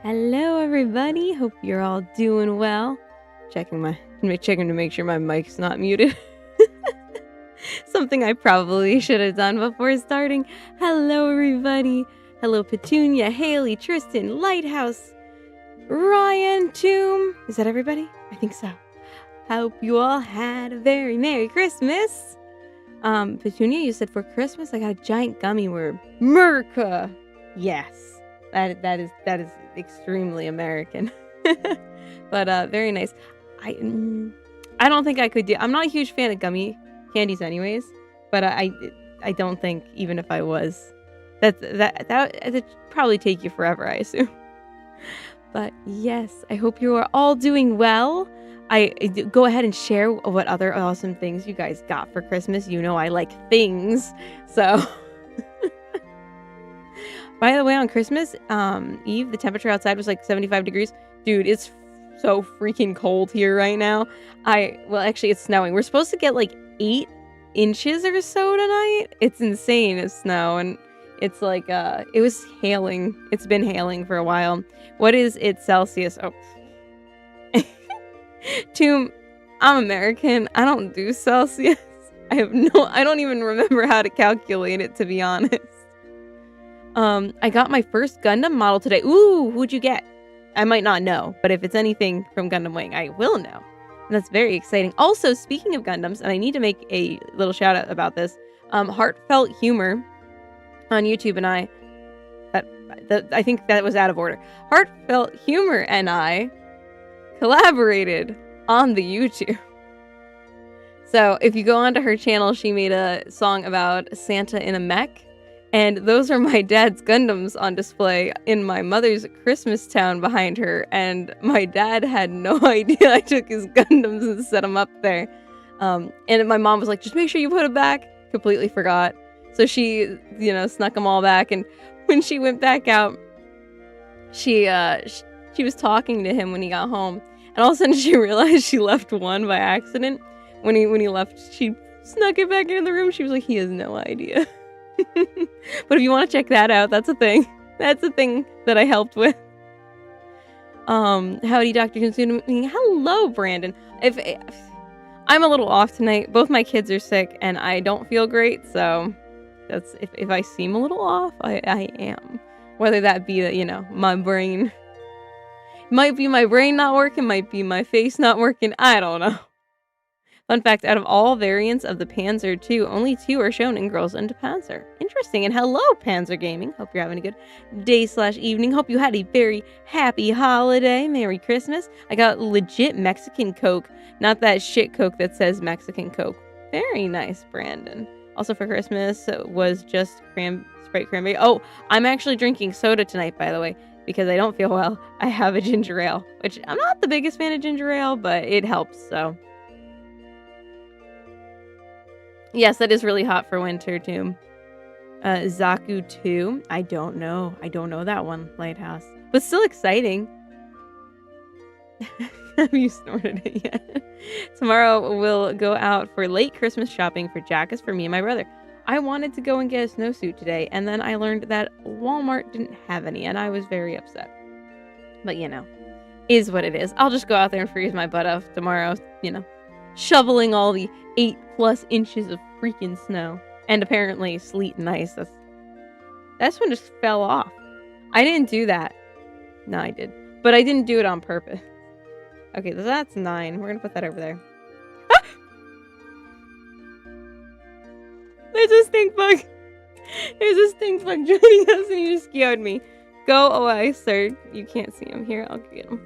Hello, everybody. Hope you're all doing well. Checking to make sure my mic's not muted. Something I probably should have done before starting. Hello, everybody. Hello, Petunia, Haley, Tristan, Lighthouse, Ryan, Tomb. Is that everybody? I think so. Hope you all had a very Merry Christmas. Petunia, you said for Christmas I got a giant gummy worm. Merca. Yes, that is extremely American. But very nice. I don't think I could do. I'm not a huge fan of gummy candies, anyways. But I don't think even if I was, that'd probably take you forever, I assume. But yes, I hope you are all doing well. I go ahead and share what other awesome things you guys got for Christmas. You know I like things, so. By the way, on Christmas Eve, the temperature outside was like 75 degrees. Dude, it's so freaking cold here right now. Well, actually, it's snowing. We're supposed to get like 8 inches or so tonight. It's insane, it's snow, and it's like it was hailing. It's been hailing for a while. What is it Celsius? Oh. Tomb, I'm American. I don't do Celsius. I don't even remember how to calculate it, to be honest. I got my first Gundam model today. Ooh, who'd you get? I might not know, but if it's anything from Gundam Wing, I will know. And that's very exciting. Also, speaking of Gundams, and I need to make a little shout out about this, Heartfelt Humor on YouTube and I think that was out of order. Heartfelt Humor and I collaborated on the YouTube. So if you go onto her channel, she made a song about Santa in a mech. And those are my dad's Gundams on display in my mother's Christmas town behind her. And my dad had no idea I took his Gundams and set them up there. And my mom was like, just make sure you put them back. Completely forgot. So she, snuck them all back. And when she went back out, she was talking to him when he if home. And all of a sudden she realized she left one by accident. When he left, she snuck it back into the room. She was like, he has no idea. But if you want to check that out, that's a thing. That's a thing that I helped with. Howdy, Dr. Consuming. Hello, Brandon. If I'm a little off tonight, both my kids are sick and I don't feel great, so that's if I seem a little off, I am. Whether that be that, my brain might be my brain not working, might be my face not working, I don't know. Fun fact, out of all variants of the Panzer II, only 2 are shown in Girls into Panzer. Interesting. And hello, Panzer Gaming. Hope you're having a good day/evening. Hope you had a very happy holiday. Merry Christmas. I got legit Mexican Coke, not that shit Coke that says Mexican Coke. Very nice, Brandon. Also for Christmas was just Sprite cranberry. Oh, I'm actually drinking soda tonight, by the way, because I don't feel well. I have a ginger ale, which I'm not the biggest fan of ginger ale, but it helps, so. Yes, that is really hot for winter, too. Zaku 2. I don't know. I don't know that one, Lighthouse. But still exciting. Have you snorted it yet? Tomorrow we'll go out for late Christmas shopping for jackets for me and my brother. I wanted to go and get a snowsuit today, and then I learned that Walmart didn't have any, and I was very upset. But, is what it is. I'll just go out there and freeze my butt off tomorrow, shoveling all the 8+ inches of freaking snow. And apparently sleet and ice. That one just fell off. I didn't do that. No, I did. But I didn't do it on purpose. Okay, so that's 9. We're gonna put that over there. Ah! There's a stink bug. There's a stink bug joining us and he just scared me. Go away, sir. You can't see him. Here, I'll get him.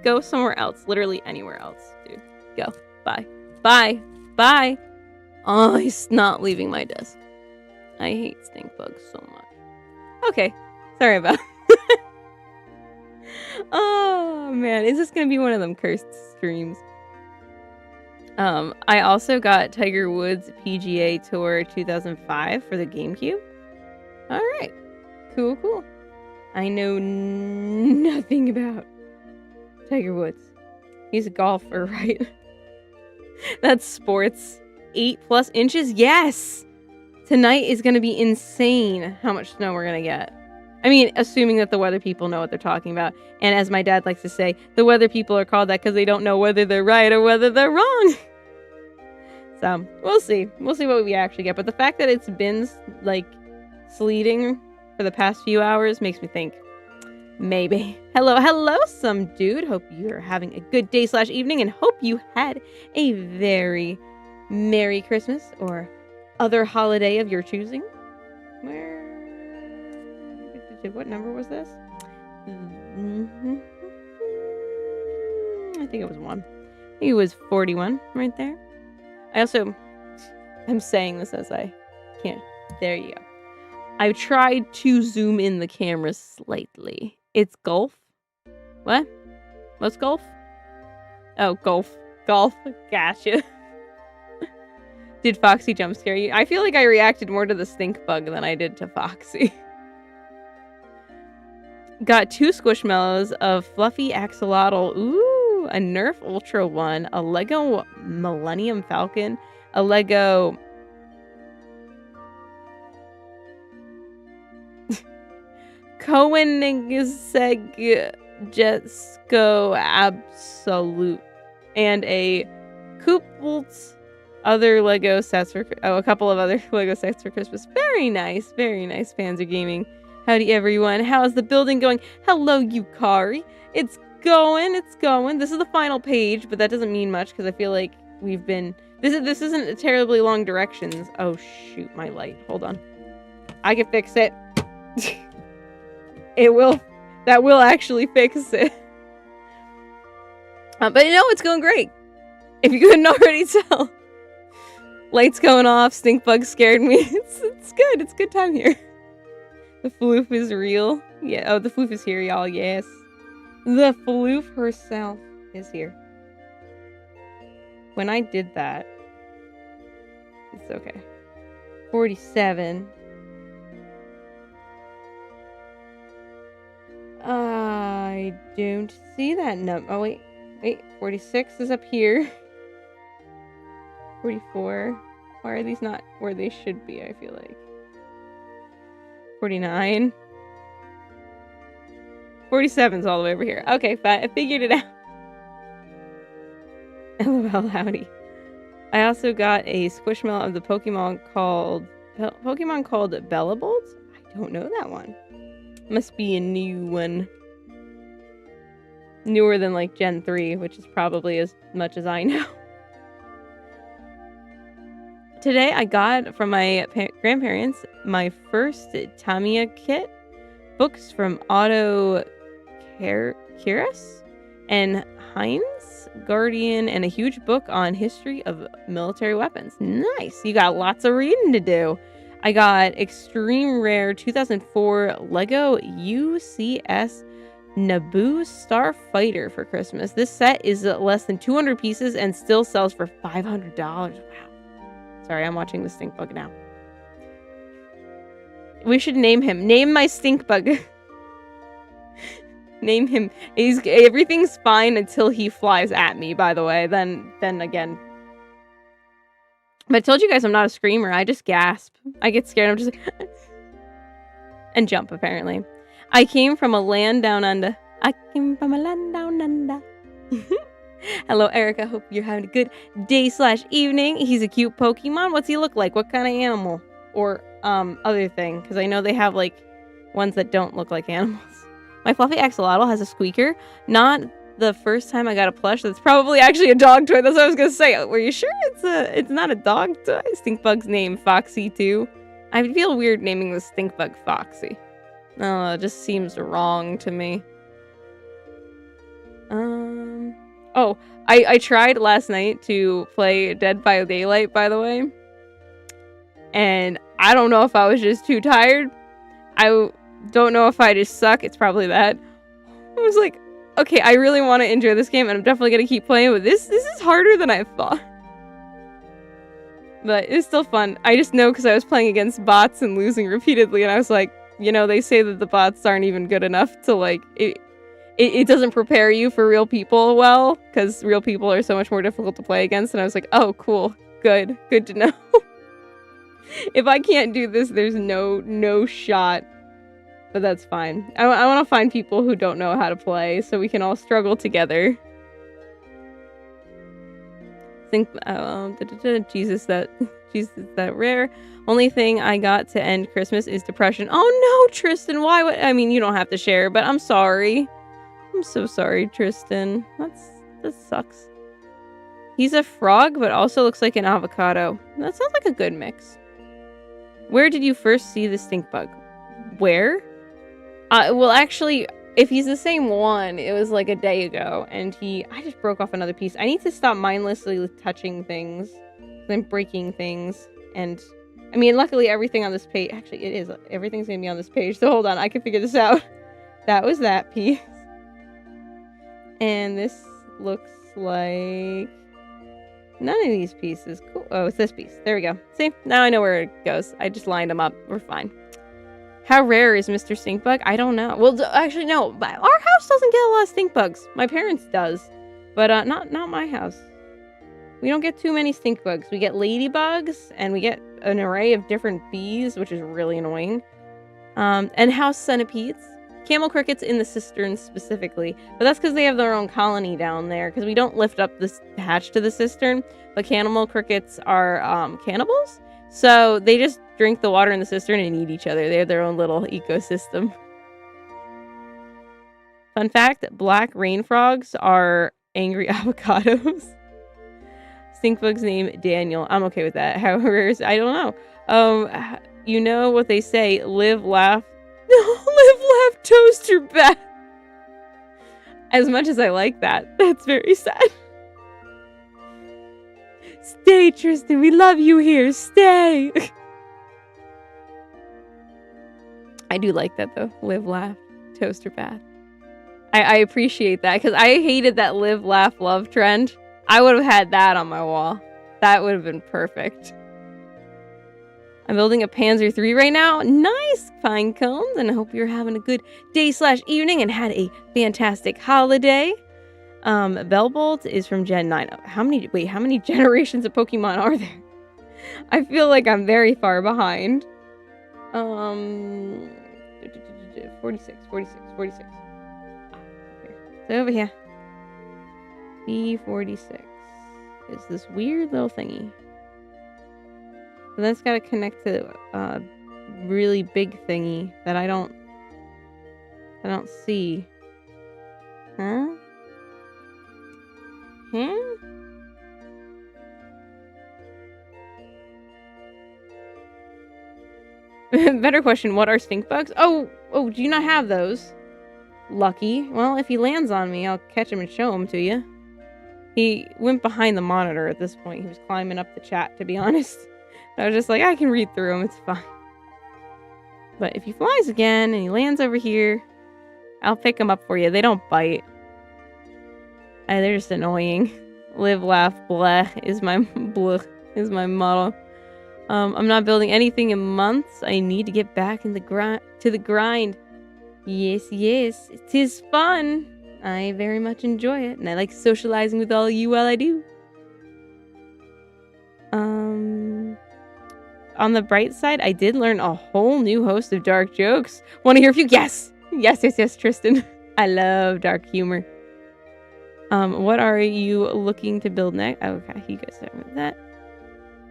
Go somewhere else. Literally anywhere else, dude. Go. Bye. Bye. Bye. Oh, he's not leaving my desk. I hate stink bugs so much. Okay. Sorry about it. Oh, man. Is this going to be one of them cursed streams? I also got Tiger Woods PGA Tour 2005 for the GameCube. Alright. Cool, cool. I know nothing about Tiger Woods. He's a golfer, right? That's sports. 8+ inches? Yes! Tonight is going to be insane how much snow we're going to get. I mean, assuming that the weather people know what they're talking about. And as my dad likes to say, the weather people are called that because they don't know whether they're right or whether they're wrong. So, we'll see. We'll see what we actually get. But the fact that it's been, like, sleeting for the past few hours makes me think, maybe. Hello, some dude. Hope you're having a good day / evening and hope you had a very Merry Christmas or other holiday of your choosing. What number was this? I think it was 1. I think it was 41 right there. I'm saying this as I can't. There you go. I've tried to zoom in the camera slightly. It's golf. What? What's golf? Oh, golf. Gotcha. Did Foxy jump scare you? I feel like I reacted more to the stink bug than I did to Foxy. Got 2 Squishmallows of Fluffy Axolotl. Ooh, a Nerf Ultra 1, a Lego Millennium Falcon, a Lego Koenigsegg Jetsko Absolute, and a Kooples other Lego sets for a couple of other Lego sets for Christmas. Very nice, Panzer Gaming. Howdy everyone. How's the building going? Hello, Yukari. It's going. This is the final page, but that doesn't mean much because I feel like we've been. This isn't a terribly long directions. Oh shoot, my light. Hold on. I can fix it. It will. That will actually fix it. But it's going great. If you couldn't already tell. Lights going off. Stink bug scared me. It's good. It's a good time here. The floof is real. Yeah. Oh, the floof is here, y'all. Yes. The floof herself is here. When I did that, it's okay. 47. I don't see that number. Oh, wait. 46 is up here. 44. Why are these not where they should be, I feel like? 49. 47's all the way over here. Okay, fine. I figured it out. LOL, howdy. I also got a Squishmallow of the Pokemon called Bellabolt? I don't know that one. Must be a new one. Newer than like Gen 3, which is probably as much as I know. Today I got from my grandparents my first Tamiya kit, books from Otto Kiris and Heinz Guardian, and a huge book on history of military weapons. Nice. You got lots of reading to do. I got extreme rare 2004 Lego UCS Naboo Starfighter for Christmas. This set is less than 200 pieces and still sells for $500. Wow. Sorry, I'm watching the stink bug now. We should name him. Name my stink bug. Name him. Everything's fine until he flies at me, by the way. Then again. But I told you guys I'm not a screamer. I just gasp. I get scared. I'm just like... and jump, apparently. I came from a land down under. Hello, Erica. Hope you're having a good day / evening. He's a cute Pokemon. What's he look like? What kind of animal? Or, other thing. Because I know they have, like, ones that don't look like animals. My Fluffy Axolotl has a squeaker. Not the first time I got a plush. That's probably actually a dog toy. That's what I was going to say. Were you sure it's not a dog toy? Stinkbug's name Foxy, too. I feel weird naming the Stinkbug Foxy. No, it just seems wrong to me. Oh, I tried last night to play Dead by Daylight, by the way. And I don't know if I was just too tired. I don't know if I just suck. It's probably that. I was like, okay, I really want to enjoy this game, and I'm definitely going to keep playing, but this is harder than I thought. But it's still fun. I just know because I was playing against bots and losing repeatedly, and I was like, they say that the bots aren't even good enough to, like, it doesn't prepare you for real people well, because real people are so much more difficult to play against, and I was like, oh, cool, good to know. If I can't do this, there's no shot but that's fine. I want to find people who don't know how to play so we can all struggle together. Think, Jesus, that rare. Only thing I got to end Christmas is depression. Oh no, Tristan, why would, I mean, you don't have to share, but I'm sorry. I'm so sorry, Tristan. That sucks. He's a frog, but also looks like an avocado. That sounds like a good mix. Where did you first see the stink bug? Where? Well, actually, if he's the same one, it was like a day ago, and I just broke off another piece. I need to stop mindlessly touching things, then breaking things, and, I mean, luckily everything on this page, actually it is, everything's gonna be on this page, so hold on, I can figure this out. That was that piece. And this looks like none of these pieces. Cool. Oh, it's this piece. There we go. See? Now I know where it goes. I just lined them up. We're fine. How rare is Mr. Stink Bug? I don't know. Well, actually, no. Our house doesn't get a lot of stink bugs. My parents does. But not my house. We don't get too many stink bugs. We get ladybugs, and we get an array of different bees, which is really annoying. And house centipedes. Camel crickets in the cisterns specifically, but that's because they have their own colony down there, because we don't lift up this hatch to the cistern, but camel crickets are cannibals, so they just drink the water in the cistern and eat each other. They have their own little ecosystem. Fun fact, black rain frogs are angry avocados. Stink bug's name, Daniel. I'm okay with that. However, I don't know. You know what they say, live, laugh, live, laugh, toaster bath. As much as I like that, that's very sad. Stay, Tristan. We love you here. Stay. I do like that, though. Live, laugh, toaster bath. I appreciate that, because I hated that live, laugh, love trend. I would have had that on my wall. That would have been perfect. I'm building a Panzer 3 right now. Nice, fine cones, and I hope you're having a good day/evening and had a fantastic holiday. Bellbolt is from Gen 9. How many generations of Pokemon are there? I feel like I'm very far behind. 46. So over here. B46 is this weird little thingy. And that's got to connect to a really big thingy that I don't see. Huh? Better question, what are stink bugs? Oh, do you not have those? Lucky. Well, if he lands on me, I'll catch him and show him to you. He went behind the monitor at this point. He was climbing up the chat, to be honest. I was just like, I can read through him, it's fine. But if he flies again and he lands over here, I'll pick him up for you. They don't bite. They're just annoying. Live, laugh, bleh is my motto. I'm not building anything in months. I need to get back in to the grind. Yes, it is fun. I very much enjoy it, and I like socializing with all of you while I do. On the bright side, I did learn a whole new host of dark jokes. Want to hear a few? Yes, Tristan. I love dark humor. What are you looking to build next? Oh, okay, you guys start with that.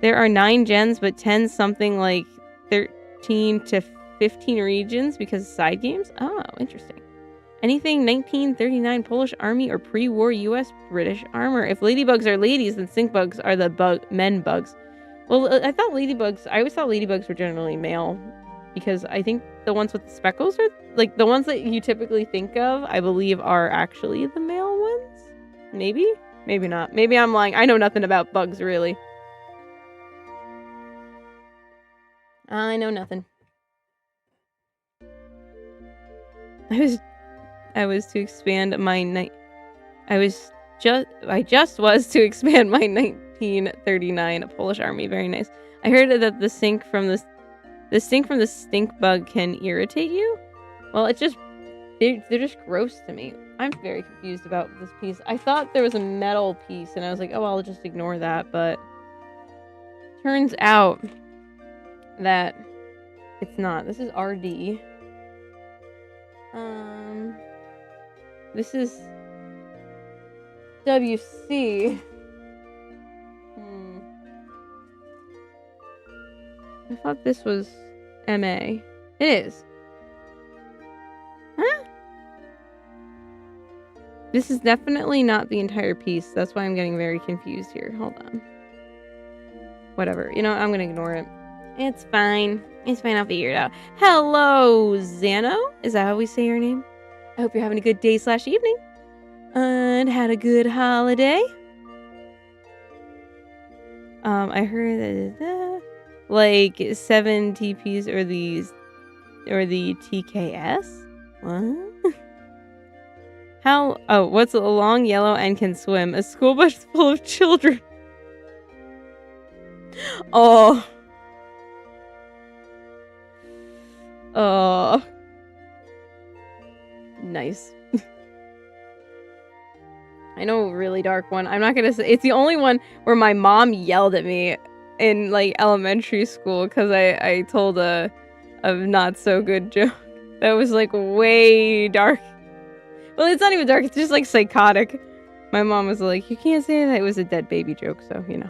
There are 9 gens, but 10 something like 13 to 15 regions because of side games. Oh, interesting. Anything 1939 Polish Army or pre-war U.S. British armor. If ladybugs are ladies, then stink bugs are the men bugs. Well, I always thought ladybugs were generally male, because I think the ones with the speckles are, like, the ones that you typically think of, I believe, are actually the male ones. Maybe? Maybe not. Maybe I'm lying. I know nothing about bugs, really. I know nothing. I was to expand my I just was to expand my 1939 Polish army. Very nice. I heard that the stink from the stink bug can irritate you. Well, they're just gross to me. I'm very confused about this piece. I thought there was a metal piece, and I was like, oh, I'll just ignore that. But turns out that it's not. This is RD. This is WC. I thought this was MA. It is. Huh? This is definitely not the entire piece. That's why I'm getting very confused here. Hold on. Whatever. You know, I'm gonna ignore it. It's fine. It's fine. I'll figure it out. Hello, Xano? Is that how we say your name? I hope you're having a good day/evening. And had a good holiday. I heard that like 7 TPs or the TKS? What? How? Oh, what's a long yellow and can swim? A school bus full of children. Oh. Oh. Nice. I know a really dark one. I'm not gonna say it's the only one where my mom yelled at me in like elementary school because I told a not so good joke that was like way dark. Well, it's not even dark. It's just like psychotic. My mom was like, "You can't say that." It was a dead baby joke, so you know.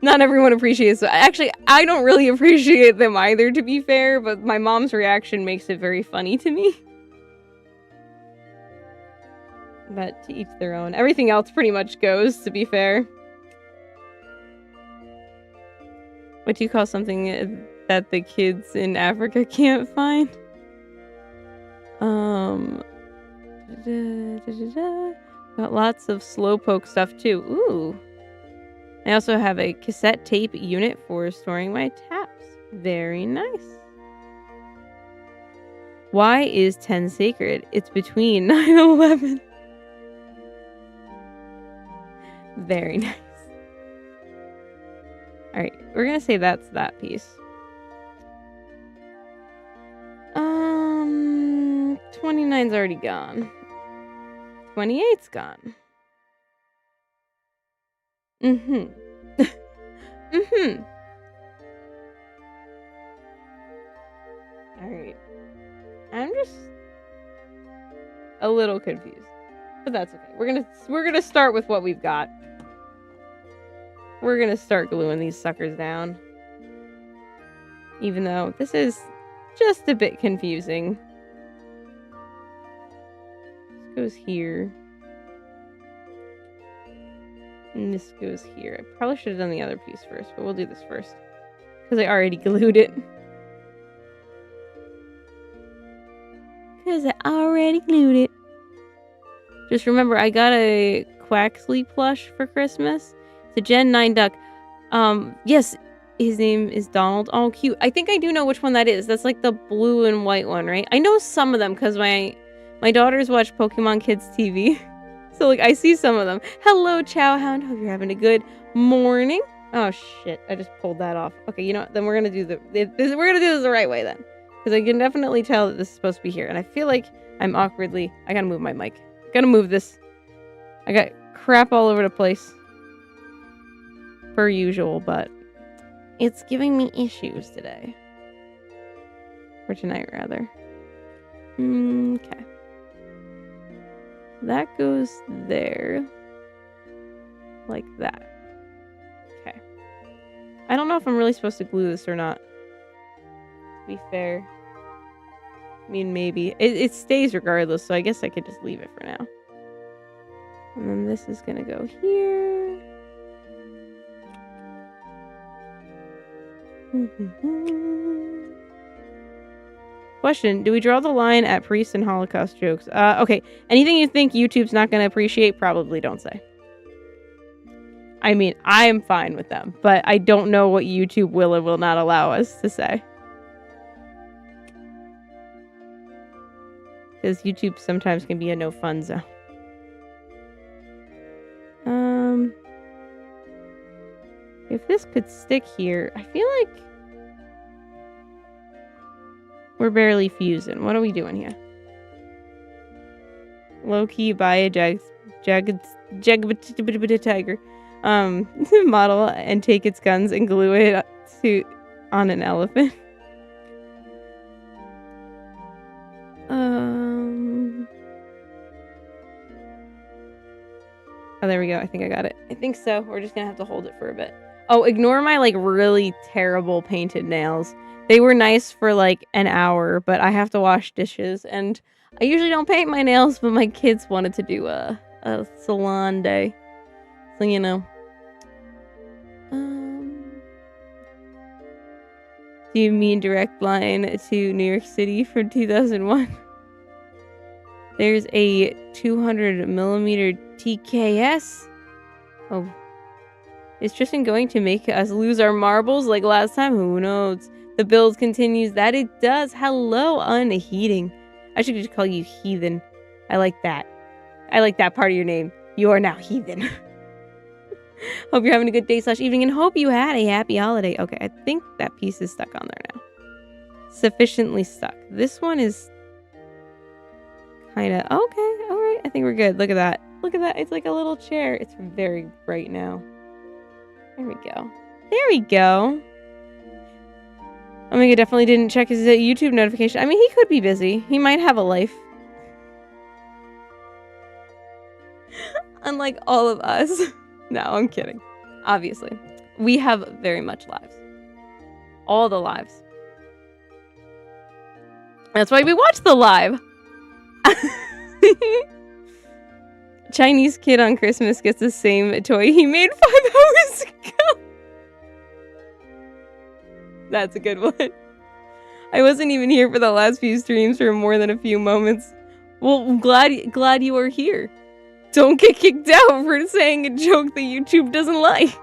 Not everyone appreciates it. Actually, I don't really appreciate them either, to be fair. But my mom's reaction makes it very funny to me. But to each their own. Everything else pretty much goes, to be fair. What do you call something that the kids in Africa can't find? Got lots of slowpoke stuff too. Ooh. I also have a cassette tape unit for storing my taps. Very nice. Why is 10 sacred? It's between 9/11. Very nice. Alright, we're gonna say that's that piece. 29's already gone. 28's gone. Mm-hmm. Mm-hmm. Alright. I'm just a little confused. But that's okay. We're gonna start with what we've got. We're gonna start gluing these suckers down. Even though this is just a bit confusing. This goes here. And this goes here. I probably should have done the other piece first, but we'll do this first. Because I already glued it. Just remember, I got a Quaxley plush for Christmas. It's a Gen 9 duck. Yes, his name is Donald. Oh, cute. I think I do know which one that is. That's like the blue and white one, right? I know some of them because my daughters watch Pokemon Kids TV. So, like, I see some of them. Hello, Chowhound. Hope you're having a good morning. Oh, shit. I just pulled that off. Okay, you know what? Then we're going to do we're going to do this the right way, then. Because I can definitely tell that this is supposed to be here. And I feel like I'm awkwardly... I got to move my mic. Gotta move this. I got crap all over the place. Per usual, but... it's giving me issues today. Or tonight, rather. Okay. That goes there. Like that. Okay. I don't know if I'm really supposed to glue this or not. To be fair. I mean, maybe. It stays regardless, so I guess I could just leave it for now. And then this is gonna go here. Question, do we draw the line at priest and Holocaust jokes? Okay. Anything you think YouTube's not gonna appreciate, probably don't say. I mean, I'm fine with them, but I don't know what YouTube will and will not allow us to say. Because YouTube sometimes can be a no fun zone. If this could stick here, I feel like we're barely fusing. What are we doing here? Low key buy a jagged tiger model and take its guns and glue it on an elephant. Oh, there we go. I think I got it. I think so. We're just gonna have to hold it for a bit. Oh, ignore my like really terrible painted nails. They were nice for like an hour, but I have to wash dishes, and I usually don't paint my nails, but my kids wanted to do a salon day, so you know. Do you mean direct line to New York City from 2001? There's a 200mm TKS. Oh. Is Tristan going to make us lose our marbles like last time? Who knows? The build continues. That it does. Hello, unheating. I should just call you Heathen. I like that. I like that part of your name. You are now Heathen. Hope you're having a good day / evening, and hope you had a happy holiday. Okay, I think that piece is stuck on there now. Sufficiently stuck. This one is kind of... Okay, all right. I think we're good. Look at that. Look at that. It's like a little chair. It's very bright now. There we go. There we go. Omega definitely didn't check his YouTube notification. I mean, he could be busy. He might have a life. Unlike all of us. No, I'm kidding. Obviously. We have very much lives. All the lives. That's why we watch the live. Chinese kid on Christmas gets the same toy he made 5 hours ago. That's a good one. I wasn't even here for the last few streams for more than a few moments. Well, glad you are here. Don't get kicked out for saying a joke that YouTube doesn't like.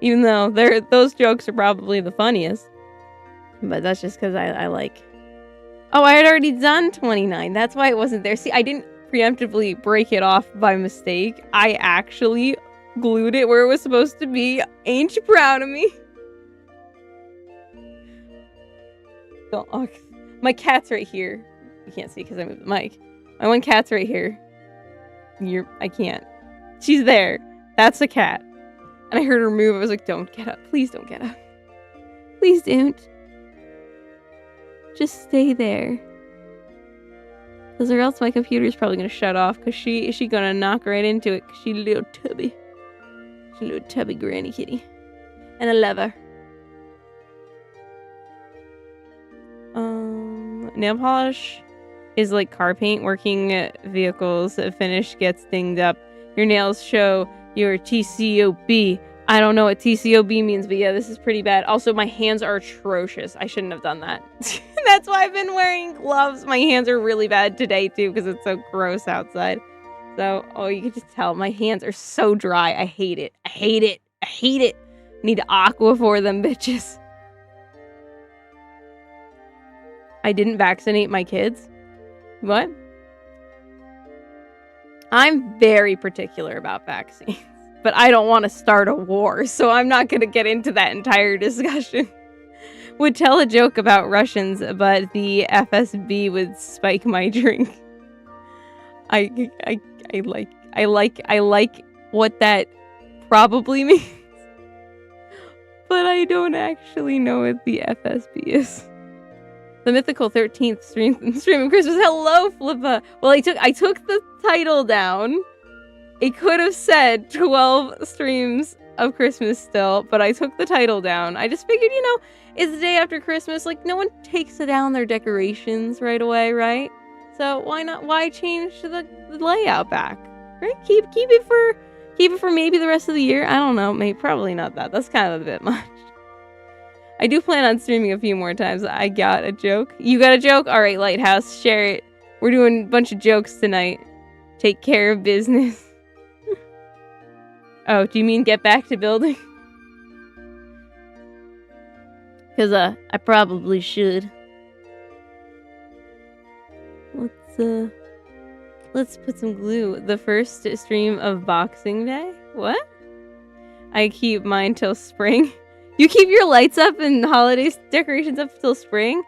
Even though those jokes are probably the funniest. But that's just because I like... Oh, I had already done 29. That's why it wasn't there. See, I didn't preemptively break it off by mistake. I actually glued it where it was supposed to be. Ain't you proud of me? Don't look. My cat's right here. You can't see because I moved the mic. My one cat's right here. I can't. She's there. That's a cat. And I heard her move. I was like, don't get up. Please don't get up. Please don't. Just stay there. Because or else my computer's probably going to shut off. Because she going to knock right into it. Because she's a little tubby. She's a little tubby granny kitty. And I love her. Nail polish is like car paint. Working vehicles finish gets dinged up. Your nails show your TCOB. I don't know what TCOB means, but yeah, this is pretty bad. Also, my hands are atrocious. I shouldn't have done that. That's why I've been wearing gloves. My hands are really bad today, too, because it's so gross outside. So, oh, you can just tell. My hands are so dry. I hate it. I hate it. I hate it. Need aqua for them, bitches. I didn't vaccinate my kids. What? I'm very particular about vaccines. But I don't want to start a war, so I'm not going to get into that entire discussion. Would tell a joke about Russians, but the FSB would spike my drink. I like what that probably means. But I don't actually know what the FSB is. The mythical 13th stream of Christmas. Hello, Flippa. Well, I took the title down. It could have said 12 streams of Christmas still, but I took the title down. I just figured, you know, it's the day after Christmas. Like, no one takes down their decorations right away, right? So why not? Why change the layout back? Right? Keep it for maybe the rest of the year. I don't know. Maybe probably not that. That's kind of a bit much. I do plan on streaming a few more times. I got a joke. You got a joke? All right, Lighthouse, share it. We're doing a bunch of jokes tonight. Take care of business. Oh, do you mean get back to building? Because, I probably should. Let's put some glue. The first stream of Boxing Day? What? I keep mine till spring. You keep your lights up and holiday decorations up till spring?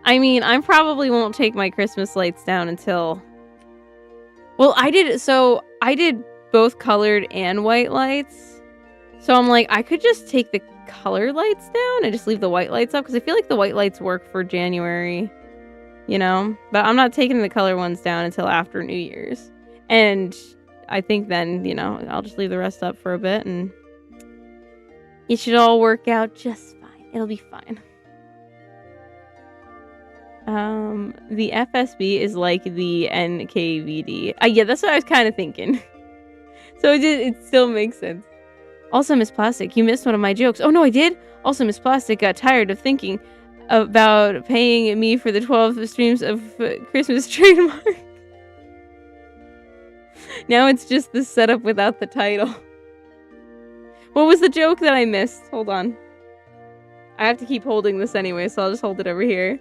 I mean, I probably won't take my Christmas lights down until... Well, I did both colored and white lights. So I'm like, I could just take the color lights down and just leave the white lights up, because I feel like the white lights work for January, you know? But I'm not taking the color ones down until after New Year's. And I think then, I'll just leave the rest up for a bit and it should all work out just fine. It'll be fine. The FSB is like the NKVD. Yeah, that's what I was kind of thinking. So it still makes sense. Also, Miss Plastic, you missed one of my jokes. Oh, no, I did? Also, Miss Plastic got tired of thinking about paying me for the 12 streams of Christmas trademark. Now it's just the setup without the title. What was the joke that I missed? Hold on. I have to keep holding this anyway, so I'll just hold it over here.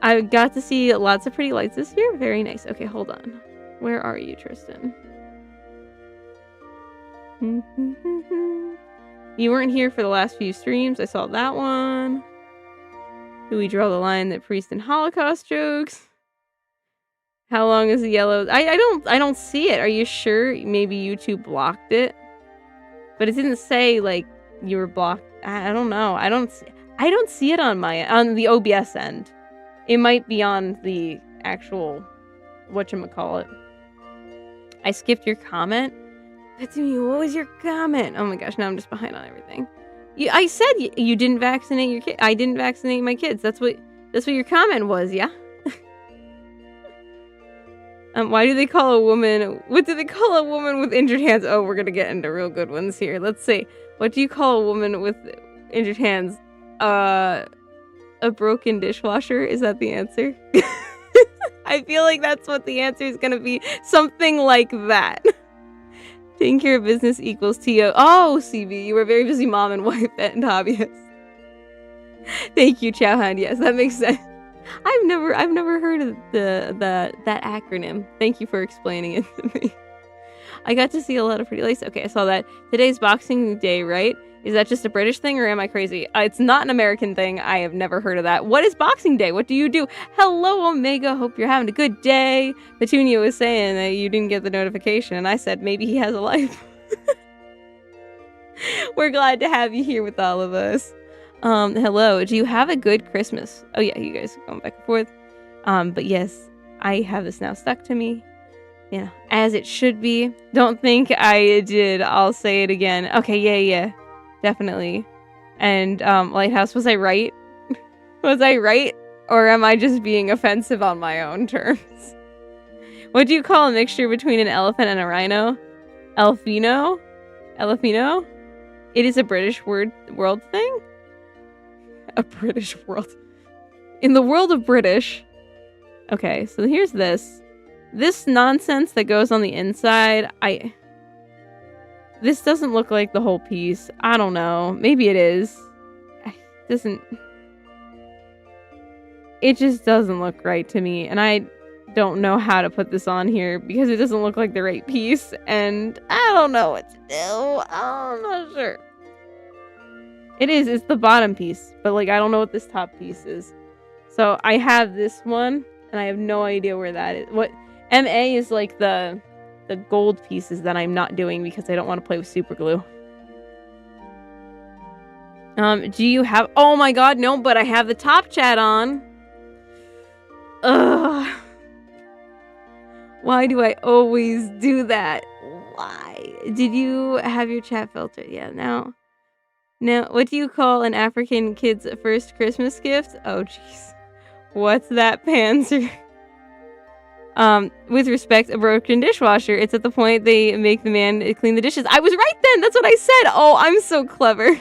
I got to see lots of pretty lights this year. Very nice. Okay, hold on. Where are you, Tristan? You weren't here for the last few streams. I saw that one. Do we draw the line that priest and Holocaust jokes? How long is the yellow? I don't see it. Are you sure? Maybe YouTube blocked it, but it didn't say like you were blocked. I don't know. I don't see it on the OBS end. It might be on the actual whatchamacallit. I skipped your comment. But to me, what was your comment? Oh my gosh, now I'm just behind on everything. I said you didn't vaccinate your kid. I didn't vaccinate my kids. That's what your comment was, yeah? Why do they call a woman... What do they call a woman with injured hands? Oh, we're gonna get into real good ones here. Let's see. What do you call a woman with injured hands? A broken dishwasher? Is that the answer? I feel like that's what the answer is gonna be. Something like that. Taking care of business equals TO. Oh, CB, you were a very busy mom and wife and hobbyist. Thank you, Chowhound. Yes, that makes sense. I've never heard of that acronym. Thank you for explaining it to me. I got to see a lot of pretty lights. Okay, I saw that. Today's Boxing Day, right? Is that just a British thing or am I crazy? It's not an American thing. I have never heard of that. What is Boxing Day? What do you do? Hello, Omega. Hope you're having a good day. Petunia was saying that you didn't get the notification, and I said maybe he has a life. We're glad to have you here with all of us. Hello. Do you have a good Christmas? Oh yeah, you guys are going back and forth. But yes, I have this now stuck to me. Yeah, as it should be. Don't think I did. I'll say it again. Okay, yeah. Definitely. And, Lighthouse, was I right? Was I right? Or am I just being offensive on my own terms? What do you call a mixture between an elephant and a rhino? Elfino? Elefino? It is a British world thing? A British world. In the world of British. Okay, so here's this. This nonsense that goes on the inside, this doesn't look like the whole piece. I don't know. Maybe it is. It just doesn't look right to me. And I don't know how to put this on here because it doesn't look like the right piece. And I don't know what to do. I'm not sure. It's the bottom piece. But like, I don't know what this top piece is. So I have this one and I have no idea where that is. What MA is like the gold pieces that I'm not doing because I don't want to play with super glue. Do you have... Oh my god, no, but I have the top chat on. Ugh. Why do I always do that? Why? Did you have your chat filtered? Yeah, now, what do you call an African kid's first Christmas gift? Oh, jeez. What's that, Panzer? With respect, a broken dishwasher. It's at the point they make the man clean the dishes. I was right then! That's what I said! Oh, I'm so clever.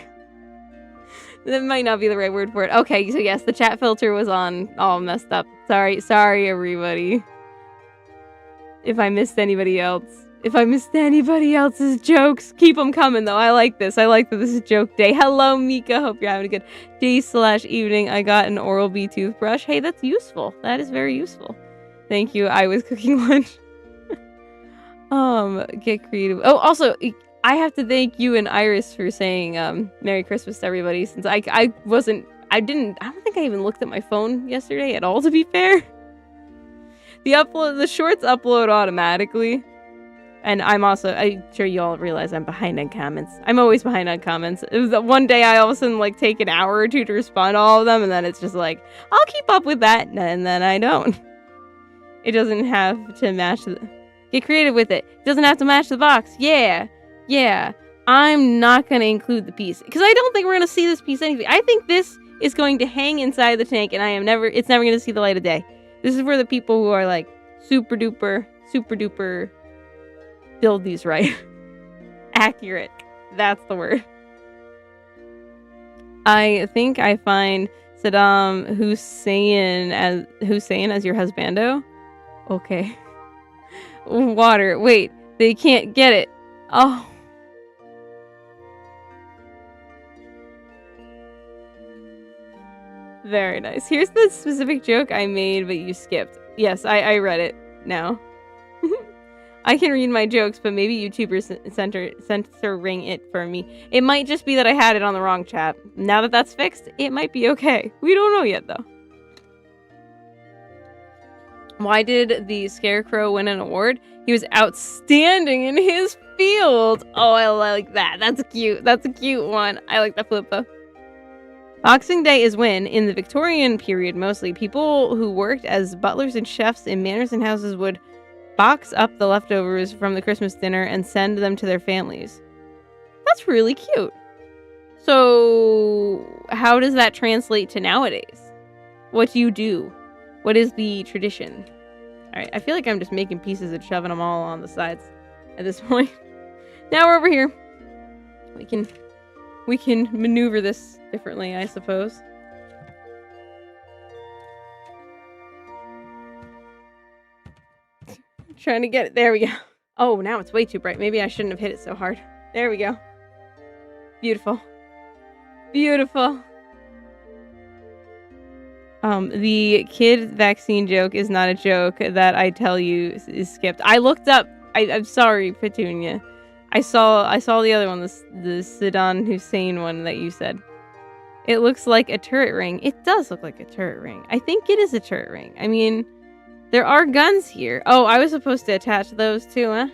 That might not be the right word for it. Okay, so yes, the chat filter was on. All messed up. Sorry, everybody. If I missed anybody else. If I missed anybody else's jokes, keep them coming, though. I like this. I like that this is joke day. Hello, Mika. Hope you're having a good day/evening. I got an Oral-B toothbrush. Hey, that's useful. That is very useful. Thank you. I was cooking lunch. Get creative. Oh, also, I have to thank you and Iris for saying Merry Christmas to everybody, since I don't think I even looked at my phone yesterday at all, to be fair. The shorts upload automatically. And I'm sure you all realize I'm behind on comments. I'm always behind on comments. It was one day I all of a sudden like take an hour or two to respond to all of them, and then it's just like, I'll keep up with that, and then I don't. It doesn't have to match Get creative with it. It doesn't have to match the box. Yeah. Yeah. I'm not going to include the piece because I don't think we're going to see this piece anything. I think this is going to hang inside the tank and it's never going to see the light of day. This is for the people who are like super duper build these right. Accurate. That's the word. I think I find Saddam Hussein as your husbando. Okay. Water. Wait, they can't get it. Oh. Very nice. Here's the specific joke I made, but you skipped. Yes, I read it now. I can read my jokes, but maybe YouTubers censoring it for me. It might just be that I had it on the wrong chat. Now that that's fixed, it might be okay. We don't know yet, though. Why did the Scarecrow win an award? He was outstanding in his field. Oh, I like that. That's cute. That's a cute one. I like that flip, though. Boxing Day is when, in the Victorian period mostly, people who worked as butlers and chefs in manors and houses would box up the leftovers from the Christmas dinner and send them to their families. That's really cute. So, how does that translate to nowadays? What do you do? What is the tradition? Alright, I feel like I'm just making pieces and shoving them all on the sides at this point. Now we're over here. We can maneuver this differently, I suppose. Trying to get it. There we go. Oh, now it's way too bright. Maybe I shouldn't have hit it so hard. There we go. Beautiful. Beautiful. The kid vaccine joke is not a joke that I tell you is skipped. I looked up. I'm sorry, Petunia. I saw the other one, the Saddam Hussein one that you said. It looks like a turret ring. It does look like a turret ring. I think it is a turret ring. I mean, there are guns here. Oh, I was supposed to attach those too, huh?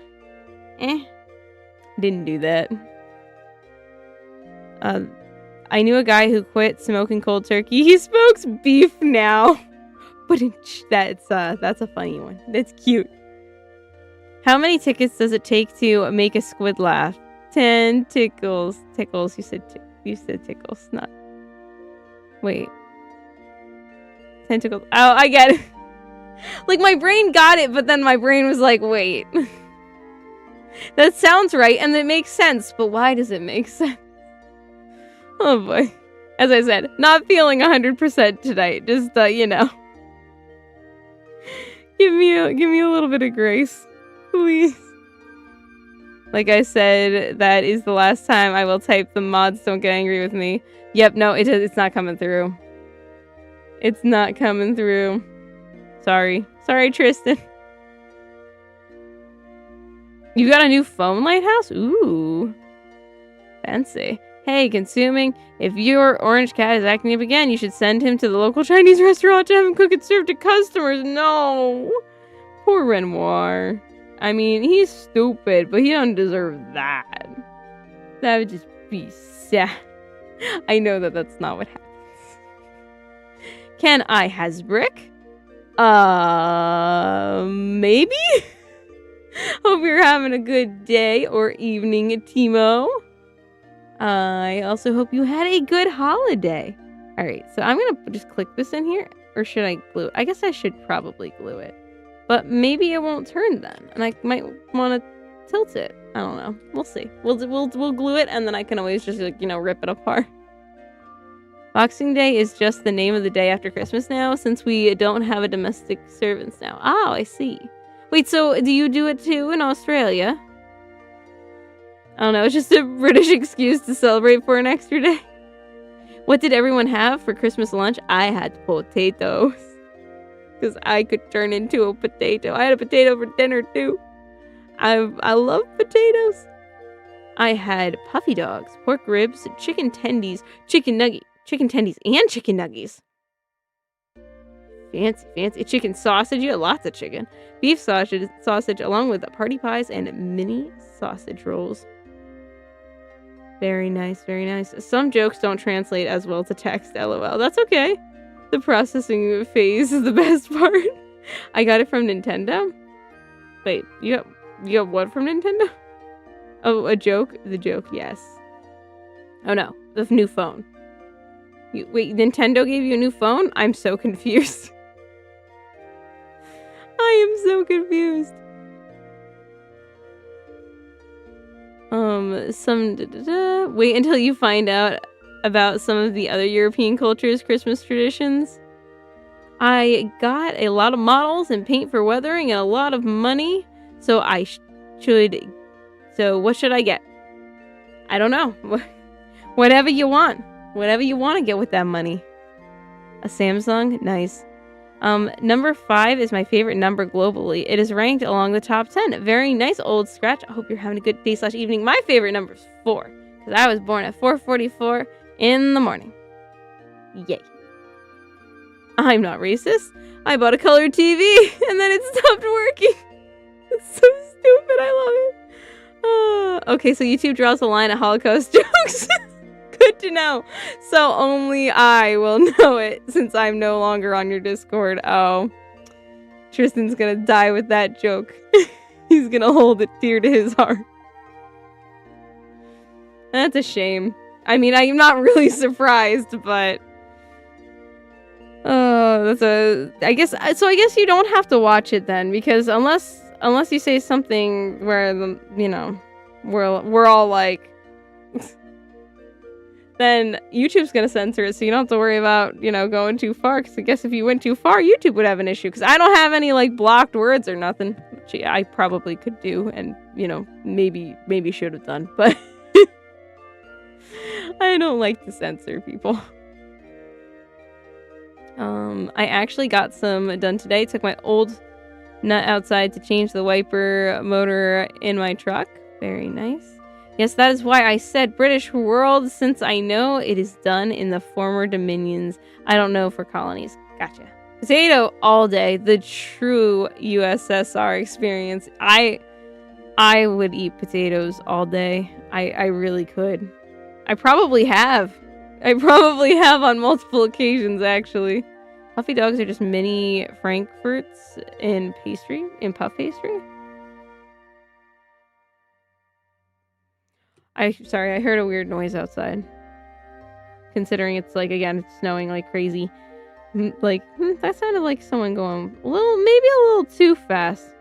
Didn't do that. I knew a guy who quit smoking cold turkey. He smokes beef now. But that's a funny one. That's cute. How many tickets does it take to make a squid laugh? 10 tickles. Tickles. You said tickles. Not. Wait. 10 tickles. Oh, I get it. Like, my brain got it, but then my brain was like, wait. That sounds right, and it makes sense, but why does it make sense? Oh, boy. As I said, not feeling 100% tonight. Just, you know. Give me a little bit of grace. Please. Like I said, that is the last time I will type the mods don't get angry with me. Yep, no, it's not coming through. It's not coming through. Sorry. Sorry, Tristan. You got a new phone lighthouse? Ooh. Fancy. Hey, consuming. If your orange cat is acting up again, you should send him to the local Chinese restaurant to have him cook and serve to customers. No. Poor Renoir. I mean, he's stupid, but he don't deserve that. That would just be sad. I know that that's not what happens. Can I Hasbrick? Maybe? Hope you're having a good day or evening, Timo. I also hope you had a good holiday. Alright, so I'm gonna just click this in here. Or should I glue it? I guess I should probably glue it. But maybe it won't turn then. And I might want to tilt it. I don't know. We'll see. We'll glue it, and then I can always just, like, you know, rip it apart. Boxing Day is just the name of the day after Christmas now, since we don't have a domestic servants now. Oh, I see. Wait, so do you do it too in Australia? I don't know. It's just a British excuse to celebrate for an extra day. What did everyone have for Christmas lunch? I had potatoes. Because I could turn into a potato. I had a potato for dinner too. I love potatoes. I had puffy dogs, pork ribs, chicken tendies, chicken tendies, and chicken nuggies. Fancy. Chicken sausage. You had lots of chicken. Beef sausage along with party pies and mini sausage rolls. Very nice, very nice. Some jokes don't translate as well to text, lol. That's okay. The processing phase is the best part. I got it from Nintendo. Wait, you got what from Nintendo? Oh, a joke? The joke, yes. Oh no, the new phone. Wait, Nintendo gave you a new phone? I'm so confused. I am so confused. Wait until you find out about some of the other European cultures' Christmas traditions. I got a lot of models and paint for weathering and a lot of money, so I should... So what should I get? I don't know. Whatever you want. Whatever you want to get with that money. A Samsung? Nice. Number 5 is my favorite number globally. It is ranked along the top 10. Very nice old scratch. I hope you're having a good day/evening. My favorite number is 4, because I was born at 4:44 in the morning. Yay. I'm not racist. I bought a colored TV, and then it stopped working. It's so stupid. I love it. Okay, so YouTube draws a line at Holocaust jokes. Good to know. So only I will know it since I'm no longer on your Discord. Oh. Tristan's gonna die with that joke. He's gonna hold it dear to his heart. That's a shame. I mean, I'm not really surprised, but... Oh, I guess you don't have to watch it then, because unless you say something where, we're all like... then YouTube's gonna censor it, so you don't have to worry about, going too far, because I guess if you went too far, YouTube would have an issue, because I don't have any, blocked words or nothing, which I probably could do, and, maybe should have done, but I don't like to censor people. I actually got some done today. Took my old nut outside to change the wiper motor in my truck. Very nice. Yes, that is why I said British world, since I know it is done in the former dominions. I don't know for colonies. Gotcha. Potato all day. The true USSR experience. I would eat potatoes all day. I really could. I probably have. On multiple occasions, actually. Puffy dogs are just mini Frankfurts in puff pastry. Sorry, I heard a weird noise outside. Considering it's it's snowing like crazy. That sounded like someone going maybe a little too fast.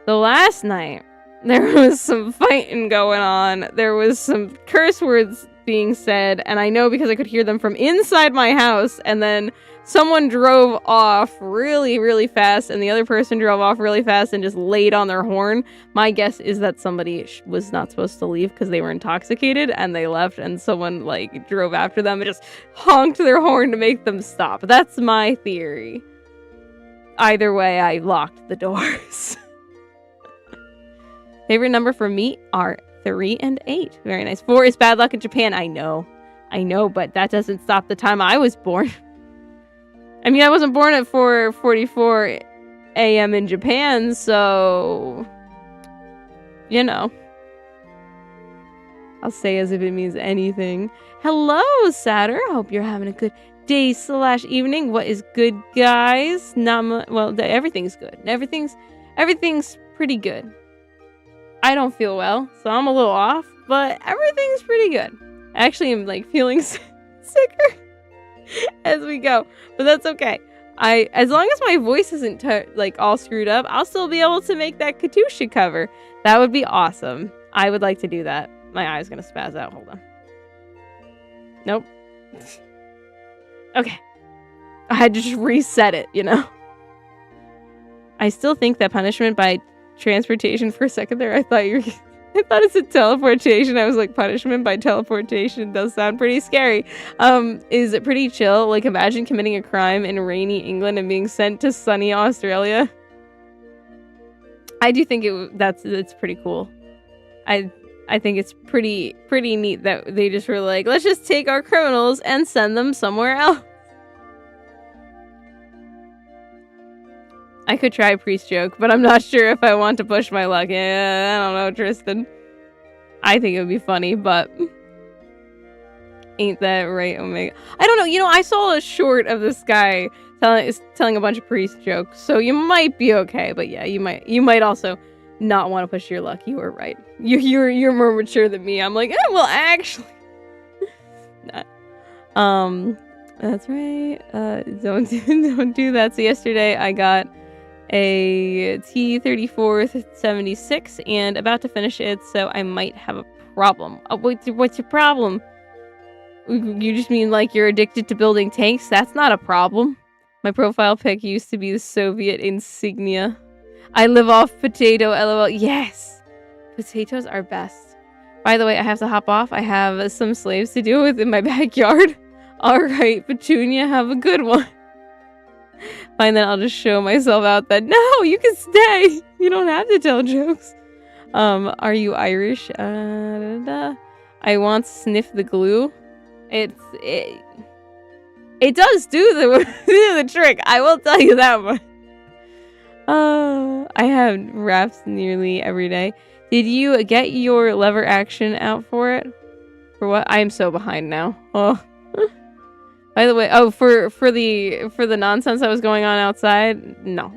The last night, there was some fighting going on. There was some curse words being said, and I know because I could hear them from inside my house, and then someone drove off really, really fast, and the other person drove off really fast and just laid on their horn. My guess is that somebody was not supposed to leave because they were intoxicated, and they left, and someone, drove after them and just honked their horn to make them stop. That's my theory. Either way, I locked the doors. Favorite number for me are 3 and 8. Very nice. 4 is bad luck in Japan. I know, but that doesn't stop the time I was born. I mean, I wasn't born at 4:44 a.m. in Japan, so... I'll say as if it means anything. Hello, Satter. Hope you're having a good day/evening. What is good, guys? Everything's good. Everything's pretty good. I don't feel well, so I'm a little off, but everything's pretty good. I actually am, feeling sicker as we go, but that's okay. As long as my voice isn't all screwed up, I'll still be able to make that Katusha cover. That would be awesome. I would like to do that. My eye's gonna spaz out. Hold on. Nope. Okay. I had to just reset it, I still think that punishment by transportation for a second there. I thought it said teleportation. I was like, punishment by teleportation does sound pretty scary. Is it pretty chill? Imagine committing a crime in rainy England and being sent to sunny Australia. I do think it's pretty cool. I think it's pretty neat that they just were like, let's just take our criminals and send them somewhere else. I could try a priest joke, but I'm not sure if I want to push my luck. Yeah, I don't know, Tristan. I think it would be funny, but... Ain't that right, Omega? I don't know, I saw a short of this guy telling a bunch of priest jokes, so you might be okay, but yeah, you might also not want to push your luck. You were right. You're more mature than me. I'm like, well, actually. That's right. Don't do that. So yesterday I got a T-34-76 and about to finish it, so I might have a problem. What's your problem? You just mean like you're addicted to building tanks? That's not a problem. My profile pic used to be the Soviet insignia. I live off potato, lol. Yes! Potatoes are best. By the way, I have to hop off. I have some slaves to deal with in my backyard. Alright, Petunia, have a good one. Fine, then I'll just show myself out that, no, you can stay! You don't have to tell jokes. Are you Irish? I want to sniff the glue. It does do the trick, I will tell you that much. I have wraps nearly every day. Did you get your lever action out for it? For what? I am so behind now. Oh. By the way, for the nonsense that was going on outside, no,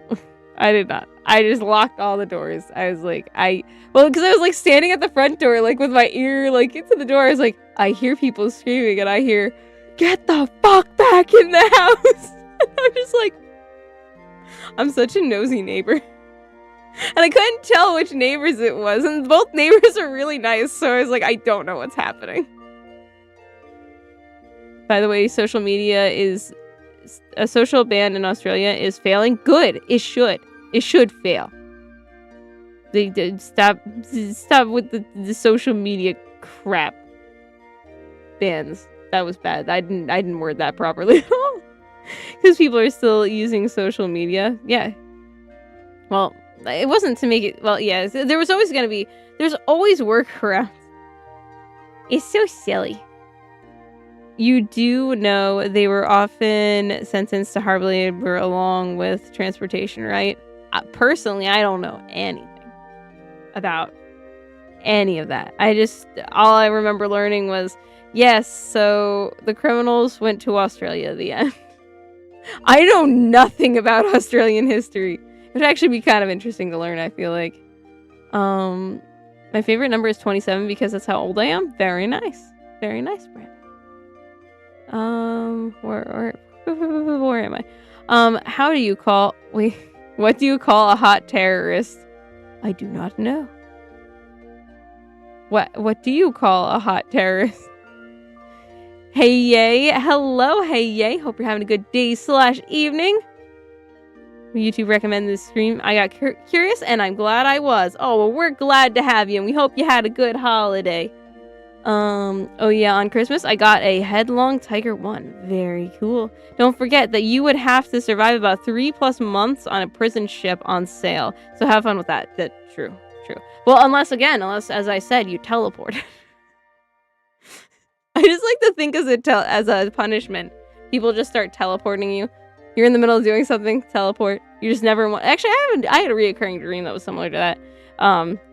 I did not. I just locked all the doors. I was like, because I was like standing at the front door, like with my ear like into the door. I was like, I hear people screaming, and I hear, "Get the fuck back in the house!" I'm just like, I'm such a nosy neighbor. And I couldn't tell which neighbors it was, and both neighbors are really nice, so I was like, I don't know what's happening. By the way, social media is... A social ban in Australia is failing. Good. It should. It should fail. They stop with the social media crap. Bans. That was bad. I didn't word that properly at all. Because people are still using social media. Yeah. Well, it wasn't to make it... Well, yeah. There was always going to be... There's always workarounds. It's so silly. You do know they were often sentenced to hard labor along with transportation, right? Personally, I don't know anything about any of that. All I remember learning was, yes, so the criminals went to Australia at the end. I know nothing about Australian history. It would actually be kind of interesting to learn, I feel like. My favorite number is 27 because that's how old I am. Very nice. Very nice, Brandon. Where am I? What do you call a hot terrorist? I do not know. What do you call a hot terrorist? Hey yay, hello, hey yay. Hope you're having a good day / evening. YouTube recommend this stream. I got curious and I'm glad I was. Oh, well, we're glad to have you and we hope you had a good holiday. Oh yeah, on Christmas, I got a Headlong Tiger 1. Very cool. Don't forget that you would have to survive about 3+ months on a prison ship on sale. So have fun with that. True. Well, unless, as I said, you teleport. I just like to think as a punishment. People just start teleporting you. You're in the middle of doing something, teleport. You just never want... Actually, I had a reoccurring dream that was similar to that.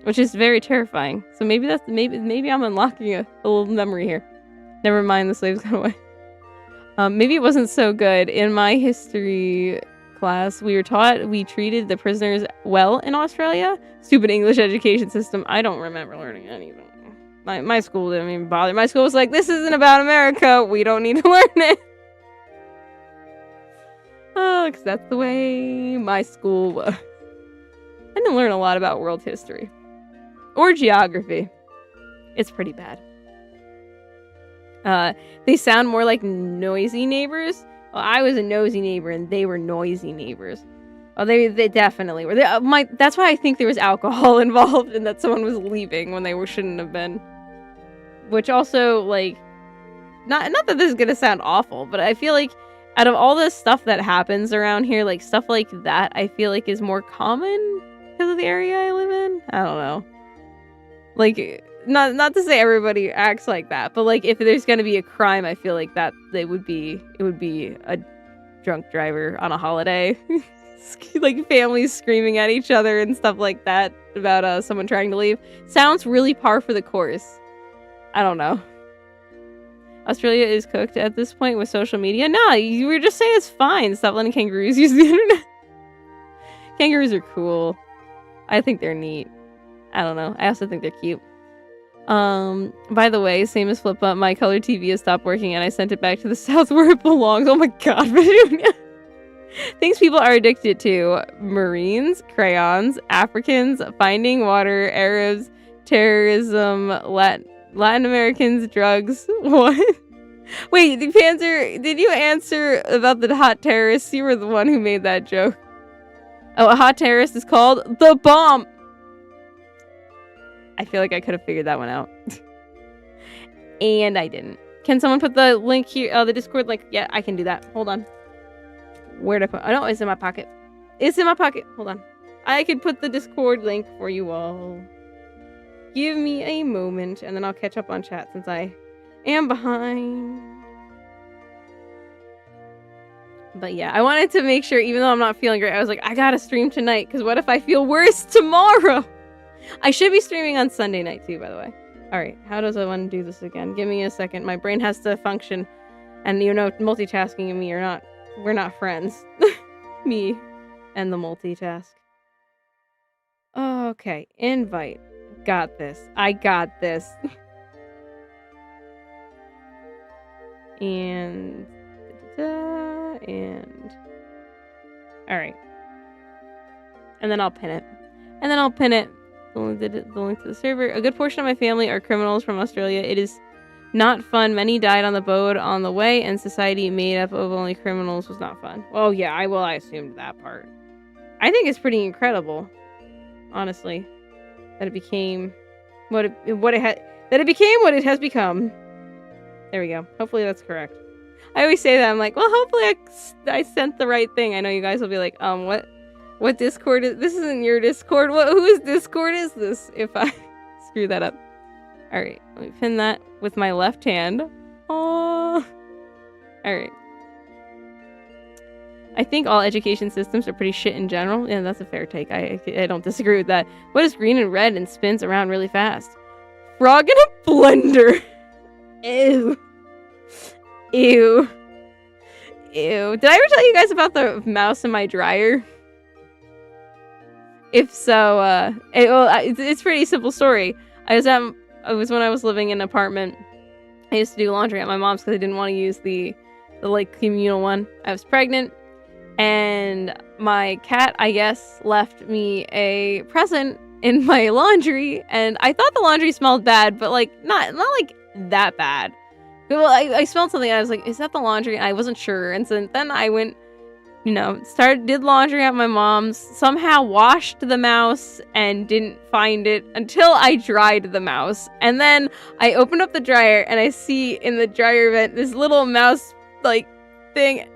Which is very terrifying. So maybe I'm unlocking a little memory here. Never mind, the slaves got away. Maybe it wasn't so good. In my history class, we were taught we treated the prisoners well in Australia. Stupid English education system. I don't remember learning anything. My school didn't even bother. My school was like, this isn't about America. We don't need to learn it. Oh, because that's the way my school was. I didn't learn a lot about world history. Or geography. It's pretty bad. They sound more like noisy neighbors. Well, I was a nosy neighbor and they were noisy neighbors. Oh, they definitely were. That's why I think there was alcohol involved and that someone was leaving when they shouldn't have been. Which also, like... Not that this is gonna sound awful, but I feel like out of all the stuff that happens around here, like stuff like that, I feel like is more common because of the area I live in. I don't know. Like, not to say everybody acts like that, but like if there's gonna be a crime, I feel like that it would be a drunk driver on a holiday. Like families screaming at each other and stuff like that about someone trying to leave. Sounds really par for the course. I don't know. Australia is cooked at this point with social media. No, you were just saying it's fine. Stop letting kangaroos use the internet. Kangaroos are cool. I think they're neat. I don't know. I also think they're cute. By the way, same as Flip Up, my color TV has stopped working and I sent it back to the south where it belongs. Oh my god, Virginia. Things people are addicted to: Marines, crayons, Africans, finding water, Arabs, terrorism, Latin Americans, drugs. What? Wait, the Panzer, did you answer about the hot terrorists? You were the one who made that joke. Oh, a hot terrorist is called the bomb. I feel like I could have figured that one out. And I didn't. Can someone put the link here? Oh, the Discord link. Yeah, I can do that. Hold on. Where'd I put? Oh, no, it's in my pocket. It's in my pocket. Hold on. I could put the Discord link for you all. Give me a moment, and then I'll catch up on chat since I am behind. But yeah, I wanted to make sure, even though I'm not feeling great, I was like, I gotta stream tonight, because what if I feel worse tomorrow? I should be streaming on Sunday night too, by the way. Alright, how does I want to do this again? Give me a second. My brain has to function. And you know, multitasking and me are not, we're not friends. Me and the multitask. Okay, invite. Got this. I got this. And alright. And then I'll pin it. And then I'll pin it. The link to the server. A good portion of my family are criminals from Australia. It is not fun. Many died on the boat on the way, and society made up of only criminals was not fun. Well, yeah, I assumed that part. I think it's pretty incredible, honestly, that it became what it has become. There we go. Hopefully that's correct. I always say that. I'm like, well, hopefully I sent the right thing. I know you guys will be like, what Discord is? This isn't your Discord. Whose Discord is this? If I screw that up. All right, let me pin that with my left hand. Oh, all right. I think all education systems are pretty shit in general. Yeah, that's a fair take. I don't disagree with that. What is green and red and spins around really fast? Frog in a blender. Ew. Ew. Ew. Did I ever tell you guys about the mouse in my dryer? If so, it's a pretty simple story. It was when I was living in an apartment. I used to do laundry at my mom's because I didn't want to use the like communal one. I was pregnant, and my cat, I guess, left me a present in my laundry, and I thought the laundry smelled bad, but like not like that bad. Well, I smelled something and I was like, is that the laundry? And I wasn't sure. And so then I went, did laundry at my mom's, somehow washed the mouse and didn't find it until I dried the mouse. And then I opened up the dryer and I see in the dryer vent this little mouse like thing,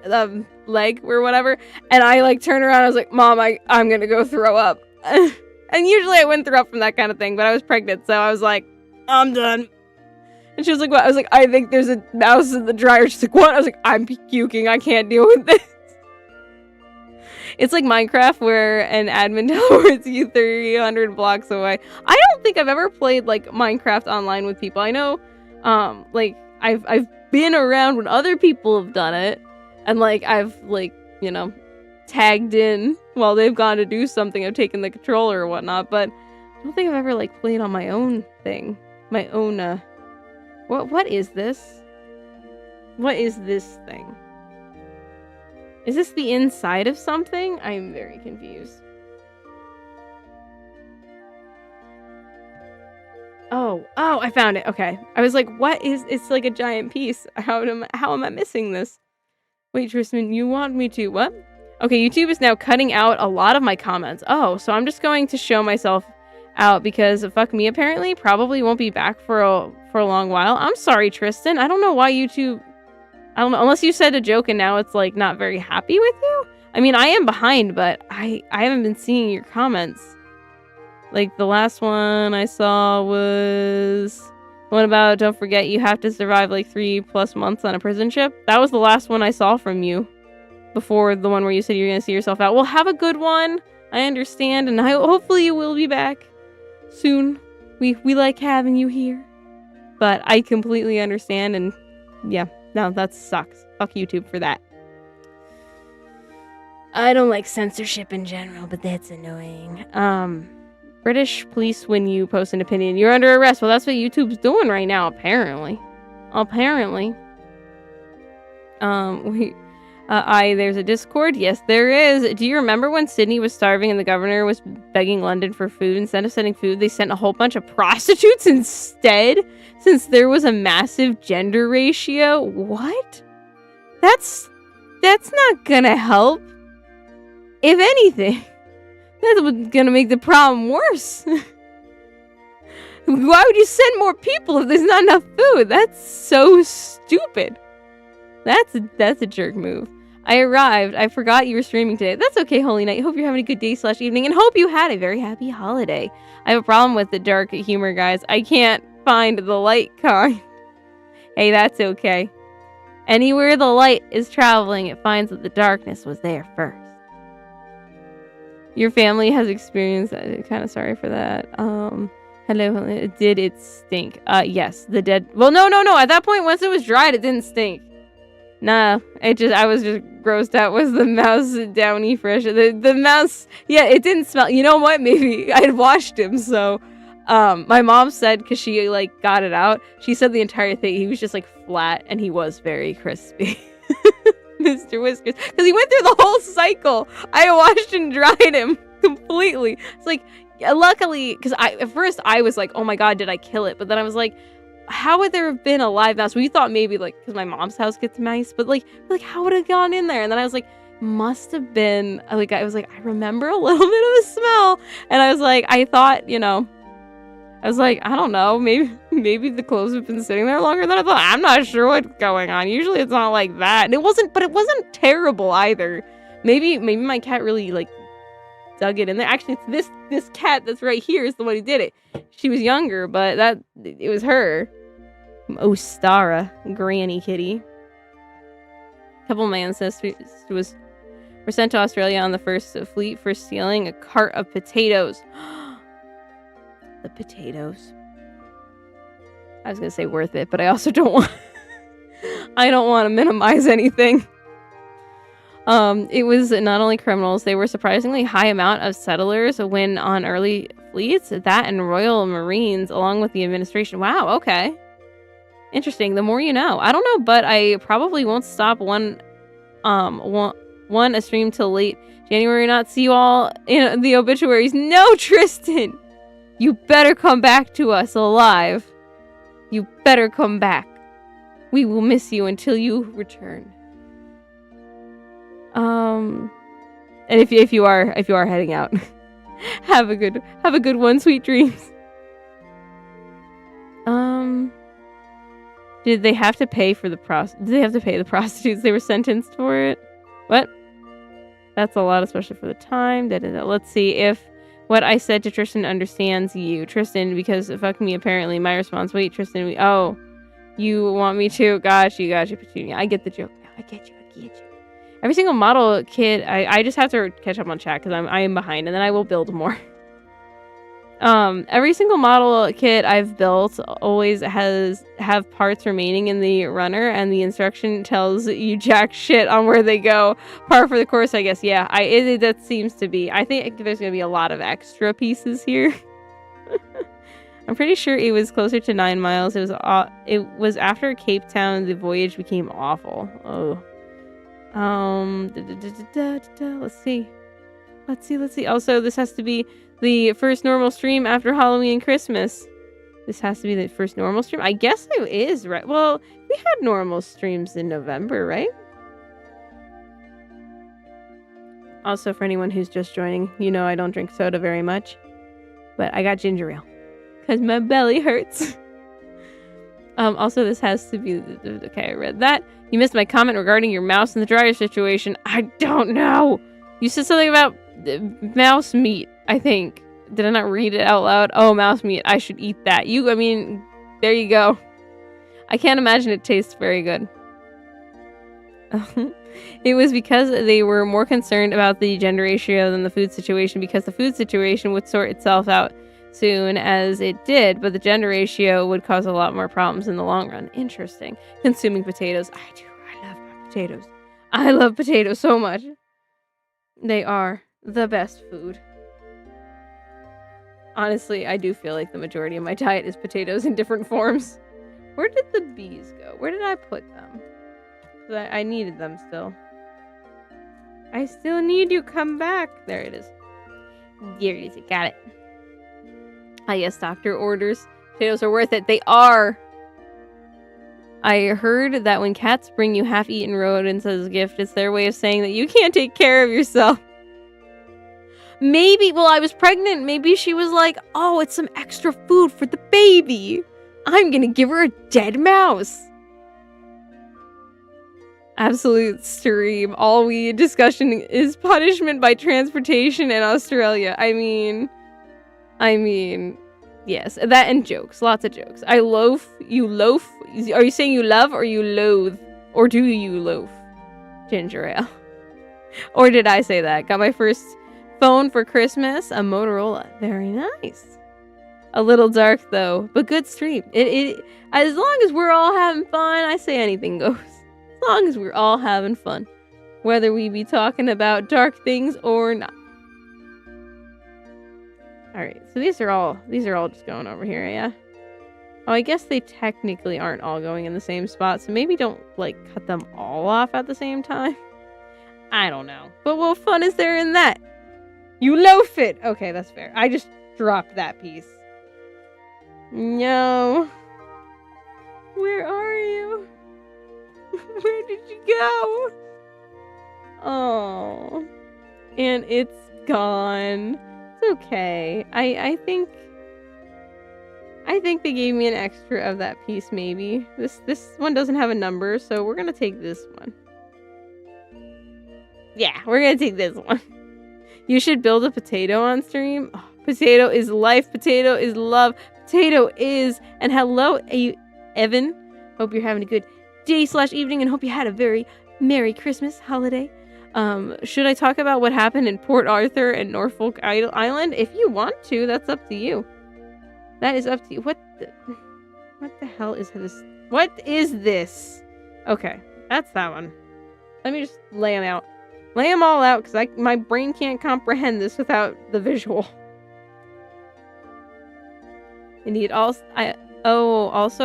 leg or whatever. And I like turned around. I was like, Mom, I'm gonna go throw up. And usually I wouldn't throw up from that kind of thing, but I was pregnant, so I was like, I'm done. And she was like, what? I was like, I think there's a mouse in the dryer. She's like, what? I was like, I'm puking. I can't deal with this. It's like Minecraft where an admin teleports you 300 blocks away. I don't think I've ever played like Minecraft online with people. I know, like I've been around when other people have done it, and like I've like, tagged in while they've gone to do something. I've taken the controller or whatnot, but I don't think I've ever like played on my own thing. My own, what is this? What is this thing? Is this the inside of something? I'm very confused. Oh, I found it. Okay. I was like, what is, it's like a giant piece. How am I missing this? Wait, Tristan, you want me to, what? Okay, YouTube is now cutting out a lot of my comments. Oh, so I'm just going to show myself out because fuck me, apparently. Probably won't be back for a long while. I'm sorry, Tristan. I don't know why YouTube... I don't know, unless you said a joke and now it's like not very happy with you. I mean, I am behind, but I haven't been seeing your comments. Like the last one I saw was the one about don't forget you have to survive like 3+ months on a prison ship. That was the last one I saw from you before the one where you said you're gonna see yourself out. Well, have a good one. I understand, and hopefully you will be back soon. We like having you here, but I completely understand, and yeah. No, that sucks. Fuck YouTube for that. I don't like censorship in general, but that's annoying. British police when you post an opinion. You're under arrest. Well, that's what YouTube's doing right now, apparently. There's a Discord. Yes, there is. Do you remember when Sydney was starving and the governor was begging London for food? Instead of sending food, they sent a whole bunch of prostitutes instead, since there was a massive gender ratio. What? That's not gonna help. If anything, that's gonna make the problem worse. Why would you send more people if there's not enough food? That's so stupid. That's a jerk move. I arrived. I forgot you were streaming today. That's okay, Holy Night. Hope you're having a good day/evening, and hope you had a very happy holiday. I have a problem with the dark humor, guys. I can't find the light kind. Hey, that's okay. Anywhere the light is traveling, it finds that the darkness was there first. Your family has experienced that. Kind of sorry for that. Hello. Did it stink? Yes. The dead. Well, no. At that point, once it was dried, it didn't stink. Nah, I was just grossed out. Was the mouse downy fresh? The mouse, yeah, it didn't smell. You know what? Maybe I had washed him, so, my mom said, because she, like, got it out, she said the entire thing, he was just, like, flat, and he was very crispy. Mr. Whiskers. Because he went through the whole cycle. I washed and dried him completely. It's like, luckily, because at first I was like, oh my god, did I kill it? But then I was like, how would there have been a live mouse? We thought maybe, like, because my mom's house gets mice, but, like, how would it have gone in there? And then I was like, must have been, like, I remember a little bit of a smell. And I was like, I thought, I don't know, maybe the clothes have been sitting there longer than I thought. I'm not sure what's going on. Usually it's not like that. And it wasn't terrible either. Maybe my cat really, like, dug it in there. Actually, it's this cat that's right here is the one who did it. She was younger, but it was her. Ostara, Granny Kitty. A couple of my ancestors were sent to Australia on the first fleet for stealing a cart of potatoes. The potatoes. I was gonna say worth it, but I also don't want to minimize anything. It was not only criminals, they were surprisingly high amount of settlers when on early fleets, that and Royal Marines, along with the administration. Wow, okay. Interesting. The more you know. I don't know, but I probably won't stop one a stream till late January, not see you all in the obituaries. No, Tristan! You better come back to us alive. You better come back. We will miss you until you return. And if you are heading out, have a good one. Sweet dreams. Did they have to pay for the Did they have to pay the prostitutes? They were sentenced for it. What? That's a lot, especially for the time. Let's see if what I said to Tristan understands you, Tristan. Because fuck me, apparently my response. Wait, Tristan. You want me to? Got you, Petunia. I get the joke now. I get you. Every single model kit, I just have to catch up on chat because I am behind, and then I will build more. Every single model kit I've built always have parts remaining in the runner, and the instruction tells you jack shit on where they go. Par for the course, I guess. Yeah, that seems to be. I think there's gonna be a lot of extra pieces here. I'm pretty sure it was closer to 9 miles. It was after Cape Town. The voyage became awful. Oh. Let's see. Also, this has to be the first normal stream after Halloween and Christmas. This has to be the first normal stream. I guess it is, right? Well, we had normal streams in November, right? Also, for anyone who's just joining, I don't drink soda very much. But I got ginger ale. Because my belly hurts. Also, this has to be... Okay, I read that. You missed my comment regarding your mouse and the dryer situation. I don't know. You said something about mouse meat, I think. Did I not read it out loud? Oh, mouse meat. I should eat that. There you go. I can't imagine it tastes very good. It was because they were more concerned about the gender ratio than the food situation, because the food situation would sort itself out soon as it did, but the gender ratio would cause a lot more problems in the long run. Interesting. Consuming potatoes. I do. I love my potatoes. I love potatoes so much. They are the best food. Honestly, I do feel like the majority of my diet is potatoes in different forms. Where did the bees go? Where did I put them? 'Cause I needed them still. I still need you. Come back. There it is. There it is. Got it. Ah, yes, doctor orders. Potatoes are worth it. They are. I heard that when cats bring you half-eaten rodents as a gift, it's their way of saying that you can't take care of yourself. Maybe, well, I was pregnant. Maybe she was like, oh, it's some extra food for the baby. I'm gonna give her a dead mouse. Absolute stream. All we discussion is punishment by transportation in Australia. I mean, yes, that and jokes. Lots of jokes. I loaf. You loaf. Are you saying you love or you loathe? Or do you loaf? Ginger ale. Or did I say that? Got my first phone for Christmas. A Motorola. Very nice. A little dark though, but good stream. It as long as we're all having fun, I say anything goes. As long as we're all having fun. Whether we be talking about dark things or not. Alright, so these are all just going over here, yeah? Oh, I guess they technically aren't all going in the same spot, so maybe don't, like, cut them all off at the same time. I don't know. But what fun is there in that? You loaf it! Okay, that's fair. I just dropped that piece. No. Where are you? Where did you go? Oh. And it's gone. It's okay. I think they gave me an extra of that piece, maybe. This one doesn't have a number, so we're gonna take this one. Yeah, we're gonna take this one. You should build a potato on stream. Oh, potato is life. Potato is love. Potato is. And hello, Evan. Hope you're having a good day/evening and hope you had a very Merry Christmas holiday. Should I talk about what happened in Port Arthur and Norfolk Island? If you want to, that's up to you. That is up to you. What the hell is this? What is this? Okay, that's that one. Let me just lay them out. Lay them all out, because my brain can't comprehend this without the visual. Indeed. Also, I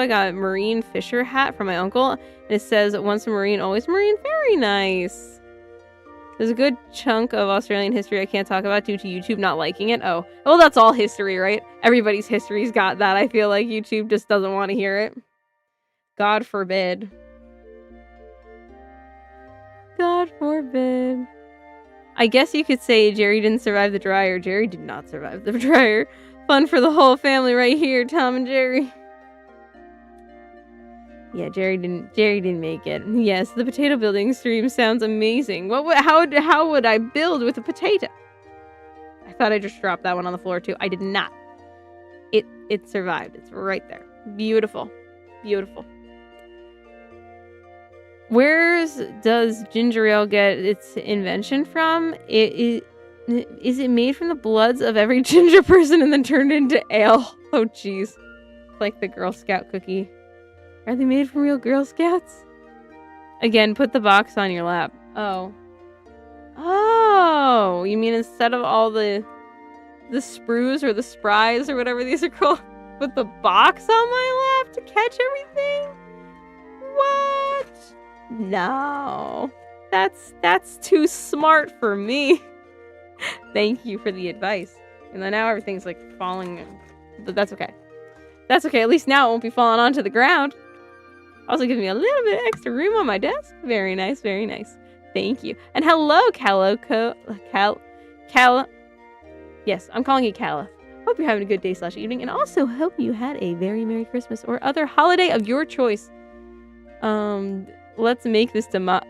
got a Marine Fisher hat from my uncle, and it says, once a Marine, always Marine. Very nice. There's a good chunk of Australian history I can't talk about due to YouTube not liking it. Oh, well, that's all history, right? Everybody's history's got that. I feel like YouTube just doesn't want to hear it. God forbid. God forbid. I guess you could say Jerry didn't survive the dryer. Jerry did not survive the dryer. Fun for the whole family right here, Tom and Jerry. Yeah, Jerry didn't make it. Yes, the potato building stream sounds amazing. How would I build with a potato? I thought I just dropped that one on the floor too. I did not. It survived. It's right there. Beautiful. Beautiful. Where does ginger ale get its invention from? Is it made from the bloods of every ginger person and then turned into ale? Oh, jeez. It's like the Girl Scout cookie. Are they made from real Girl Scouts? Again, put the box on your lap. Oh. Oh, you mean instead of all the sprues or the spries or whatever these are called, put the box on my lap to catch everything? What? No. That's too smart for me. Thank you for the advice. And then now everything's like falling, but that's okay. That's okay. At least now it won't be falling onto the ground. Also gives me a little bit extra room on my desk. Very nice, very nice. Thank you. And hello, Yes, I'm calling you Cala. Hope you're having a good day/evening, and also hope you had a very Merry Christmas or other holiday of your choice. Let's make this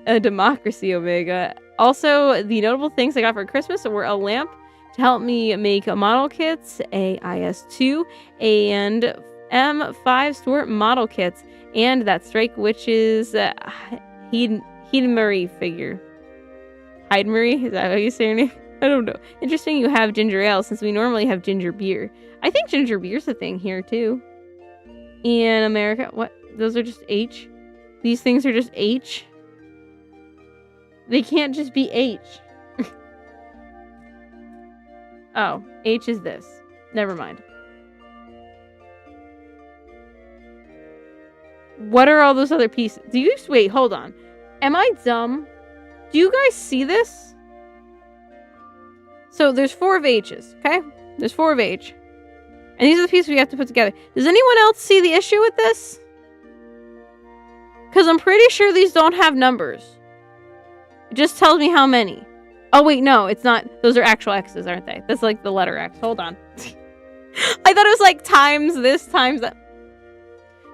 a democracy, Omega. Also, the notable things I got for Christmas were a lamp to help me make model kits, a IS-2, and M5 store model kits, and that Strike Witch's Heidemarie figure. Heidemarie? Is that how you say her name? I don't know. Interesting you have ginger ale, since we normally have ginger beer. I think ginger beer's a thing here, too. In America. What? Those are just H? These things are just H? They can't just be H. Oh, H is this. Never mind. What are all those other pieces? Wait, hold on. Am I dumb? Do you guys see this? So there's 4 of H's, okay? There's 4 of H. And these are the pieces we have to put together. Does anyone else see the issue with this? Because I'm pretty sure these don't have numbers. It just tells me how many. Oh, wait, no, it's not. Those are actual X's, aren't they? That's like the letter X. Hold on. I thought it was like times this, times that.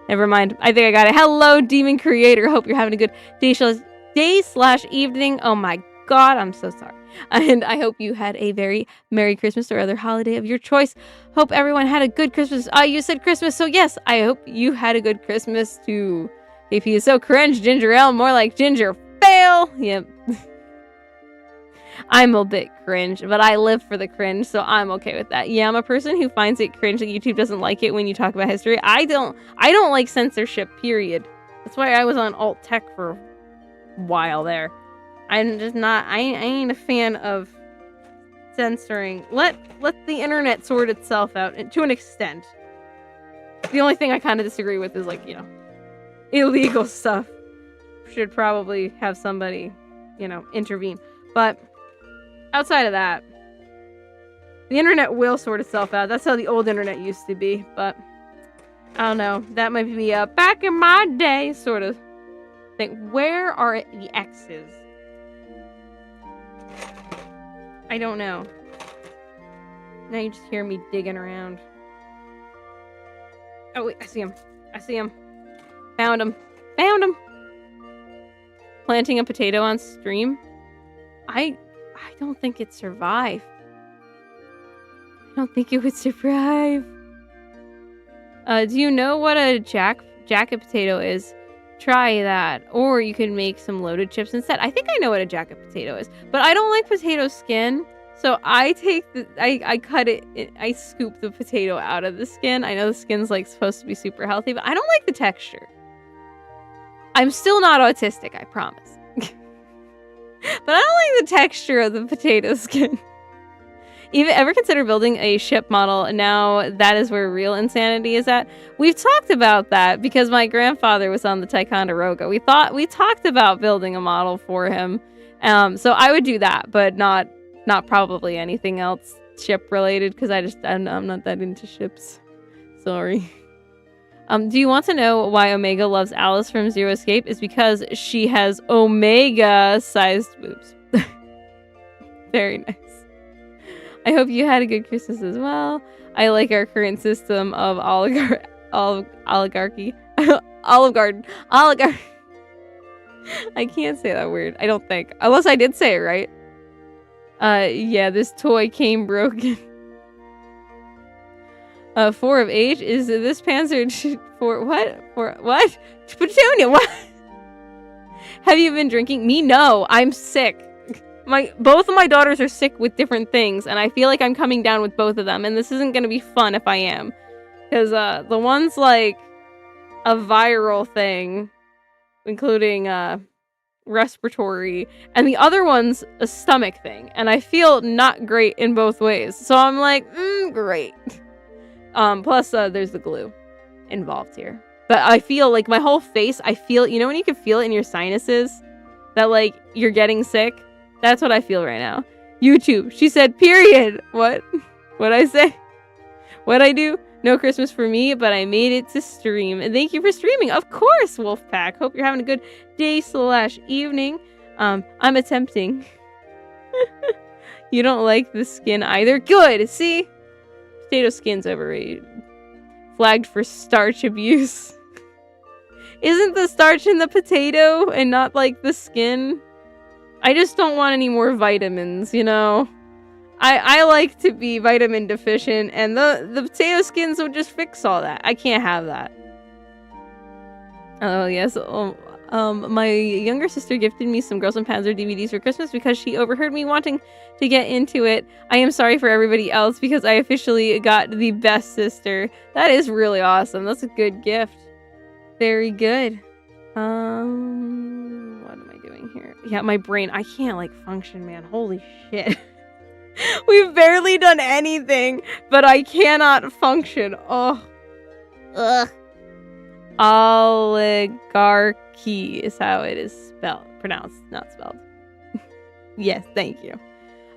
Never mind. I think I got it. Hello, Demon Creator. Hope you're having a good day/evening. Oh my god, I'm so sorry. And I hope you had a very Merry Christmas or other holiday of your choice. Hope everyone had a good Christmas. You said Christmas, so yes, I hope you had a good Christmas too. KP is so cringe. Ginger ale, more like ginger fail. Yep. I'm a bit cringe, but I live for the cringe, so I'm okay with that. Yeah, I'm a person who finds it cringe that YouTube doesn't like it when you talk about history. I don't like censorship, period. That's why I was on alt tech for a while there. I'm just not, I ain't a fan of censoring. Let the internet sort itself out to an extent. The only thing I kind of disagree with is, like, you know, illegal stuff. Should probably have somebody, you know, intervene. But outside of that, the internet will sort itself out. That's how the old internet used to be. But I don't know. That might be a back in my day sort of thing. Where are the X's? I don't know. Now you just hear me digging around. Oh, wait. I see him. I see him. Found him. Found him. Planting a potato on stream? I don't think it'd survive. I don't think it would survive. Do you know what a jacket potato is? Try that. Or you could make some loaded chips instead. I think I know what a jacket potato is. But I don't like potato skin. So I cut it, I scoop the potato out of the skin. I know the skin's like supposed to be super healthy, but I don't like the texture. I'm still not autistic, I promise. But I don't like the texture of the potato skin. Ever consider building a ship model? Now that is where real insanity is at. We've talked about that because my grandfather was on the Ticonderoga. We talked about building a model for him. So I would do that, but not probably anything else ship related because I'm not that into ships. Sorry. Do you want to know why Omega loves Alice from Zero Escape? It's because she has Omega-sized boobs. Very nice. I hope you had a good Christmas as well. I like our current system of oligarchy. Olive Garden. I can't say that word. I don't think. Unless I did say it right. Yeah, this toy came broken. 4 of H? Is this Panzer for what? For what? Petunia, what? Have you been drinking? Me? No, I'm sick. Both of my daughters are sick with different things, and I feel like I'm coming down with both of them, and this isn't gonna be fun if I am. Because, the one's like a viral thing, including, respiratory, and the other one's a stomach thing, and I feel not great in both ways. So I'm like, great. Plus, there's the glue involved here. But I feel like my whole face, you know when you can feel it in your sinuses? That, like, you're getting sick? That's what I feel right now. YouTube. She said, period. What? What'd I say? What'd I do? No Christmas for me, but I made it to stream. And thank you for streaming. Of course, Wolfpack. Hope you're having a good day/evening. I'm attempting. You don't like the skin either? Good. See? Potato skin's overrated. Flagged for starch abuse. Isn't the starch in the potato and not like the skin? I just don't want any more vitamins, you know? I like to be vitamin deficient, and the potato skins would just fix all that. I can't have that. Oh, yes. My younger sister gifted me some Girls and Panzer DVDs for Christmas because she overheard me wanting to get into it. I am sorry for everybody else because I officially got the best sister. That is really awesome. That's a good gift. Very good. What am I doing here? Yeah, my brain. I can't, like, function, man. Holy shit. We've barely done anything, but I cannot function. Oh. Ugh. Oligarchy is how it is pronounced, not spelled. Yes, thank you.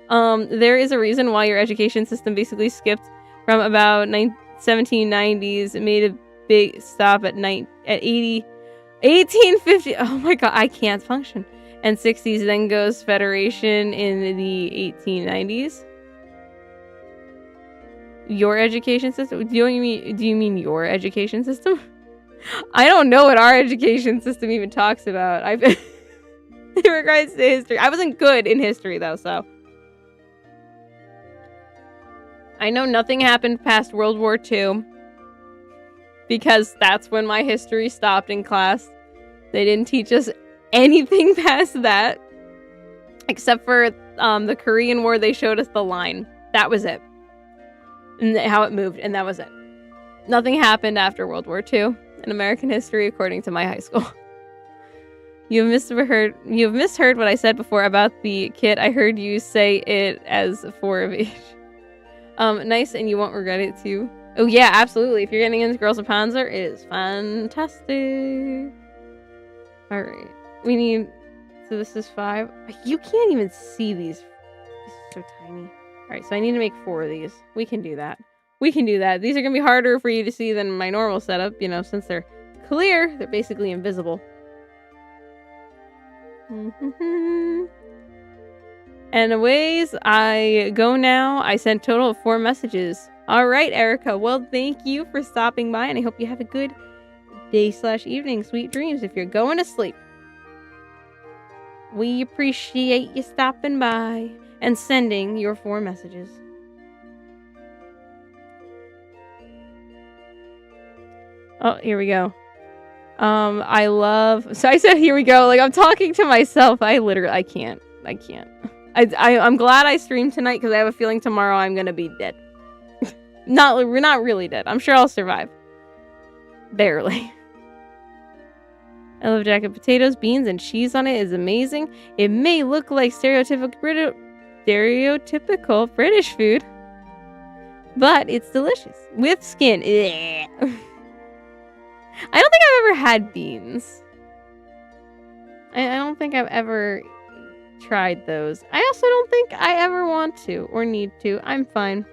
There is a reason why your education system basically skipped from about 1790s. It made a big stop at 1850. Oh my god, I can't function. And 60s, then goes Federation in the 1890s. Your education system? Do you mean your education system? I don't know what our education system even talks about. In regards to history. I wasn't good in history though, so. I know nothing happened past World War II. Because that's when my history stopped in class. They didn't teach us anything past that. Except for the Korean War, they showed us the line. That was it. And how it moved, and that was it. Nothing happened after World War II in American history, according to my high school. You've misheard what I said before about the kit. I heard you say it as 4 of each. Nice, and you won't regret it too. Oh yeah, absolutely. If you're getting into Girls of Panzer, it is fantastic. Alright. We need... So this is 5. You can't even see these. These are so tiny. Alright, so I need to make 4 of these. We can do that. We can do that. These are going to be harder for you to see than my normal setup. You know, since they're clear, they're basically invisible. And aways I go now. I sent total of 4 messages. Alright, Erica. Well, thank you for stopping by, and I hope you have a good day/evening. Sweet dreams if you're going to sleep. We appreciate you stopping by and sending your 4 messages. Oh, here we go. So I said here we go. Like, I'm talking to myself. I can't. I'm glad I streamed tonight because I have a feeling tomorrow I'm gonna be dead. We're not really dead. I'm sure I'll survive. Barely. I love jacket potatoes, beans, and cheese on it is amazing. It may look like stereotypical British food, but it's delicious. With skin. I don't think I've ever had beans. I don't think I've ever tried those. I also don't think I ever want to or need to. I'm fine.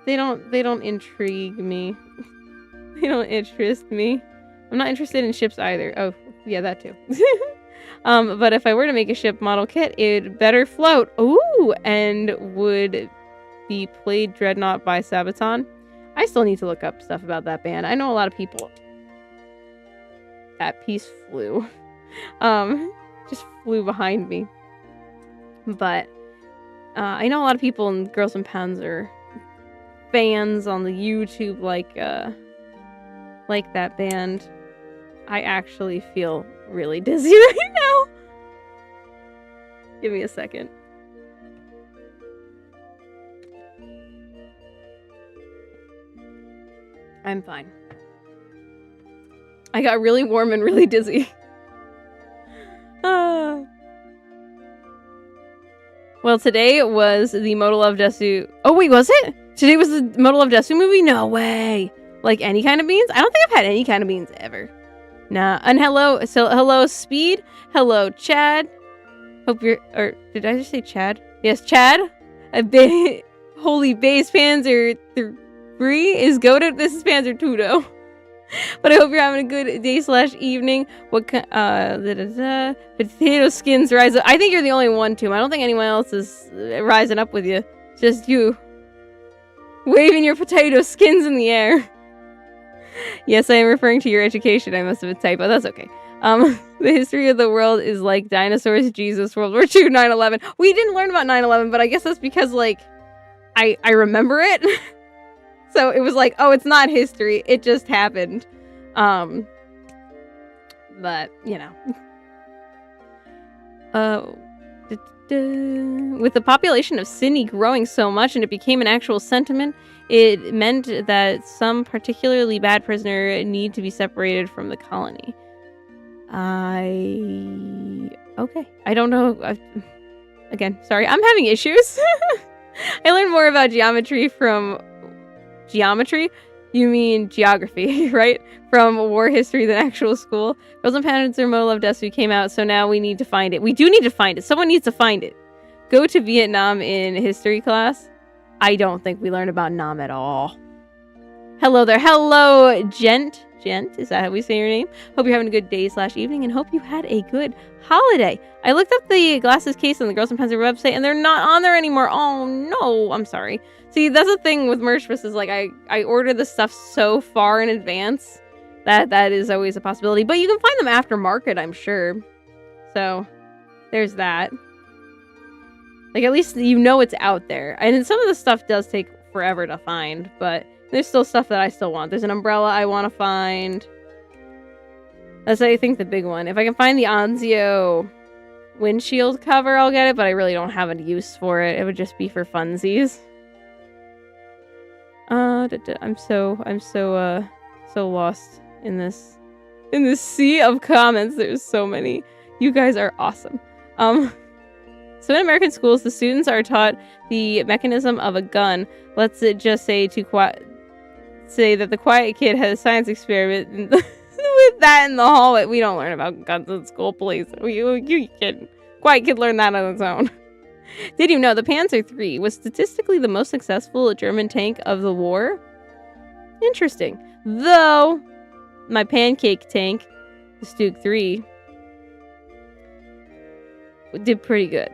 They don't intrigue me. They don't interest me. I'm not interested in ships either. Oh, yeah, that too. But if I were to make a ship model kit, it'd better float. Ooh, and would be played Dreadnought by Sabaton. I still need to look up stuff about that band. I know a lot of people. That piece flew. Just flew behind me. But I know a lot of people in Girls and Panzer fans on the YouTube like that band. I actually feel really dizzy right now. Give me a second. I'm fine. I got really warm and really dizzy. Well, today was the Model of Desu. Oh, wait, was it? Today was the Model of Desu movie? No way. Like any kind of beans? I don't think I've had any kind of beans ever. Nah. And hello, Speed. Hello, Chad. Hope you're... Or did I just say Chad? Yes, Chad. Holy base Panzer 3 is goated. This is Panzer 2, though. But I hope you're having a good day/evening. What kind... Potato skins rise up. I think you're the only one, too. I don't think anyone else is rising up with you. Just you. Waving your potato skins in the air. Yes, I am referring to your education. I must have a typo. That's okay. The history of the world is like dinosaurs, Jesus, World War II, 9/11. We didn't learn about 9/11, but I guess that's because, like, I remember it. So it was like, oh, it's not history. It just happened. But, you know. With the population of Sydney growing so much and it became an actual sentiment, it meant that some particularly bad prisoner need to be separated from the colony. Okay. I don't know. Again, sorry, I'm having issues. I learned more about geometry from geometry. You mean geography, right? From war history than actual school. Girls and Panzer Model of Destiny came out, so now we need to find it. We do need to find it. Someone needs to find it. Go to Vietnam in history class. I don't think we learned about Nam at all. Hello there. Hello, Gent. Gent, is that how we say your name? Hope you're having a good day/evening and hope you had a good holiday. I looked up the glasses case on the Girls and Panzer website and they're not on there anymore. Oh no, I'm sorry. See, that's the thing with Merchmas is like I order the stuff so far in advance that is always a possibility. But you can find them aftermarket, I'm sure. So there's that. Like at least you know it's out there. And some of the stuff does take forever to find, but there's still stuff that I still want. There's an umbrella I want to find. That's, I think, the big one. If I can find the Anzio windshield cover, I'll get it, but I really don't have a use for it. It would just be for funsies. I'm so lost in this sea of comments. There's so many. You guys are awesome. So in American schools, the students are taught the mechanism of a gun. Let's just say that the quiet kid had a science experiment with that in the hallway. We don't learn about guns in school, please. You kid. Quiet kid learned that on its own. Did you know the Panzer III was statistically the most successful German tank of the war? Interesting. Though, my pancake tank, the Stug 3, did pretty good.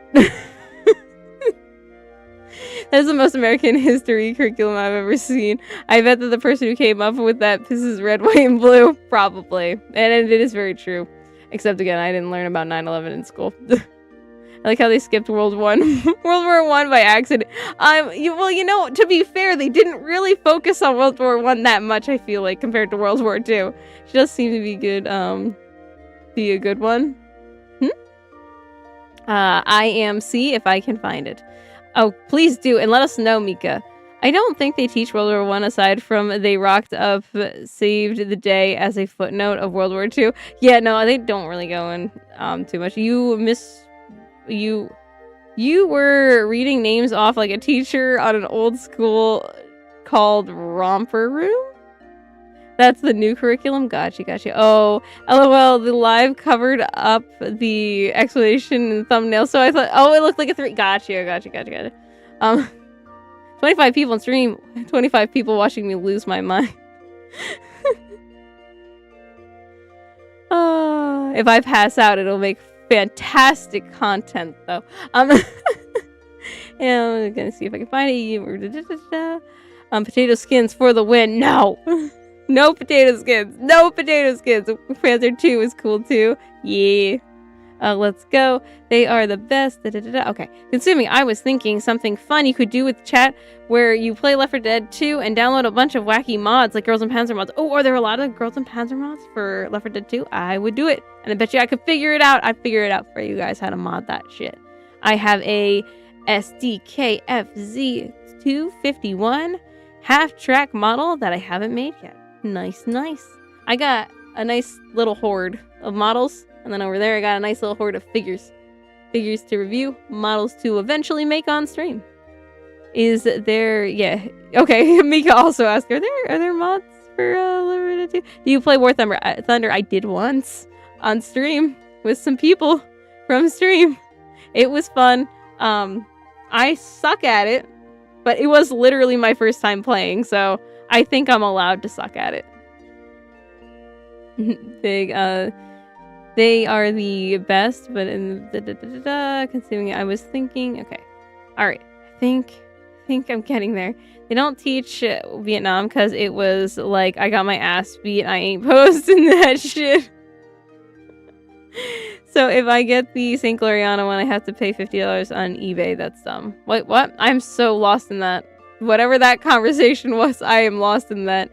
That's the most American history curriculum I've ever seen. I bet that the person who came up with that pisses red, white, and blue. Probably. And it is very true. Except, again, I didn't learn about 9/11 in school. I like how they skipped World War I by accident. To be fair, they didn't really focus on World War I that much, I feel like, compared to World War II. She does seem to be good, be a good one. IMC, if I can find it. Oh, please do, and let us know, Mika. I don't think they teach World War I aside from they rocked up, saved the day as a footnote of World War II. Yeah, no, they don't really go in too much. You were reading names off like a teacher on an old school called Romper Room? That's the new curriculum? Gotcha. Oh, LOL, the live covered up the explanation and thumbnail, so I thought, oh, it looked like a 3. Gotcha. 25 people on stream, 25 people watching me lose my mind. If I pass out, it'll make fantastic content, though. And I'm gonna see if I can find it. Potato skins for the win. No! No potato skins. Panzer 2 is cool, too. Yeah. Let's go. They are the best. Okay. Consuming. I was thinking something fun you could do with chat where you play Left 4 Dead 2 and download a bunch of wacky mods like Girls and Panzer mods. Oh, are there a lot of Girls and Panzer mods for Left 4 Dead 2? I would do it. And I bet you I could figure it out. I'd figure it out for you guys how to mod that shit. I have a SDKFZ251 half-track model that I haven't made yet. Nice. I got a nice little horde of models, and then over there I got a nice little horde of figures. Figures to review, models to eventually make on stream. Is there... Yeah. Okay, Mika also asked, are there mods for Left 4 Dead 2? Do you play War Thunder? I did once on stream with some people from stream. It was fun. I suck at it, but it was literally my first time playing, so I think I'm allowed to suck at it. They are the best, but in consuming it, I was thinking, okay. Alright. I think I'm getting there. They don't teach Vietnam because it was like I got my ass beat. I ain't posting that shit. So if I get the St. Gloriana one, I have to pay $50 on eBay. That's dumb. Wait, what? I'm so lost in that. Whatever that conversation was, I am lost in that.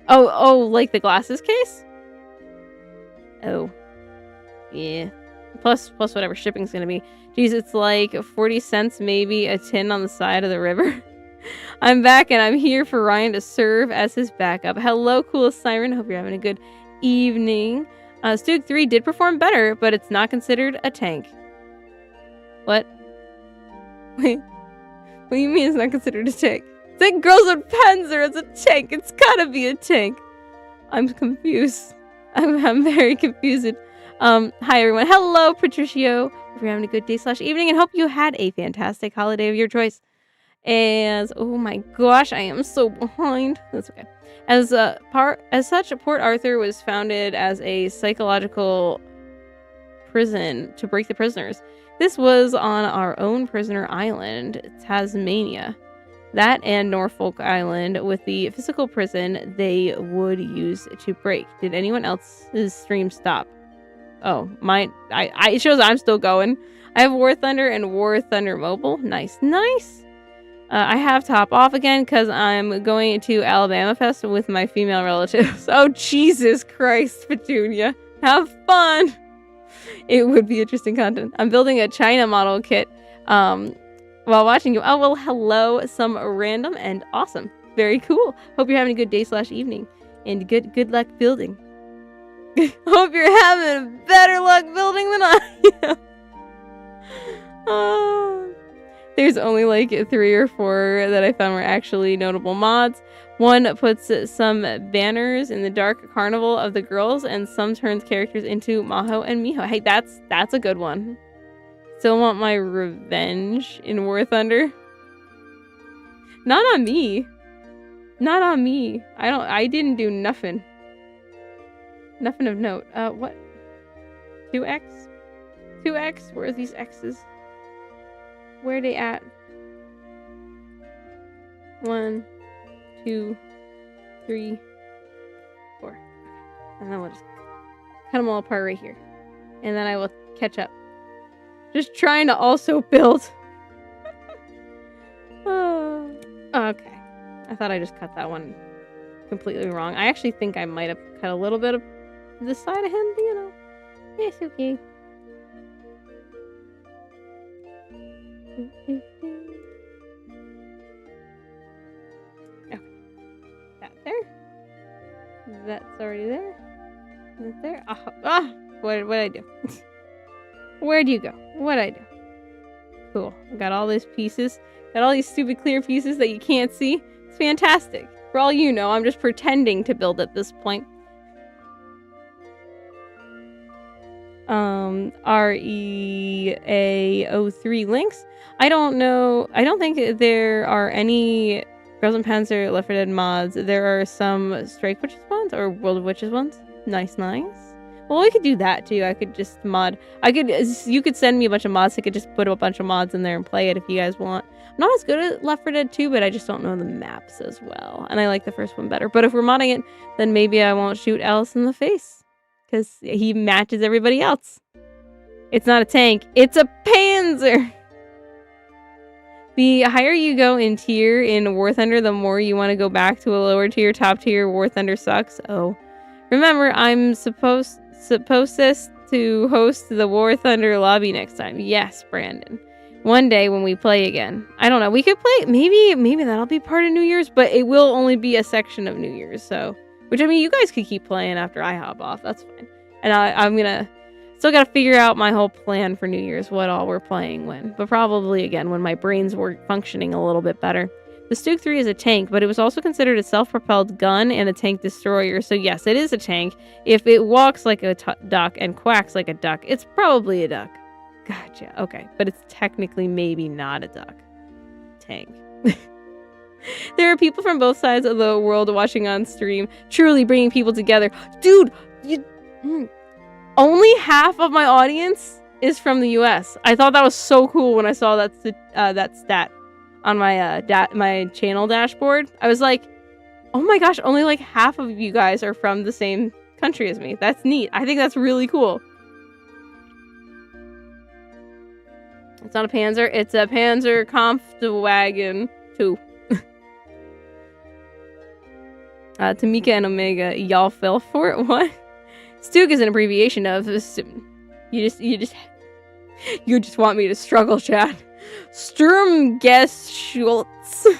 Oh, like the glasses case? Oh. Yeah. Plus whatever shipping's gonna be. Jeez, it's like 40 cents maybe a tin on the side of the river. I'm back and I'm here for Ryan to serve as his backup. Hello, coolest siren. Hope you're having a good evening. Stug 3 did perform better, but it's not considered a tank. What? Wait, what do you mean it's not considered a tank? It's like girls with Panzer as a tank. It's gotta be a tank. I'm confused. I'm very confused. Hi everyone. Hello, Patricio. Hope you're having a good day / evening and hope you had a fantastic holiday of your choice. As oh my gosh, I am so behind. That's okay. As such, Port Arthur was founded as a psychological prison to break the prisoners. This was on our own prisoner island, Tasmania. That and Norfolk Island with the physical prison they would use to break. Did anyone else's stream stop? Oh, mine. It shows I'm still going. I have War Thunder and War Thunder Mobile. Nice. I have to hop off again because I'm going to Alabama Fest with my female relatives. Oh, Jesus Christ, Petunia. Have fun. It would be interesting content. I'm building a China model kit while watching you. Oh, well, hello. Some random and awesome. Very cool. Hope you're having a good day / evening. And good luck building. Hope you're having better luck building than I am. There's only like 3 or 4 that I found were actually notable mods. One puts some banners in the dark carnival of the girls, and some turns characters into Maho and Miho. Hey, that's a good one. Still want my revenge in War Thunder. Not on me. Not on me. I didn't do nothing. Nothing of note. What? 2x? 2x? Where are these x's? Where are they at? 1, 2, 3, 4. And then we'll just cut them all apart right here. And then I will catch up. Just trying to also build. Oh, okay. I thought I just cut that one completely wrong. I actually think I might have cut a little bit of the side of him, but you know. It's okay. Okay. That there. That's already there. That's there. What did I do? Where'd you go? What'd I do? Cool. Got all these pieces. Got all these stupid clear pieces that you can't see. It's fantastic. For all you know, I'm just pretending to build at this point. REA03 links. I don't know. I don't think there are any Girls and Panzer Left 4 Dead mods. There are some Strike Witches ones or World of Witches ones. Nice. Well, we could do that too. I could just mod. You could send me a bunch of mods. I could just put a bunch of mods in there and play it if you guys want. I'm not as good at Left 4 Dead 2, but I just don't know the maps as well. And I like the first one better. But if we're modding it, then maybe I won't shoot Alice in the face. Because he matches everybody else. It's not a tank. It's a Panzer! The higher you go in tier in War Thunder, the more you want to go back to a lower tier. Top tier War Thunder sucks. Oh. Remember, I'm supposed to host the War Thunder lobby next time. Yes, Brandon. One day when we play again. I don't know. We could play. Maybe that'll be part of New Year's, but it will only be a section of New Year's. So, which I mean, you guys could keep playing after I hop off. That's fine. And I'm gonna still gotta figure out my whole plan for New Year's, what all we're playing when. But probably again when my brains were functioning a little bit better. The Stuke 3 is a tank, but it was also considered a self-propelled gun and a tank destroyer. So yes, it is a tank. If it walks like a duck and quacks like a duck, it's probably a duck. Gotcha. Okay, but it's technically maybe not a duck. Tank. There are people from both sides of the world watching on stream, truly bringing people together. Dude, only half of my audience is from the US. I thought that was so cool when I saw that stat on my my channel dashboard. I was like, oh my gosh, only like half of you guys are from the same country as me. That's neat. I think that's really cool. It's not a Panzer. It's a Panzer Kampfwagen 2. Tamika and Omega, y'all fell for it. What? Stuke is an abbreviation of. You just want me to struggle, chat. Sturmgeschütz,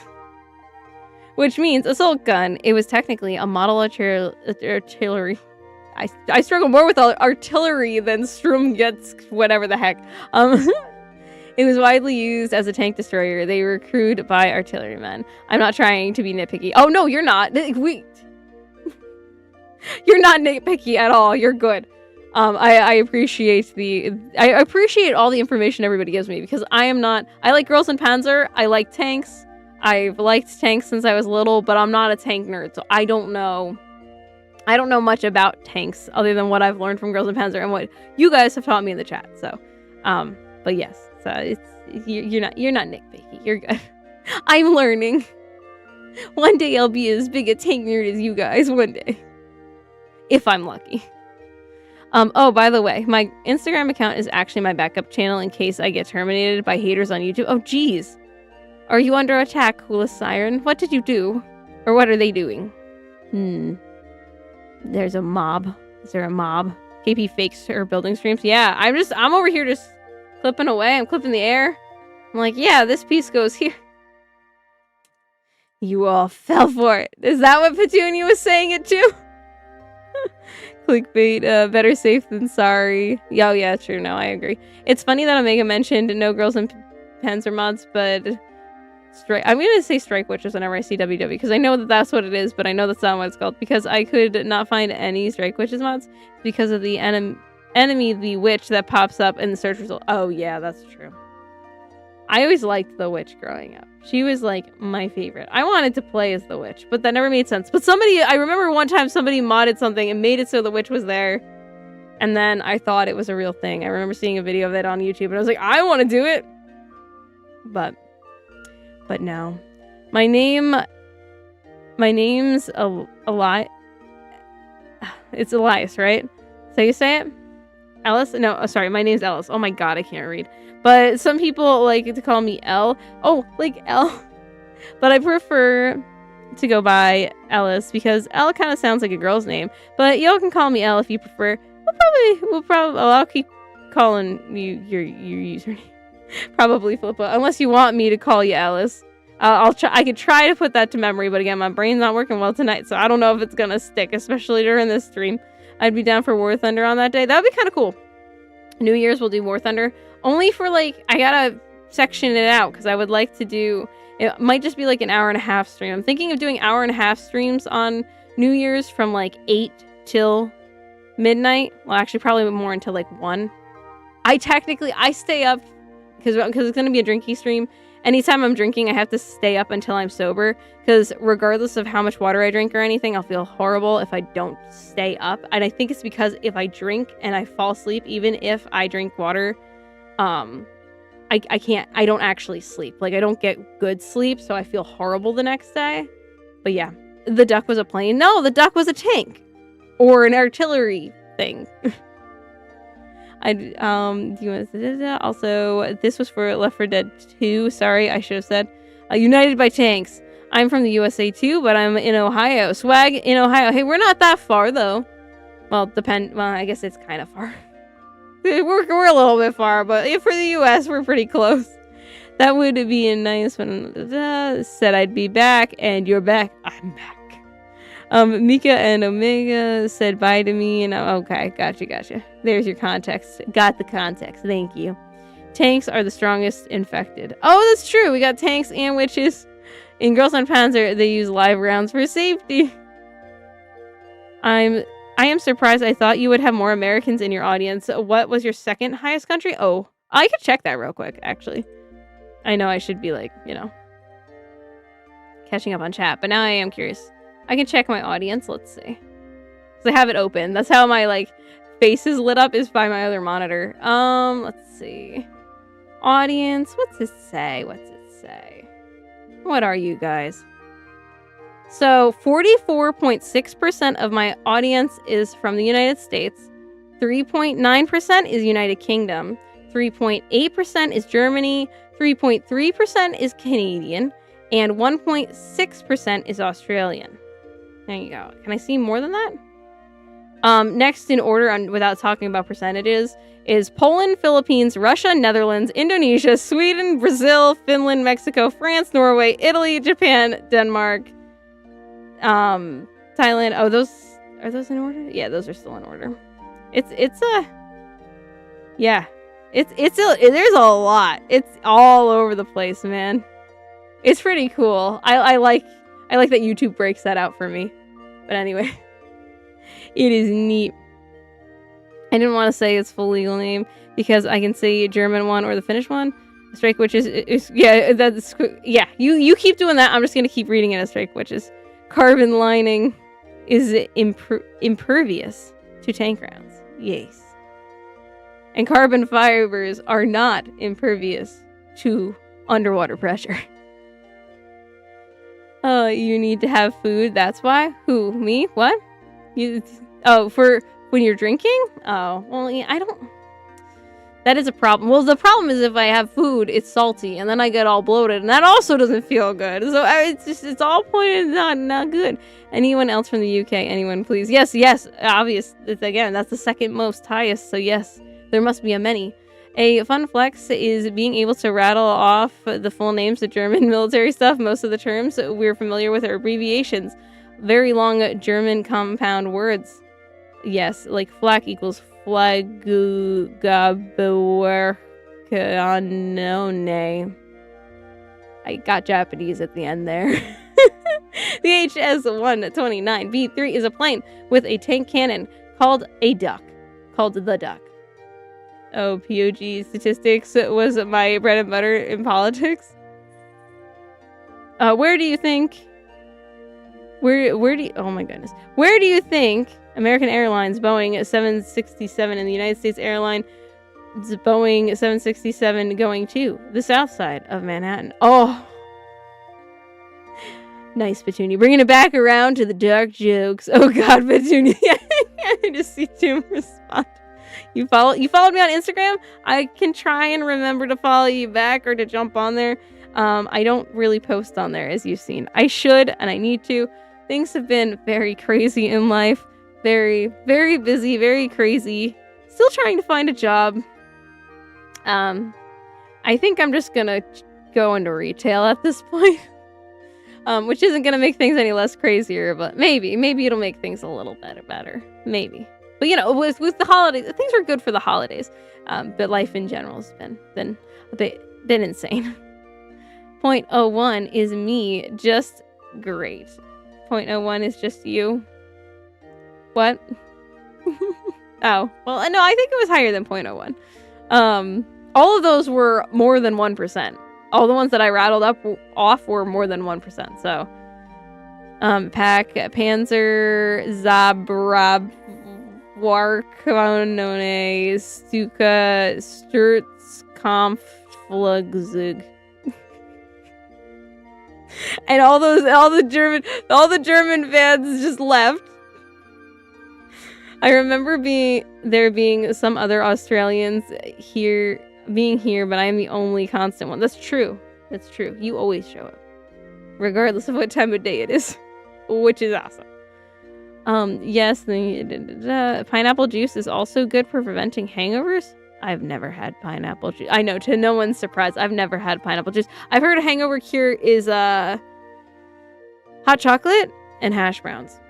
which means assault gun. It was technically a model artillery. I struggle more with artillery than Sturmgeschütz, whatever the heck. It was widely used as a tank destroyer. They were crewed by artillerymen. I'm not trying to be nitpicky. Oh, no, you're not. You're not nitpicky at all. You're good. I appreciate all the information everybody gives me, because I like Girls in Panzer. I like tanks. I've liked tanks since I was little, but I'm not a tank nerd, so I don't know much about tanks other than what I've learned from Girls in Panzer and what you guys have taught me in the chat. So, but yes, so you're not nitpicky. You're good. I'm learning. One day I'll be as big a tank nerd as you guys. One day, if I'm lucky. Oh, by the way, my Instagram account is actually my backup channel in case I get terminated by haters on YouTube. Oh, geez. Are you under attack, coolest siren? What did you do? Or what are they doing? There's a mob. Is there a mob? KP fakes her building streams. Yeah, I'm over here just clipping away. I'm clipping the air. I'm like, yeah, this piece goes here. You all fell for it. Is that what Petunia was saying it too? Clickbait, better safe than sorry. Yeah, true. No, I agree. It's funny that Omega mentioned no girls in Panzer mods, but I'm going to say Strike Witches whenever I see WW, because I know that that's what it is, but I know that's not what it's called, because I could not find any Strike Witches mods because of the enemy, the witch that pops up in the search result. Oh, yeah, that's true. I always liked the witch growing up. She was like my favorite. I wanted to play as the witch, but that never made sense. But I remember one time somebody modded something and made it so the witch was there. And then I thought it was a real thing. I remember seeing a video of it on YouTube and I was like, I want to do it. But no. My name's Elias. It's Elias, right? So you say it? Ellis? No, oh, sorry. My name's Ellis. Oh my god, I can't read. But some people like to call me L. Oh, like L. But I prefer to go by Ellis because L kind of sounds like a girl's name. But y'all can call me L if you prefer. I'll keep calling you your username. Probably Flippa, unless you want me to call you Alice. I'll try. I could try to put that to memory, but again, my brain's not working well tonight, so I don't know if it's gonna stick, especially during this stream. I'd be down for War Thunder on that day. That would be kind of cool. New Year's we'll do War Thunder. Only for like, I gotta section it out because I would like to do, it might just be like an hour and a half stream. I'm thinking of doing hour and a half streams on New Year's from like 8 till midnight. Well, actually probably more until like 1. I stay up because it's going to be a drinky stream. Anytime I'm drinking, I have to stay up until I'm sober because regardless of how much water I drink or anything, I'll feel horrible if I don't stay up. And I think it's because if I drink and I fall asleep, even if I drink water, I don't actually sleep. Like, I don't get good sleep, so I feel horrible the next day. But yeah, the duck was a plane. No, the duck was a tank or an artillery thing. Do you want to also, this was for Left 4 Dead 2. Sorry, I should have said. United by tanks. I'm from the USA too, but I'm in Ohio. Swag in Ohio. Hey, we're not that far though. Well, I guess it's kind of far. We're a little bit far, but for the US, we're pretty close. That would be a nice one. Said I'd be back, and you're back. I'm back. Mika and Omega said bye to me, and okay, gotcha. There's your context. Got the context. Thank you. Tanks are the strongest infected. Oh, that's true. We got tanks and witches. In Girls on Panzer, they use live rounds for safety. I am surprised. I thought you would have more Americans in your audience. What was your second highest country? Oh, I could check that real quick, actually. I know I should be like, catching up on chat, but now I am curious. I can check my audience. Let's see. So I have it open. That's how my face is lit up, is by my other monitor. Let's see. Audience. What's it say? What are you guys? So 44.6% of my audience is from the United States. 3.9% is United Kingdom. 3.8% is Germany. 3.3% is Canadian. And 1.6% is Australian. There you go. Can I see more than that? Next in order, without talking about percentages, is Poland, Philippines, Russia, Netherlands, Indonesia, Sweden, Brazil, Finland, Mexico, France, Norway, Italy, Japan, Denmark, Thailand. Oh, are those in order? Yeah, those are still in order. Yeah. There's a lot. It's all over the place, man. It's pretty cool. I like that YouTube breaks that out for me. But anyway, it is neat. I didn't want to say its full legal name because I can say German one or the Finnish one. Strike Witches is yeah, that's yeah. You keep doing that. I'm just gonna keep reading it as Strike Witches. Carbon lining is impervious to tank rounds. Yes. And carbon fibers are not impervious to underwater pressure. Oh, you need to have food. That's why. Who? Me? What? For when you're drinking? Oh, well, yeah, I don't. That is a problem. Well, the problem is if I have food, it's salty, and then I get all bloated, and that also doesn't feel good. So it's all pointed not good. Anyone else from the UK? Anyone, please? Yes, obvious. That's the second most highest, so yes, there must be a many. A fun flex is being able to rattle off the full names of German military stuff. Most of the terms we're familiar with are abbreviations. Very long German compound words. Yes, like flak equals Flagugabwerkanone. I got Japanese at the end there. The HS-129 B3 is a plane with a tank cannon called a duck. Called the Duck. Oh, POG statistics was my bread and butter in politics. Where do you think... Oh my goodness. Where do you think American Airlines Boeing 767 and the United States Airlines Boeing 767 going to? The south side of Manhattan. Oh. Nice, Petunia. Bringing it back around to the dark jokes. Oh God, Petunia. I just see Jim respond. You followed me on Instagram? I can try and remember to follow you back or to jump on there. I don't really post on there, as you've seen. I should, and I need to. Things have been very crazy in life. Very, very busy, very crazy. Still trying to find a job. I think I'm just gonna go into retail at this point. Which isn't gonna make things any less crazier, but maybe it'll make things a little better. Maybe. But you know, with the holidays, things were good for the holidays. But life in general has been a bit insane. 0.01 is me, just great. 0.01 is just you. What? Oh, well, no, I think it was higher than 0.01. All of those were more than 1%. All the ones that I rattled off were more than 1%. So, Pack, Panzer, Zabra, Warkanone, Stuka, Sturz, Kampf, Flugzug. And all the German fans just left. I remember there being some other Australians here, but I am the only constant one. That's true. You always show up, regardless of what time of day it is, which is awesome. Yes, the pineapple juice is also good for preventing hangovers. I've never had pineapple juice. I know, to no one's surprise, I've never had pineapple juice. I've heard a hangover cure is hot chocolate and hash browns.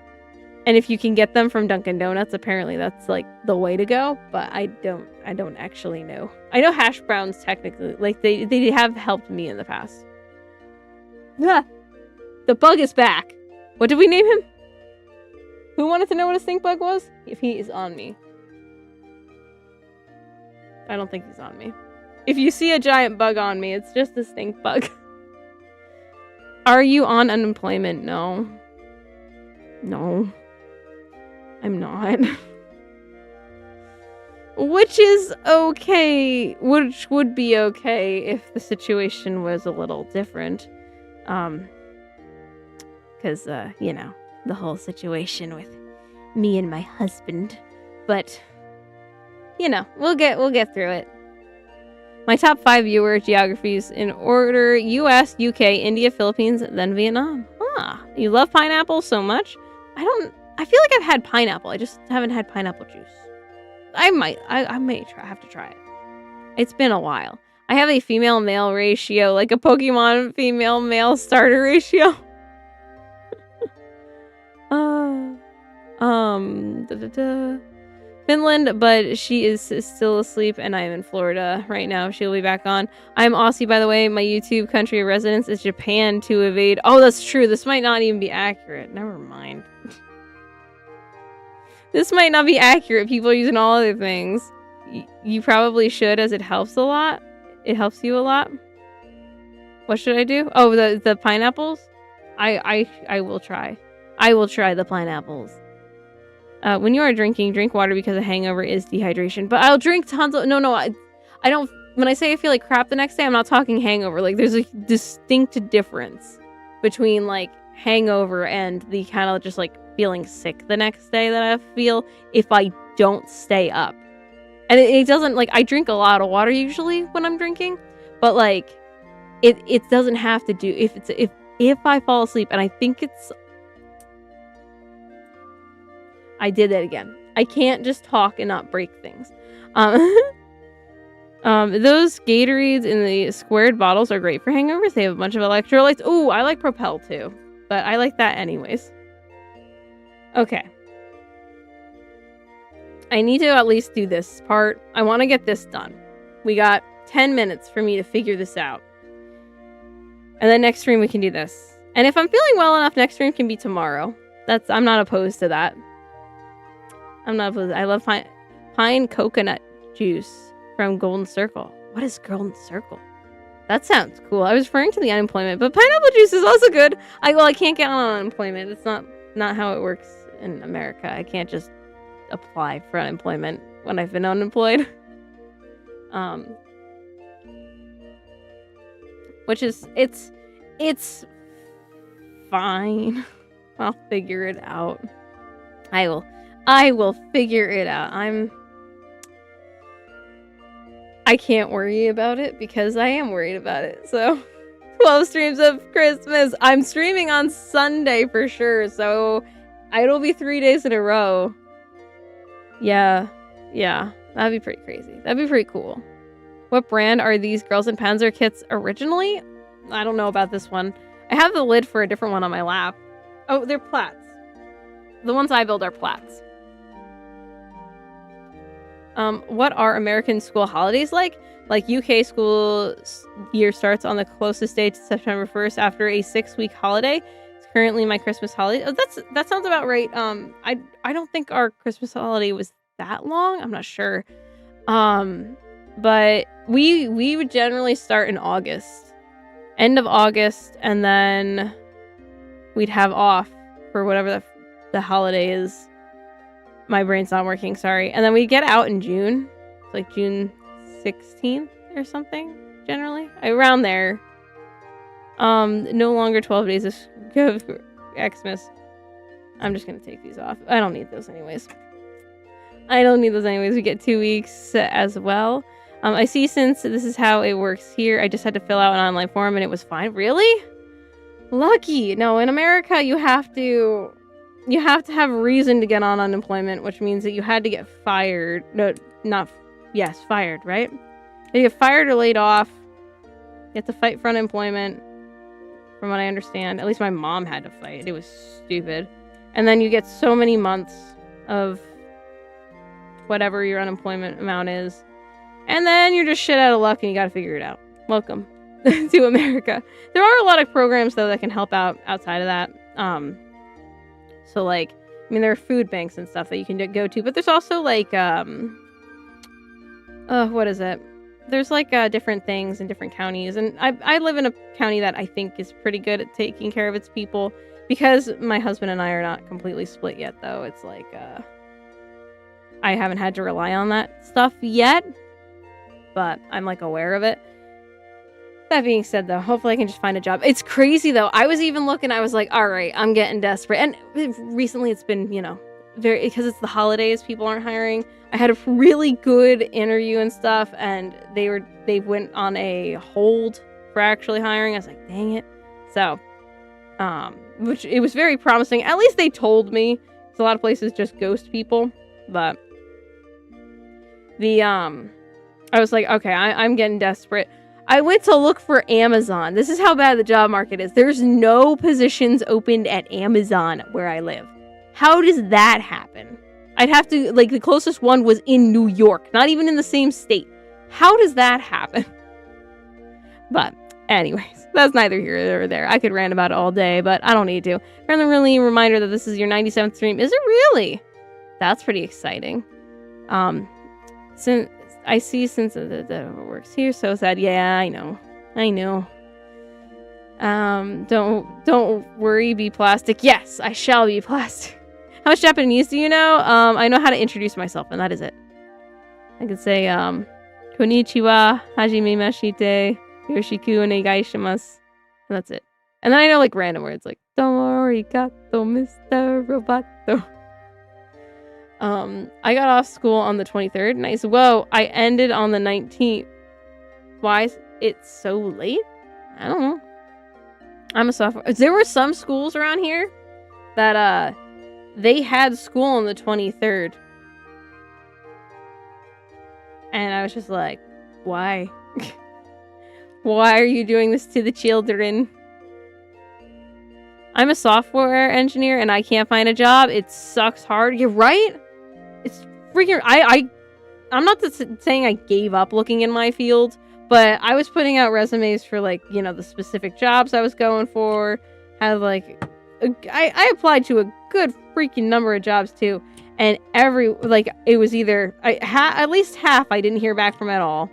And if you can get them from Dunkin' Donuts, apparently that's like the way to go. But I don't actually know. I know hash browns technically, like they have helped me in the past. Ah, the bug is back. What did we name him? Who wanted to know what a stink bug was? If he is on me. I don't think he's on me. If you see a giant bug on me, it's just a stink bug. Are you on unemployment? No. I'm not. Which is okay. Which would be okay if the situation was a little different. Because, you know, the whole situation with me and my husband. But, you know, we'll get through it. My top 5 viewer geographies in order: US, UK, India, Philippines, then Vietnam. Ah, you love pineapple so much? I feel like I've had pineapple. I just haven't had pineapple juice. I may have to try it. It's been a while. I have a female-male ratio, like a Pokemon female-male starter ratio. Finland, but she is still asleep, and I am in Florida right now. She'll be back on. I'm Aussie, by the way. My YouTube country of residence is Japan to evade. Oh, that's true. This might not even be accurate. Never mind. This might not be accurate. People are using all other things. You probably should, as it helps a lot. It helps you a lot. What should I do? Oh, the pineapples? I will try. I will try the pineapples. When you are drinking, drink water because a hangover is dehydration. But I'll drink tons of... No, I don't... When I say I feel like crap the next day, I'm not talking hangover. Like, there's a distinct difference between, like, hangover and the kind of just, like, feeling sick the next day that I feel if I don't stay up. And it doesn't... Like, I drink a lot of water usually when I'm drinking. But, like, it doesn't have to do... If I fall asleep, and I think it's... I did that again. I can't just talk and not break things. Those Gatorades in the squared bottles are great for hangovers. They have a bunch of electrolytes. Ooh, I like Propel too, but I like that anyways. Okay. I need to at least do this part. I want to get this done. We got 10 minutes for me to figure this out. And then next stream we can do this. And if I'm feeling well enough, next stream can be tomorrow. I'm not opposed to that. I'm not opposed. I love pine coconut juice from Golden Circle. What is Golden Circle? That sounds cool. I was referring to the unemployment, but pineapple juice is also good. I can't get on unemployment. It's not how it works in America. I can't just apply for unemployment when I've been unemployed. Which is it's fine. I'll figure it out. I will figure it out. I can't worry about it because I am worried about it. So 12 streams of Christmas. I'm streaming on Sunday for sure. So it'll be 3 days in a row. Yeah. That'd be pretty crazy. That'd be pretty cool. What brand are these Girls in Panzer kits originally? I don't know about this one. I have the lid for a different one on my lap. Oh, they're Platts. The ones I build are Platts. What are American school holidays like? Like UK school year starts on the closest day to September 1st after a 6-week holiday. It's currently my Christmas holiday. Oh, that sounds about right. I don't think our Christmas holiday was that long. I'm not sure. But we would generally start in August. End of August, and then we'd have off for whatever the holiday is. My brain's not working, sorry. And then we get out in June. It's like June 16th or something, generally. Around there. No longer 12 days of Xmas. I'm just going to take these off. I don't need those anyways. We get 2 weeks as well. I see since this is how it works here, I just had to fill out an online form and it was fine. Really? Lucky. No, in America, you have to have reason to get on unemployment, which means that you had to get fired. Fired, right? If you get fired or laid off, you have to fight for unemployment, from what I understand. At least my mom had to fight. It was stupid. And then you get so many months of whatever your unemployment amount is. And then you're just shit out of luck and you gotta figure it out. Welcome to America. There are a lot of programs, though, that can help out outside of that. So, like, I mean, there are food banks and stuff that you can go to, but there's also, like, what is it? There's, like, different things in different counties, and I live in a county that I think is pretty good at taking care of its people, because my husband and I are not completely split yet, though. It's, like, I haven't had to rely on that stuff yet, but I'm, like, aware of it. That being said, though, hopefully I can just find a job. It's crazy, though. I was even looking, I was like, all right, I'm getting desperate. And recently it's been, because it's the holidays, people aren't hiring. I had a really good interview and stuff, and they went on a hold for actually hiring. I was like, dang it. So, which it was very promising. At least they told me. Because a lot of places just ghost people. But I was like, okay, I'm getting desperate. I went to look for Amazon. This is how bad the job market is. There's no positions opened at Amazon where I live. How does that happen? I'd have to, like, the closest one was in New York, not even in the same state. How does that happen? But anyways, that's neither here nor there. I could rant about it all day, but I don't need to. Friendly reminder that this is your 97th stream. Is it really? That's pretty exciting. Since I see since the works here, so sad. Yeah, I know. Don't worry, be plastic. Yes, I shall be plastic. How much Japanese do you know? I know how to introduce myself, and that is it. I can say, konnichiwa, hajimemashite, yoshiku onegai shimasu, and that's it. And then I know, like, random words, like, Domorigato, Mr. Roboto. I got off school on the 23rd, and I said, whoa, I ended on the 19th. Why is it so late? I don't know. I'm a sophomore. There were some schools around here that, they had school on the 23rd. And I was just like, why? Why are you doing this to the children? I'm a software engineer and I can't find a job. It sucks hard. You're right. It's freaking... I'm not saying I gave up looking in my field, but I was putting out resumes for, like, you know, the specific jobs I was going for. Had, like... I applied to a good freaking number of jobs, too. And it was either... at least half I didn't hear back from at all.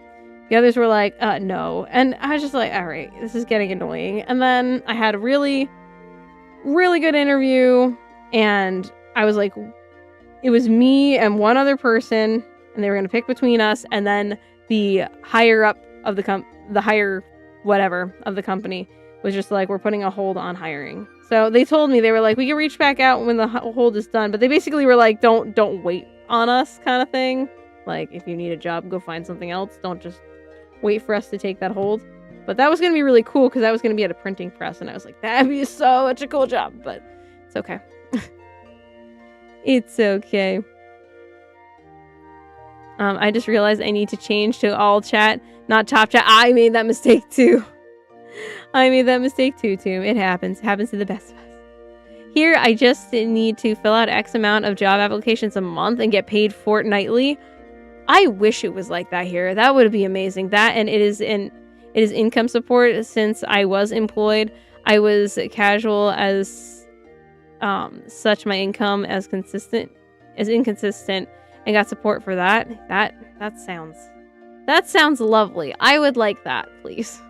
The others were like, no. And I was just like, all right, this is getting annoying. And then I had a really, really good interview. And I was like, it was me and one other person. And they were going to pick between us. And then the higher up of the higher whatever of the company was just like, we're putting a hold on hiring. So they told me, they were like, we can reach back out when the hold is done. But they basically were like, don't wait on us kind of thing. Like, if you need a job, go find something else. Don't just wait for us to take that hold. But that was going to be really cool because I was going to be at a printing press. And I was like, that'd be such a cool job. But it's okay. It's okay. I just realized I need to change to all chat, not top chat. I made that mistake too. It happens. It happens to the best of us. Here, I just need to fill out X amount of job applications a month and get paid fortnightly. I wish it was like that here. That would be amazing. That, and it is income support. Since I was employed, I was casual as such. My income as inconsistent, and got support for that. That sounds lovely. I would like that, please.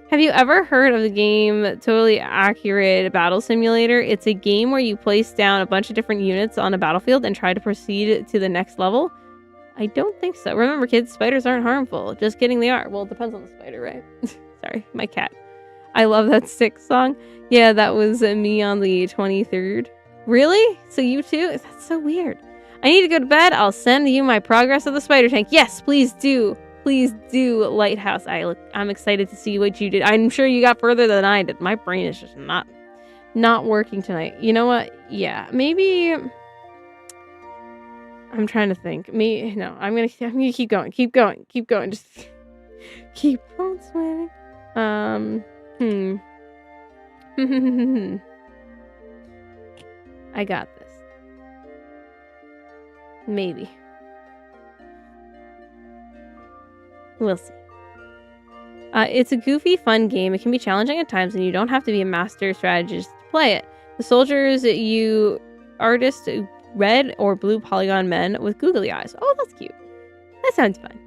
Have you ever heard of the game Totally Accurate Battle Simulator? It's a game where you place down a bunch of different units on a battlefield and try to proceed to the next level. I don't think so. Remember, kids, spiders aren't harmful. Just kidding, they are. Well, it depends on the spider, right? Sorry, my cat. I love that Styx song. Yeah, that was me on the 23rd. Really? So you too? That's so weird. I need to go to bed. I'll send you my progress of the spider tank. Yes, please do. Please do, Lighthouse. I'm excited to see what you did. I'm sure you got further than I did. My brain is just not working tonight. You know what? Yeah, maybe... I'm trying to think. No, I'm gonna keep going. Keep going. Just keep on swimming. I got this. Maybe. We'll see. It's a goofy, fun game. It can be challenging at times, and you don't have to be a master strategist to play it. The soldiers, you artist, red or blue polygon men with googly eyes. Oh, that's cute. That sounds fun.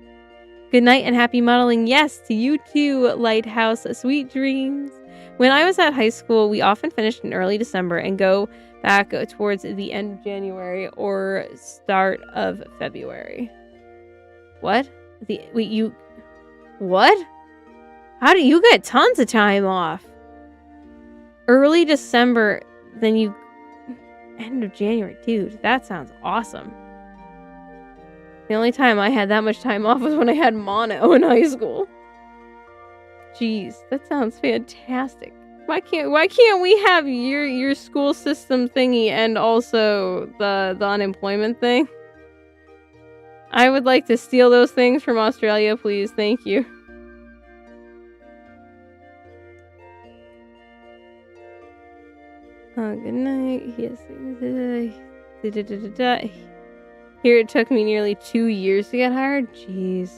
Good night and happy modeling. Yes, to you too, Lighthouse. Sweet dreams. When I was at high school, we often finished in early December and go back towards the end of January or start of February. What? What? How do you get tons of time off? Early December, then you... End of January. Dude, that sounds awesome. The only time I had that much time off was when I had mono in high school. Jeez, that sounds fantastic. Why can't we have your school system thingy and also the unemployment thing? I would like to steal those things from Australia, please. Thank you. Good night. Yes. Here it took me nearly 2 years to get hired. Jeez.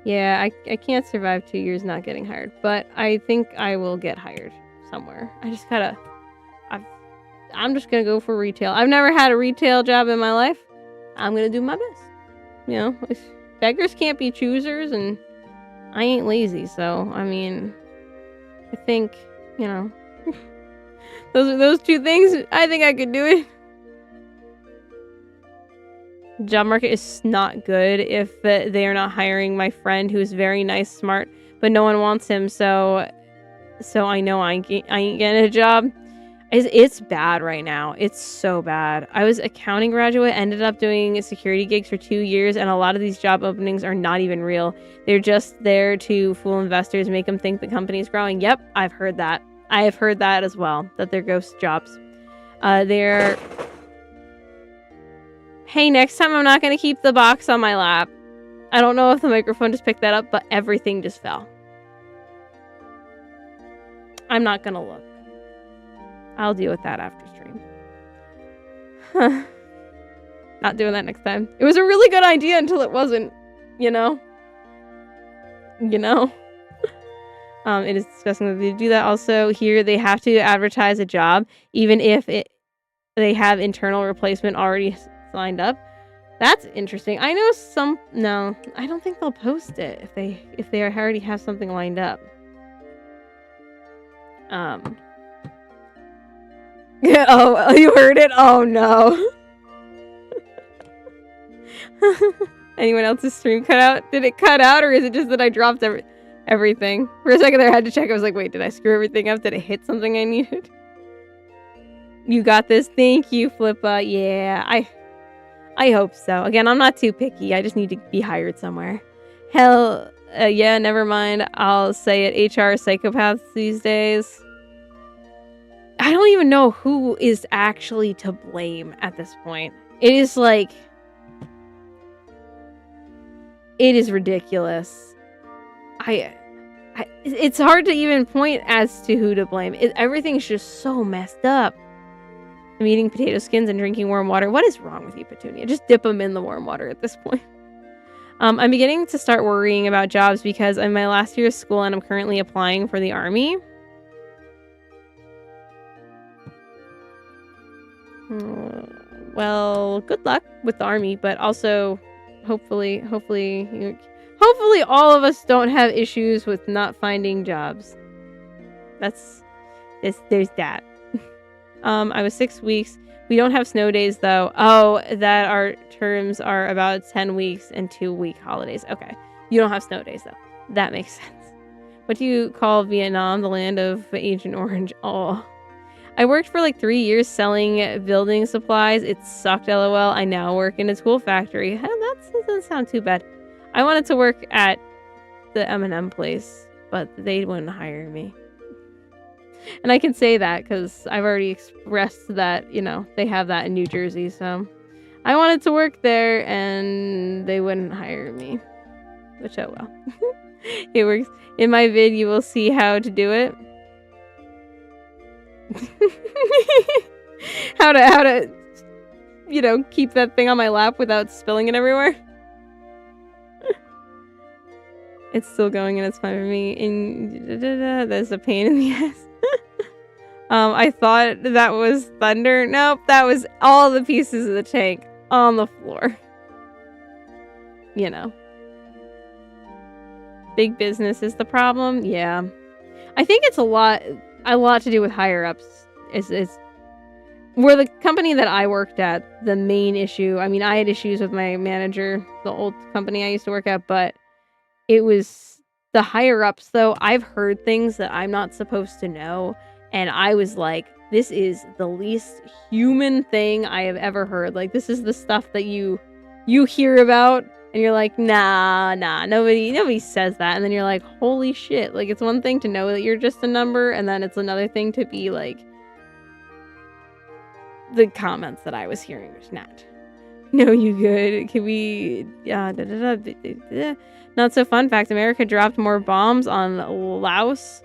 Yeah, I can't survive 2 years not getting hired, but I think I will get hired somewhere. I'm just gonna go for retail. I've never had a retail job in my life. I'm gonna do my best. You know, beggars can't be choosers, and I ain't lazy, so I mean, I think, you know, those two things. I think I could do it. Job market is not good if they are not hiring my friend who's very nice, smart, but no one wants him. So I know I ain't getting a job. It's bad right now. It's so bad. I was accounting graduate, ended up doing security gigs for 2 years, and a lot of these job openings are not even real. They're just there to fool investors, make them think the company's growing. Yep, I've heard that. I have heard that as well, that they're ghost jobs. They're... Hey, next time I'm not going to keep the box on my lap. I don't know if the microphone just picked that up, but everything just fell. I'm not going to look. I'll deal with that after stream. Not doing that next time. It was a really good idea until it wasn't, you know? It is disgusting that they do that. Also, here they have to advertise a job, even if they have internal replacement already lined up. That's interesting. I know some... No, I don't think they'll post it if they already have something lined up. Oh, you heard it? Oh, no. Anyone else's stream cut out? Did it cut out, or is it just that I dropped everything? For a second there, I had to check. I was like, wait, did I screw everything up? Did it hit something I needed? You got this. Thank you, Flippa. Yeah, I hope so. Again, I'm not too picky. I just need to be hired somewhere. Hell, yeah, never mind. I'll say it. HR psychopaths these days. I don't even know who is actually to blame at this point. It is like... It is ridiculous. It's hard to even point as to who to blame. Everything's just so messed up. I'm eating potato skins and drinking warm water. What is wrong with you, Petunia? Just dip them in the warm water at this point. I'm beginning to start worrying about jobs because I'm in my last year of school and I'm currently applying for the army. Well, good luck with the army, but also hopefully all of us don't have issues with not finding jobs. There's that. I was 6 weeks. We don't have snow days though. Oh, that our terms are about 10 weeks and 2-week holidays. Okay. You don't have snow days though. That makes sense. What do you call Vietnam? The land of Agent Orange. Oh. I worked for like 3 years selling building supplies. It sucked, lol. I now work in a tool factory. That doesn't sound too bad. I wanted to work at the M&M place, but they wouldn't hire me. And I can say that because I've already expressed that, you know, they have that in New Jersey. So I wanted to work there and they wouldn't hire me. Which, oh well. It works. In my vid, you will see how to do it. how to you know, keep that thing on my lap without spilling it everywhere. It's still going and it's fine for me. There's a pain in the ass. I thought that was thunder. Nope, that was all the pieces of the tank on the floor. You know. Big business is the problem. Yeah. I think it's a lot to do with higher ups. Is where the company that I worked at, the main issue, I mean, I had issues with my manager, the old company I used to work at, but it was the higher ups though. I've heard things that I'm not supposed to know, and I was like, this is the least human thing I have ever heard. Like, this is the stuff that you hear about and you're like, nah, nobody says that. And then you're like, holy shit. Like, it's one thing to know that you're just a number, and then it's another thing to be like, the comments that I was hearing was not. No, you good. Can we... Not so fun fact. America dropped more bombs on Laos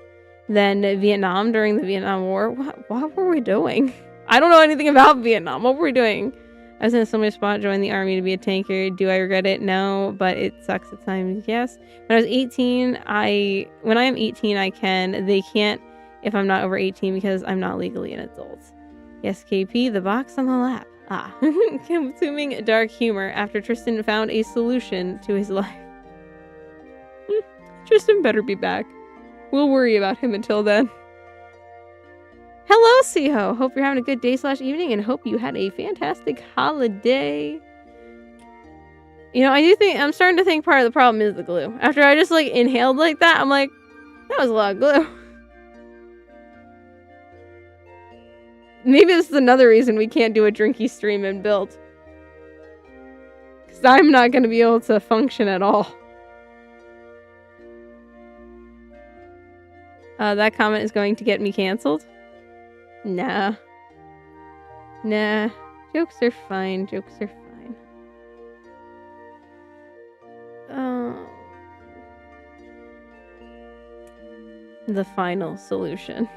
than Vietnam during the Vietnam War. What were we doing? I don't know anything about Vietnam. What were we doing? I was in a similar spot, joined the army to be a tanker. Do I regret it? No, but it sucks at times. Yes. When I was 18, when I am 18, I can. They can't if I'm not over 18 because I'm not legally an adult. Yes, KP, the box on the lap. Ah. Consuming dark humor after Tristan found a solution to his life. Tristan better be back. We'll worry about him until then. Hello, Siho. Hope you're having a good day / evening and hope you had a fantastic holiday. You know, I'm starting to think part of the problem is the glue. After I just like inhaled like that, I'm like, that was a lot of glue. Maybe this is another reason we can't do a drinky stream and build. Because I'm not going to be able to function at all. That comment is going to get me canceled. Nah. Jokes are fine. The final solution.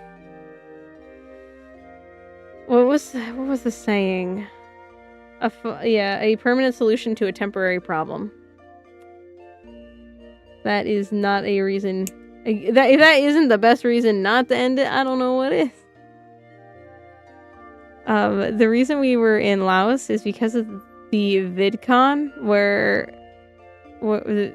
What was the saying? A permanent solution to a temporary problem. That is not a reason. If that isn't the best reason not to end it, I don't know what is. The reason we were in Laos is because of the VidCon, where the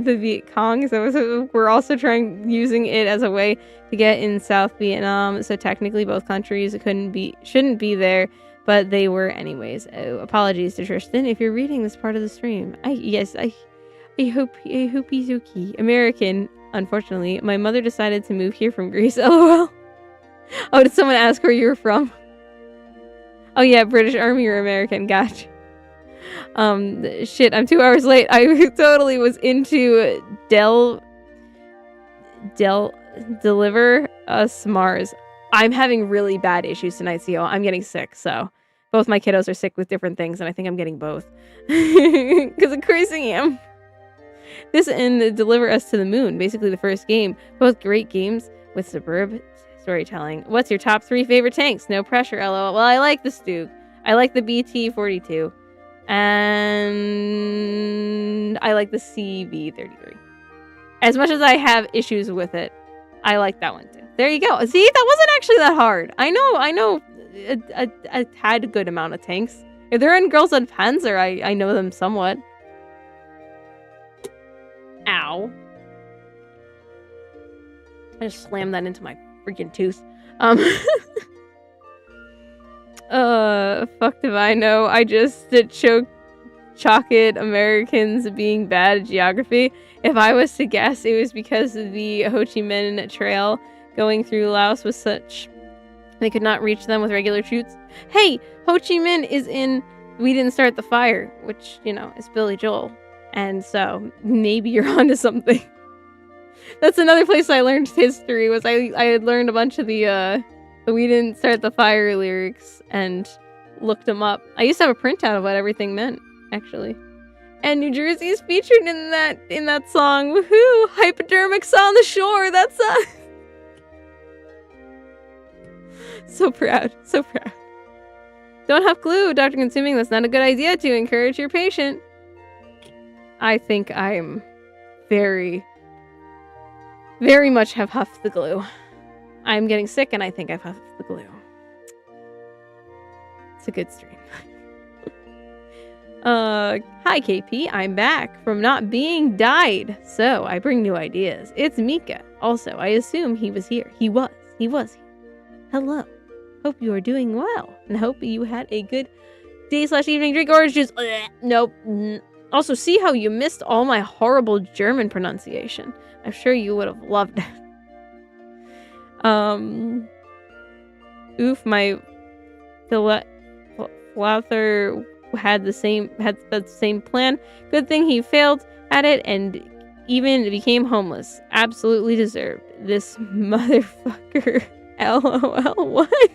Viet Cong. So we're also using it as a way to get in South Vietnam. So technically, both countries shouldn't be there, but they were anyways. Oh, apologies to Tristan if you're reading this part of the stream. I hope he's okay. American. Unfortunately, my mother decided to move here from Greece. LOL. Oh, did someone ask where you were from? Oh yeah, British Army or American, gotcha. Shit, I'm 2 hours late. I totally was into deliver us Mars. I'm having really bad issues tonight, CO. I'm getting sick, so both my kiddos are sick with different things, and I think I'm getting both. Because of Crazy Am. This and Deliver Us to the Moon, basically the first game. Both great games with superb storytelling. What's your top 3 favorite tanks? No pressure, LOL. Well, I like the Stug. I like the BT-42. And I like the CB-33. As much as I have issues with it, I like that one too. There you go. See, that wasn't actually that hard. I know a tad good amount of tanks. If they're in Girls on Panzer, I know them somewhat. Ow. I just slammed that into my freaking tooth. Fuck if I know. I just chalk it Americans being bad at geography. If I was to guess, it was because of the Ho Chi Minh Trail going through Laos was such they could not reach them with regular troops. Hey, Ho Chi Minh is in We Didn't Start the Fire, which, you know, is Billy Joel. And so maybe you're onto something. That's another place I learned history. Was I had learned a bunch of the We Didn't Start the Fire lyrics and looked them up. I used to have a printout of what everything meant, actually. And New Jersey is featured in that song. Woohoo! Hypodermics on the shore. That's us. So proud. So proud. Don't have glue, Dr. Consuming. That's not a good idea to encourage your patient. I think I'm very, very much have huffed the glue. I'm getting sick and I think I've huffed the glue. It's a good stream. Hi KP, I'm back from not being died, so I bring new ideas. It's Mika. Also, I assume he was here. He was here. Hello. Hope you are doing well, and hope you had a good day / evening. Drink orange juice. Nope. Also, see how you missed all my horrible German pronunciation. I'm sure you would have loved it. Oof, my Flather had the same plan. Good thing he failed at it and even became homeless. Absolutely deserved. This motherfucker. LOL. What?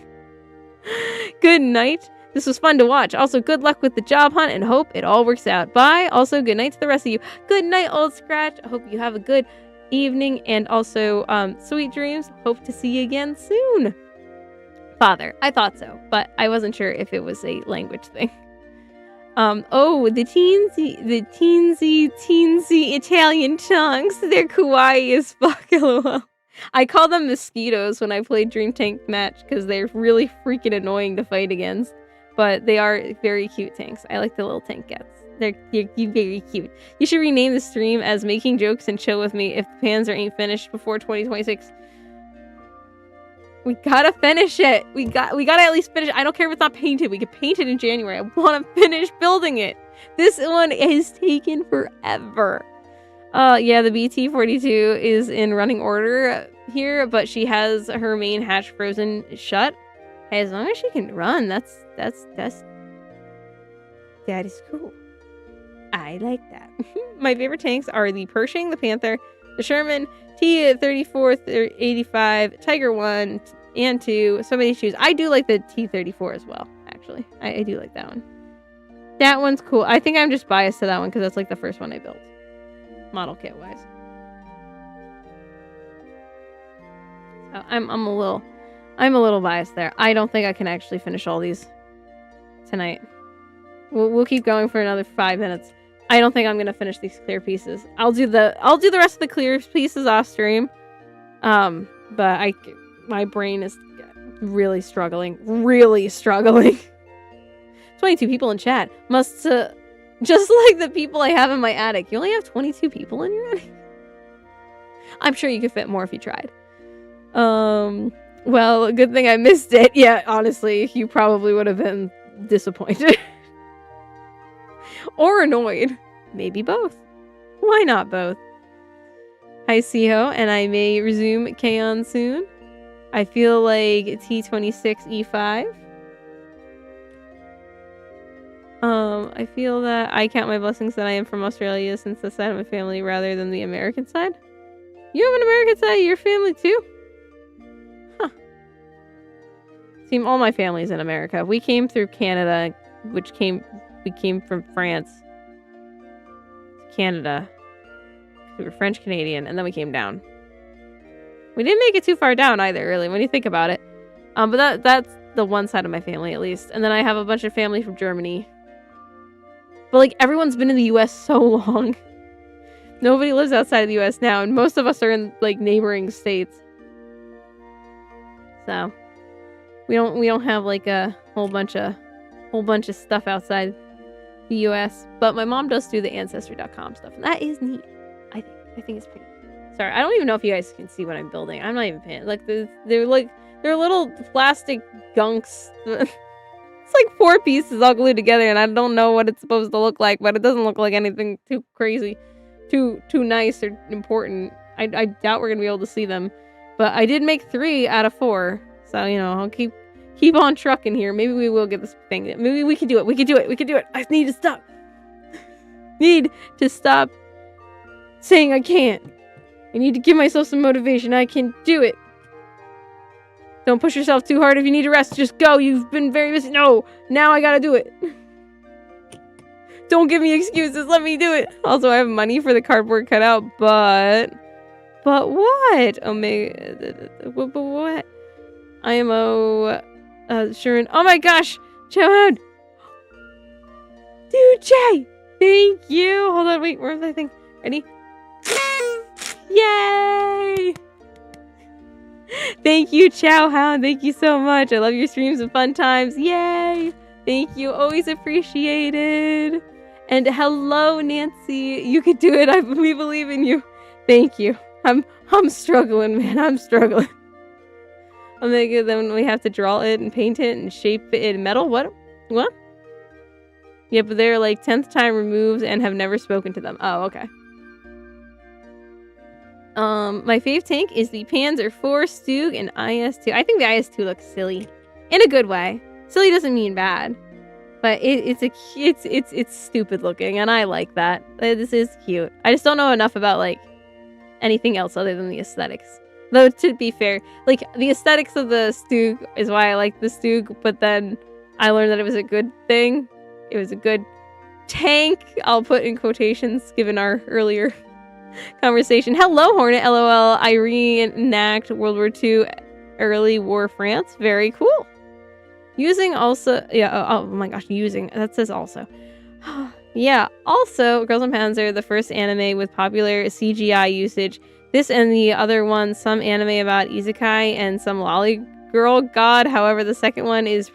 Good night. This was fun to watch. Also, good luck with the job hunt and hope it all works out. Bye. Also, good night to the rest of you. Good night, Old Scratch. I hope you have a good evening and also sweet dreams. Hope to see you again soon. Father. I thought so, but I wasn't sure if it was a language thing. Oh, the teensy Italian chunks. They're kawaii as fuck, lol. I call them mosquitoes when I play Dream Tank Match because they're really freaking annoying to fight against. But they are very cute tanks. I like the little tank cats. They're very cute. You should rename the stream as Making Jokes and Chill With Me if the Panzer ain't finished before 2026. We gotta finish it. We gotta at least finish. I don't care if it's not painted. We could paint it in January. I want to finish building it. This one has taken forever. Yeah, the BT-42 is in running order here, but she has her main hatch frozen shut. Hey, as long as she can run, that is cool. I like that. My favorite tanks are the Pershing, the Panther, the Sherman, T-34, 85, Tiger 1 and 2. So many choose. I do like the T-34 as well, actually. I do like that one. That one's cool. I think I'm just biased to that one because that's like the first one I built. Model kit wise. So I'm a little biased there. I don't think I can actually finish all these tonight. We'll keep going for another 5 minutes. I don't think I'm gonna finish these clear pieces. I'll do the rest of the clear pieces off stream. But my brain is really struggling. 22 people in chat. Must just like the people I have in my attic. You only have 22 people in your attic? I'm sure you could fit more if you tried. Well, good thing I missed it. Yeah, honestly, you probably would have been disappointed. Or annoyed. Maybe both. Why not both? Hi, Siho, and I may resume Kaon soon. I feel like T26E5. I feel that I count my blessings that I am from Australia since the side of my family rather than the American side. You have an American side of your family too? Huh. See, all my family's in America. We came through Canada, we came from France to Canada. We were French Canadian, and then we came down. We didn't make it too far down either, really, when you think about it. But that's the one side of my family, at least. And then I have a bunch of family from Germany. But, like, everyone's been in the U.S. so long. Nobody lives outside of the U.S. now, and most of us are in, like, neighboring states. So, we don't have, like, a whole bunch of stuff outside the U.S. But my mom does do the Ancestry.com stuff, and that is neat. I think it's pretty. Sorry, I don't even know if you guys can see what I'm building. I'm not even paying. Like, they're little plastic gunks. It's like 4 pieces all glued together, and I don't know what it's supposed to look like, but it doesn't look like anything too crazy, too nice or important. I doubt we're gonna be able to see them, but I did make 3 out of 4, so you know I'll keep on trucking here. Maybe we will get this thing. Maybe we can do it. We can do it. I need to stop. Saying I can't. I need to give myself some motivation. I can do it. Don't push yourself too hard. If you need to rest, just go. You've been very busy. No, now I gotta do it. Don't give me excuses. Let me do it. Also, I have money for the cardboard cutout, but what? What? IMO, Sharon. Oh my gosh, Chad. Dude, Jay. Thank you. Hold on, wait. Where's my thing? Ready? Yay! Thank you, Chow Hound. Thank you so much. I love your streams and fun times. Yay! Thank you. Always appreciated. And hello, Nancy. You can do it. We believe in you. Thank you. I'm struggling, man. I'm struggling. I'll make it. Then we have to draw it and paint it and shape it in metal. What? Yeah, but they're like 10th time removed and have never spoken to them. Oh, okay. My fave tank is the Panzer IV Stug and IS-2. I think the IS-2 looks silly. In a good way. Silly doesn't mean bad. But it's stupid looking, and I like that. This is cute. I just don't know enough about, like, anything else other than the aesthetics. Though, to be fair, like, the aesthetics of the Stug is why I like the Stug, but then I learned that it was a good thing. It was a good tank, I'll put in quotations, given our earlier conversation. Hello, Hornet, LOL, Irene, Nact, World War II, early war France. Very cool. Using also, yeah, oh my gosh, using, that says also. Yeah, also, Girls on Panzer, the first anime with popular CGI usage. This and the other one, some anime about isekai and some lolly girl god. However, the second one is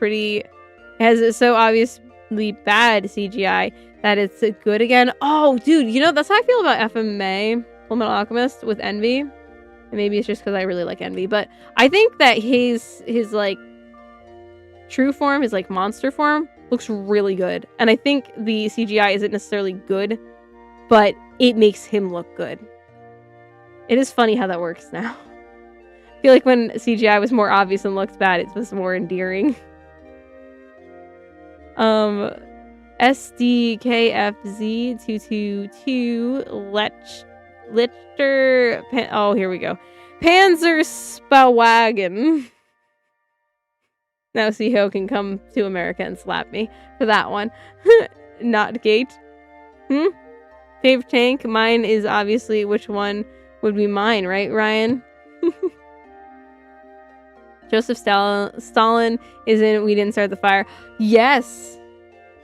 has so obviously bad CGI that it's good again. Oh, dude, you know, that's how I feel about FMA, Fullmetal Alchemist, with Envy. And maybe it's just because I really like Envy, but I think that his like true form, his like monster form, looks really good. And I think the CGI isn't necessarily good, but it makes him look good. It is funny how that works now. I feel like when CGI was more obvious and looked bad, it was more endearing. SDKFZ222 Lichter oh, here we go. Panzer Spawagen. Now Siho can come to America and slap me for that one. Not Gate. Favorite tank? Mine is obviously which one would be mine, right, Ryan? Joseph Stalin is in We Didn't Start the Fire. Yes!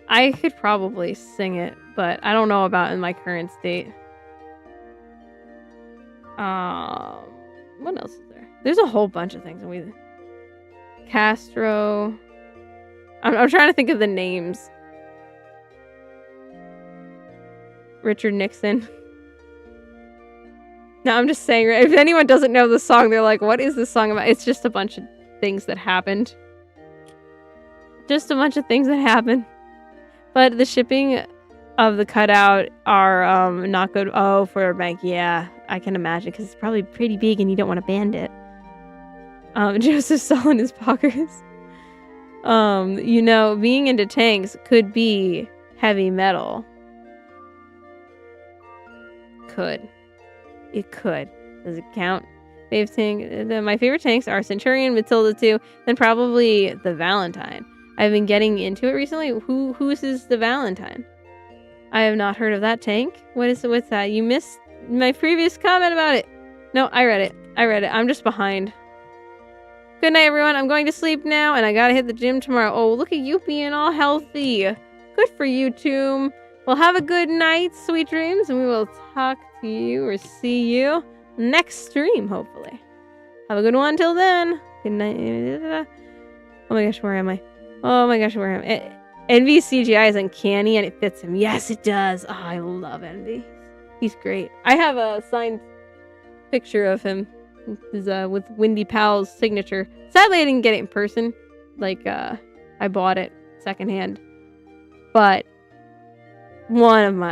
I could probably sing it, but I don't know about in my current state. What else is there? There's a whole bunch of things. Castro. I'm trying to think of the names. Richard Nixon. No, I'm just saying, if anyone doesn't know the song, they're like, what is this song about? It's just a bunch of things that happened. Just a bunch of things that happened. But the shipping of the cutout are not good. Oh, for a bank. Yeah, I can imagine, because it's probably pretty big and you don't want to band it. Joseph Stalin is poggers. You know, being into tanks could be heavy metal. Could. It could. Does it count? Favorite tank. My favorite tanks are Centurion, Matilda 2, then probably the Valentine. I've been getting into it recently. Whose is the Valentine? I have not heard of that tank. What's that? You missed my previous comment about it. No, I read it. I'm just behind. Good night, everyone. I'm going to sleep now, and I gotta hit the gym tomorrow. Oh, look at you being all healthy. Good for you, Tomb. Well, have a good night, sweet dreams, and we will talk to you or see you next stream, hopefully. Have a good one till then. Good night. Oh my gosh, where am I? Envy's CGI is uncanny, and it fits him. Yes, it does. Oh, I love Envy. He's great. I have a signed picture of him. This is with Windy Powell's signature. Sadly, I didn't get it in person. Like, I bought it secondhand. But there's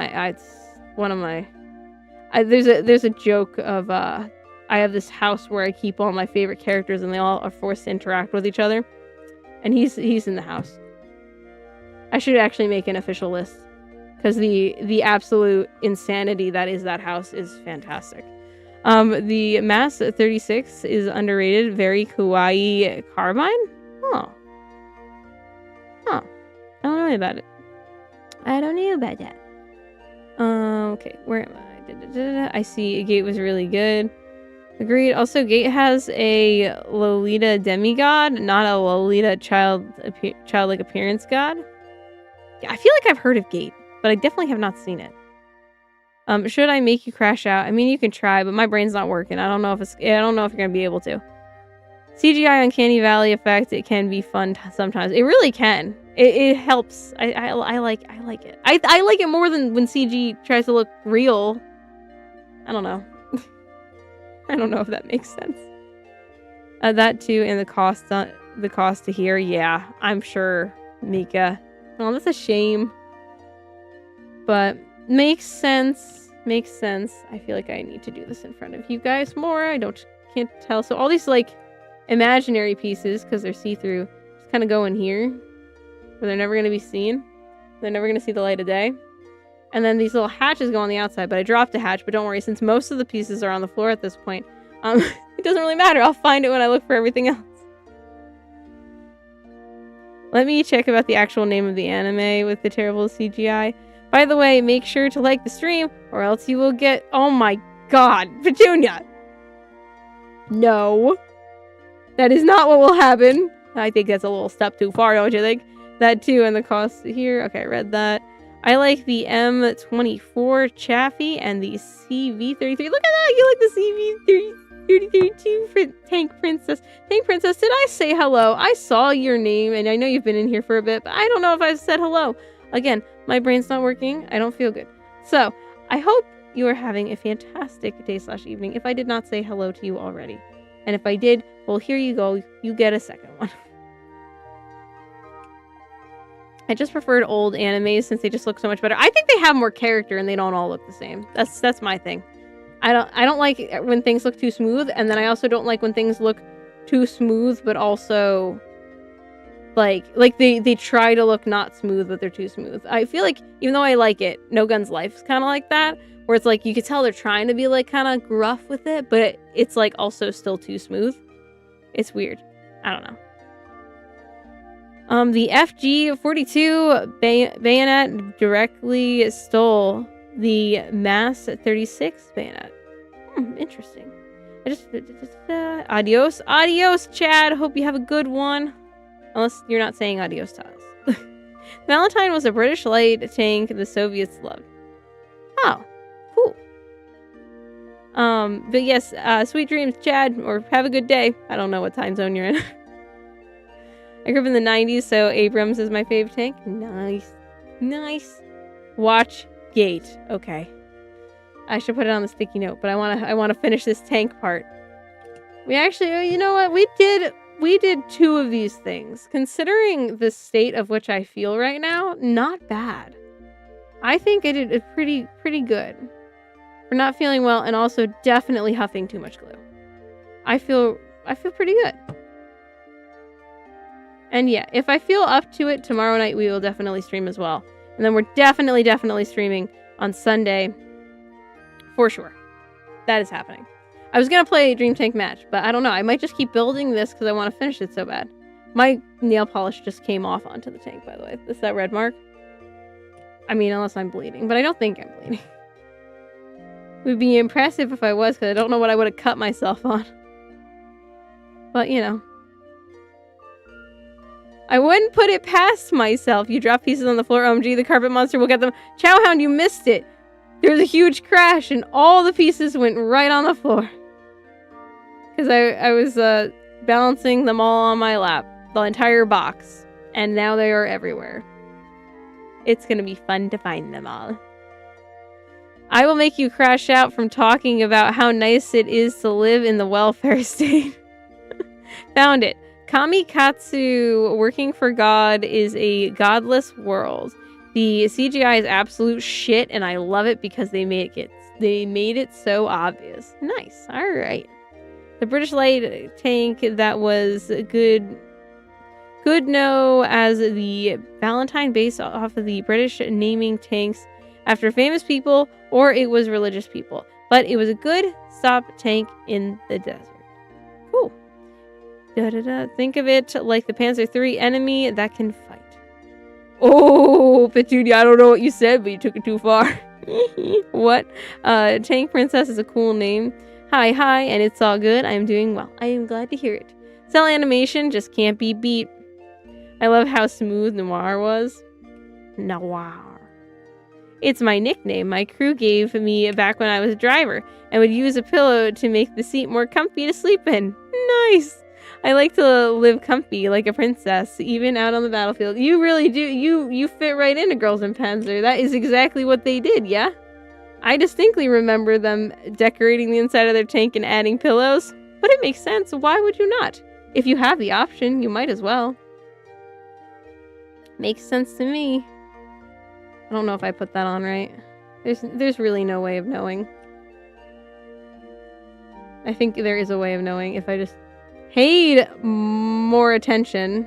a joke of I have this house where I keep all my favorite characters, and they all are forced to interact with each other. And he's in the house. I should actually make an official list, because the absolute insanity that is that house is fantastic. The Mass 36 is underrated. Very kawaii carbine? Oh. Huh. I don't know about it. I don't know about that. Okay, where am I? I see Gate was really good. Agreed. Also, Gate has a Lolita demigod, not a Lolita childlike appearance god. Yeah, I feel like I've heard of Gate, but I definitely have not seen it. Should I make you crash out? I mean, you can try, but my brain's not working. I don't know if you're gonna be able to. CGI Uncanny Valley effect. It can be fun sometimes. It really can. It helps. I like it. I like it more than when CG tries to look real. I don't know. I don't know if that makes sense. That too, and the cost to hear. Yeah, I'm sure, Mika. Oh, that's a shame. But makes sense. Makes sense. I feel like I need to do this in front of you guys more. Can't tell. So all these like imaginary pieces, because they're see-through, just kind of go in here, where they're never going to be seen. They're never going to see the light of day. And then these little hatches go on the outside, but I dropped a hatch, but don't worry, since most of the pieces are on the floor at this point, it doesn't really matter. I'll find it when I look for everything else. Let me check about the actual name of the anime with the terrible CGI. By the way, make sure to like the stream, or else you will get... Oh my god, Petunia! No. That is not what will happen. I think that's a little step too far, don't you think? That too, and the cost here. Okay, I read that. I like the M24 Chaffee and the CV33. Look at that! You like the CV32 for Tank Princess. Tank Princess, did I say hello? I saw your name, and I know you've been in here for a bit, but I don't know if I've said hello. Again, my brain's not working. I don't feel good. So, I hope you are having a fantastic day/evening if I did not say hello to you already. And if I did, well, here you go. You get a second one. I just preferred old animes since they just look so much better. I think they have more character and they don't all look the same. That's my thing. I don't like when things look too smooth, and then I also don't like when things look too smooth but also like they try to look not smooth but they're too smooth. I feel like even though I like it, No Gun's Life is kind of like that, where it's like you could tell they're trying to be like kind of gruff with it, but it's like also still too smooth. It's weird. I don't know. The FG-42 bayonet directly stole the Mass 36 bayonet. Interesting. Adios, Chad. Hope you have a good one. Unless you're not saying adios to us. Valentine was a British light tank the Soviets loved. Oh, cool. But yes, sweet dreams, Chad, or have a good day. I don't know what time zone you're in. I grew up in the 90s, so Abrams is my fave tank. Nice. Watch Gate. Okay. I should put it on the sticky note, but I want to finish this tank part. We actually, you know what? We did 2 of these things. Considering the state of which I feel right now, not bad. I think I did pretty good for not feeling well and also definitely huffing too much glue. I feel pretty good. And yeah, if I feel up to it, tomorrow night we will definitely stream as well. And then we're definitely streaming on Sunday. For sure. That is happening. I was going to play Dream Tank Match, but I don't know. I might just keep building this because I want to finish it so bad. My nail polish just came off onto the tank, by the way. Is that red mark? I mean, unless I'm bleeding, but I don't think I'm bleeding. It would be impressive if I was, because I don't know what I would have cut myself on. But, you know. I wouldn't put it past myself. You drop pieces on the floor. OMG, the carpet monster will get them. Chowhound, you missed it. There was a huge crash and all the pieces went right on the floor. Because I was balancing them all on my lap. The entire box. And now they are everywhere. It's going to be fun to find them all. I will make you crash out from talking about how nice it is to live in the welfare state. Found it. Kamikatsu working for God is a godless world. The CGI is absolute shit, and I love it because they made it so obvious. Nice. All right. The British light tank that was good know as the Valentine based off of the British naming tanks after famous people or it was religious people. But it was a good stop tank in the desert. Cool. Think of it like the Panzer III enemy that can fight. Oh, Petunia, I don't know what you said, but you took it too far. What? Tank Princess is a cool name. Hi, and it's all good. I am doing well. I am glad to hear it. Cell animation just can't be beat. I love how smooth Noir was. Noir. It's my nickname my crew gave me back when I was a driver and would use a pillow to make the seat more comfy to sleep in. Nice. I like to live comfy like a princess, even out on the battlefield. You really do. You fit right into Girls in Panzer. That is exactly what they did, yeah? I distinctly remember them decorating the inside of their tank and adding pillows. But it makes sense. Why would you not? If you have the option, you might as well. Makes sense to me. I don't know if I put that on right. There's really no way of knowing. I think there is a way of knowing if I just paid more attention.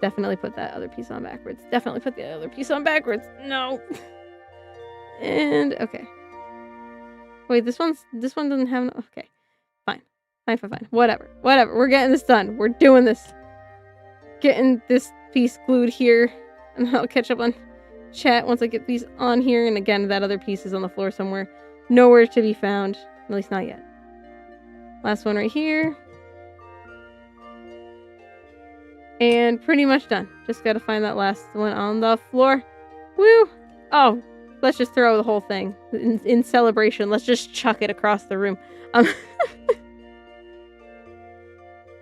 Definitely put that other piece on backwards. Definitely put the other piece on backwards. No. And okay. Wait, this one doesn't have no, okay. Fine. Whatever. We're getting this done. We're doing this. Getting this piece glued here. And I'll catch up on chat once I get these on here. And again, that other piece is on the floor somewhere. Nowhere to be found. At least not yet. Last one right here. And pretty much done. Just gotta find that last one on the floor. Woo! Oh, let's just throw the whole thing. In celebration, let's just chuck it across the room.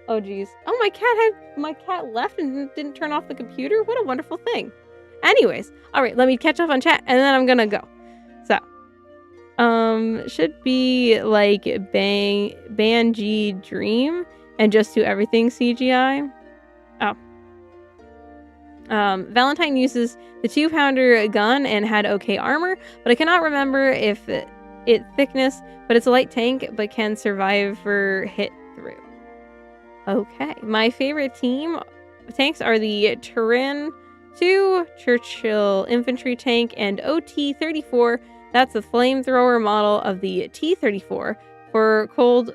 Oh, geez. Oh, my cat left and didn't turn off the computer? What a wonderful thing. Anyways, alright, let me catch up on chat, and then I'm gonna go. So, should be, like, Banji Dream, and just do everything CGI. Oh. Valentine uses the 2-pounder gun and had okay armor, but I cannot remember if it thickness, but it's a light tank, but can survive for hit through. Okay, my favorite tanks are the Turin 2 Churchill infantry tank and OT-34. That's the flamethrower model of the T-34 for Cold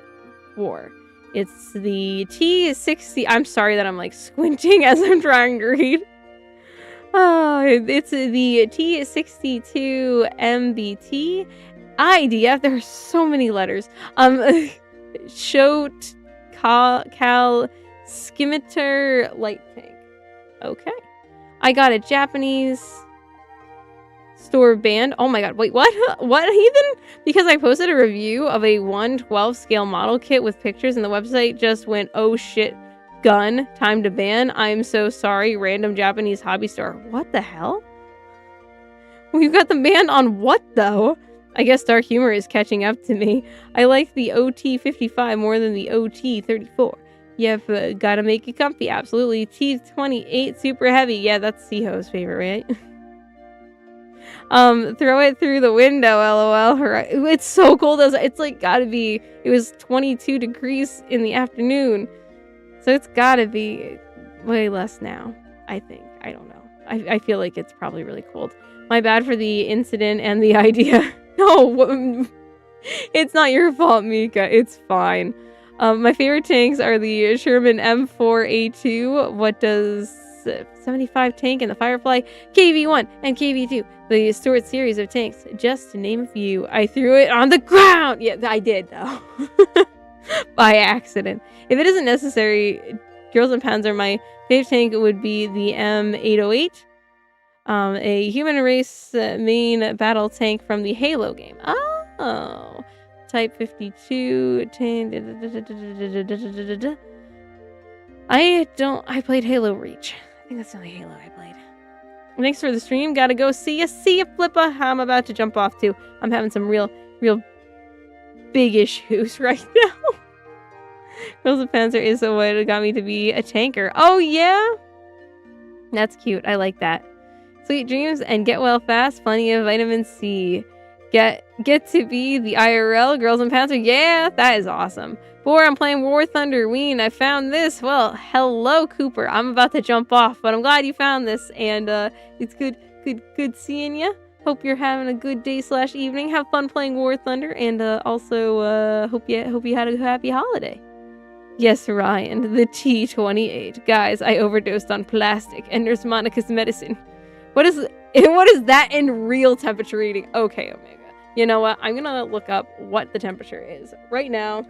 War. It's the T-60. I'm sorry that I'm like squinting as I'm trying to read. It's the T-62 MBT IDF. There are so many letters. Shot Cal Scimitar light tank. Okay. I got a Japanese store band. Oh my god, wait, what? What, heathen? Because I posted a review of a 1/12 scale model kit with pictures and the website just went, oh shit, gun, time to ban. I'm so sorry, random Japanese hobby store. What the hell? We've got the ban on what though? I guess dark humor is catching up to me. I like the OT-55 more than the OT-34. You've gotta make it comfy, absolutely. T-28 super heavy. Yeah, that's Siho's favorite, right? Throw it through the window, lol. It's so cold. It's like gotta be, it was 22 degrees in the afternoon. So it's gotta be way less now, I think. I don't know. I feel like it's probably really cold. My bad for the incident and the idea. No, it's not your fault, Mika. It's fine. My favorite tanks are the Sherman M4A2. What does 75 tank and the Firefly, KV1 and KV2, the Stuart series of tanks, just to name a few. I threw it on the ground. Yeah, I did though. By accident. If it isn't necessary, Girls and Panzer, my favorite tank would be the M808. A human race main battle tank from the Halo game. Oh. Type 52 tank. I played Halo Reach. I think that's the only Halo I played. Thanks for the stream. Gotta go see ya, Flippa. I'm about to jump off too. I'm having some real big issues right now. Girls of Panzer is what got me to be a tanker. Oh yeah? That's cute. I like that. Sweet dreams and get well fast. Plenty of vitamin C. Get to be the IRL Girls and Panzer. Yeah, that is awesome. 4, I'm playing War Thunder Ween. I found this. Well, hello, Cooper. I'm about to jump off, but I'm glad you found this. And it's good seeing you. Hope you're having a good day/evening. Have fun playing War Thunder, and also hope you had a happy holiday. Yes, Ryan, the T-28. Guys, I overdosed on plastic, and there's Monica's medicine. What is that in real temperature reading? Okay, Omega. You know what? I'm gonna look up what the temperature is right now.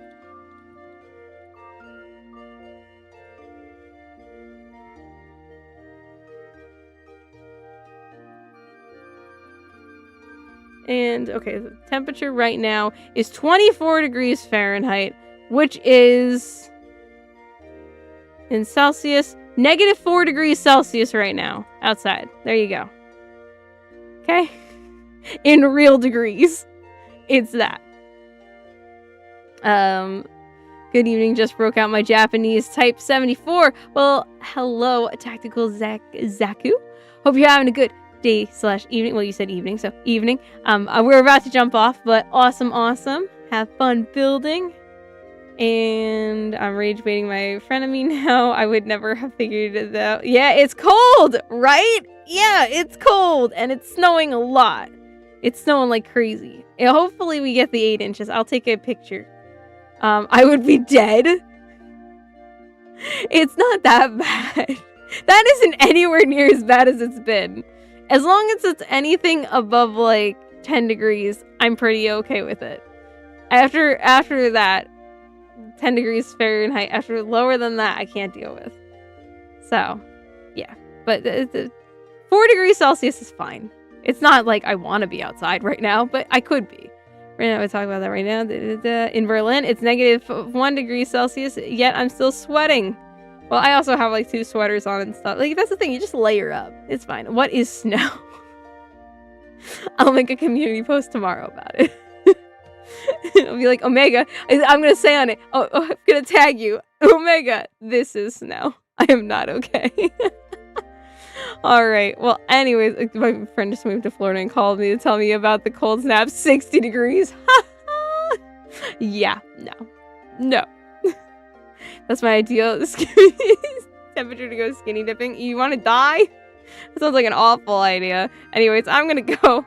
And, okay, the temperature right now is 24 degrees Fahrenheit, which is, in Celsius, -4 degrees Celsius right now, outside. There you go. Okay? In real degrees. It's that. Good evening, just broke out my Japanese Type 74. Well, hello, Tactical Zaku. Hope you're having a good day/evening. Well, you said evening, so evening. We're about to jump off, but awesome. Have fun building. And I'm rage baiting my frenemy now. I would never have figured it out. Yeah, it's cold, right? Yeah, it's cold, and it's snowing a lot. It's snowing like crazy. Yeah, hopefully we get the 8 inches. I'll take a picture. I would be dead. It's not that bad. That isn't anywhere near as bad as it's been. As long as it's anything above like 10 degrees, I'm pretty okay with it. After that, 10 degrees Fahrenheit, after lower than that, I can't deal with. So, yeah. But 4 degrees Celsius is fine. It's not like I want to be outside right now, but I could be. We're not going to talk about that right now. In Berlin, it's -1 degree Celsius, yet I'm still sweating. Well, I also have like 2 sweaters on and stuff. Like, that's the thing. You just layer up. It's fine. What is snow? I'll make a community post tomorrow about it. I'll be like, Omega, I'm going to say on it. Oh, I'm going to tag you. Omega, this is snow. I am not okay. All right. Well, anyways, my friend just moved to Florida and called me to tell me about the cold snap. 60 degrees. Yeah, no. That's my ideal temperature to go skinny dipping. You want to die? That sounds like an awful idea. Anyways, I'm going to go.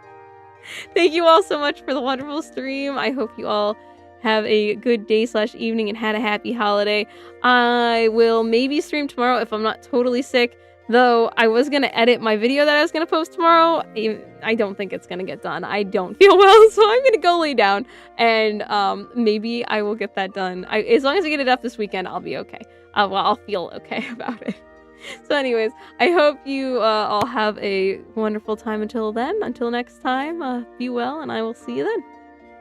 Thank you all so much for the wonderful stream. I hope you all have a good day/evening and had a happy holiday. I will maybe stream tomorrow if I'm not totally sick. Though I was going to edit my video that I was going to post tomorrow. I don't think it's going to get done. I don't feel well, so I'm going to go lay down. And maybe I will get that done. As long as I get it up this weekend, I'll be okay. I'll feel okay about it. So anyways, I hope you all have a wonderful time until then. Until next time, be well, and I will see you then.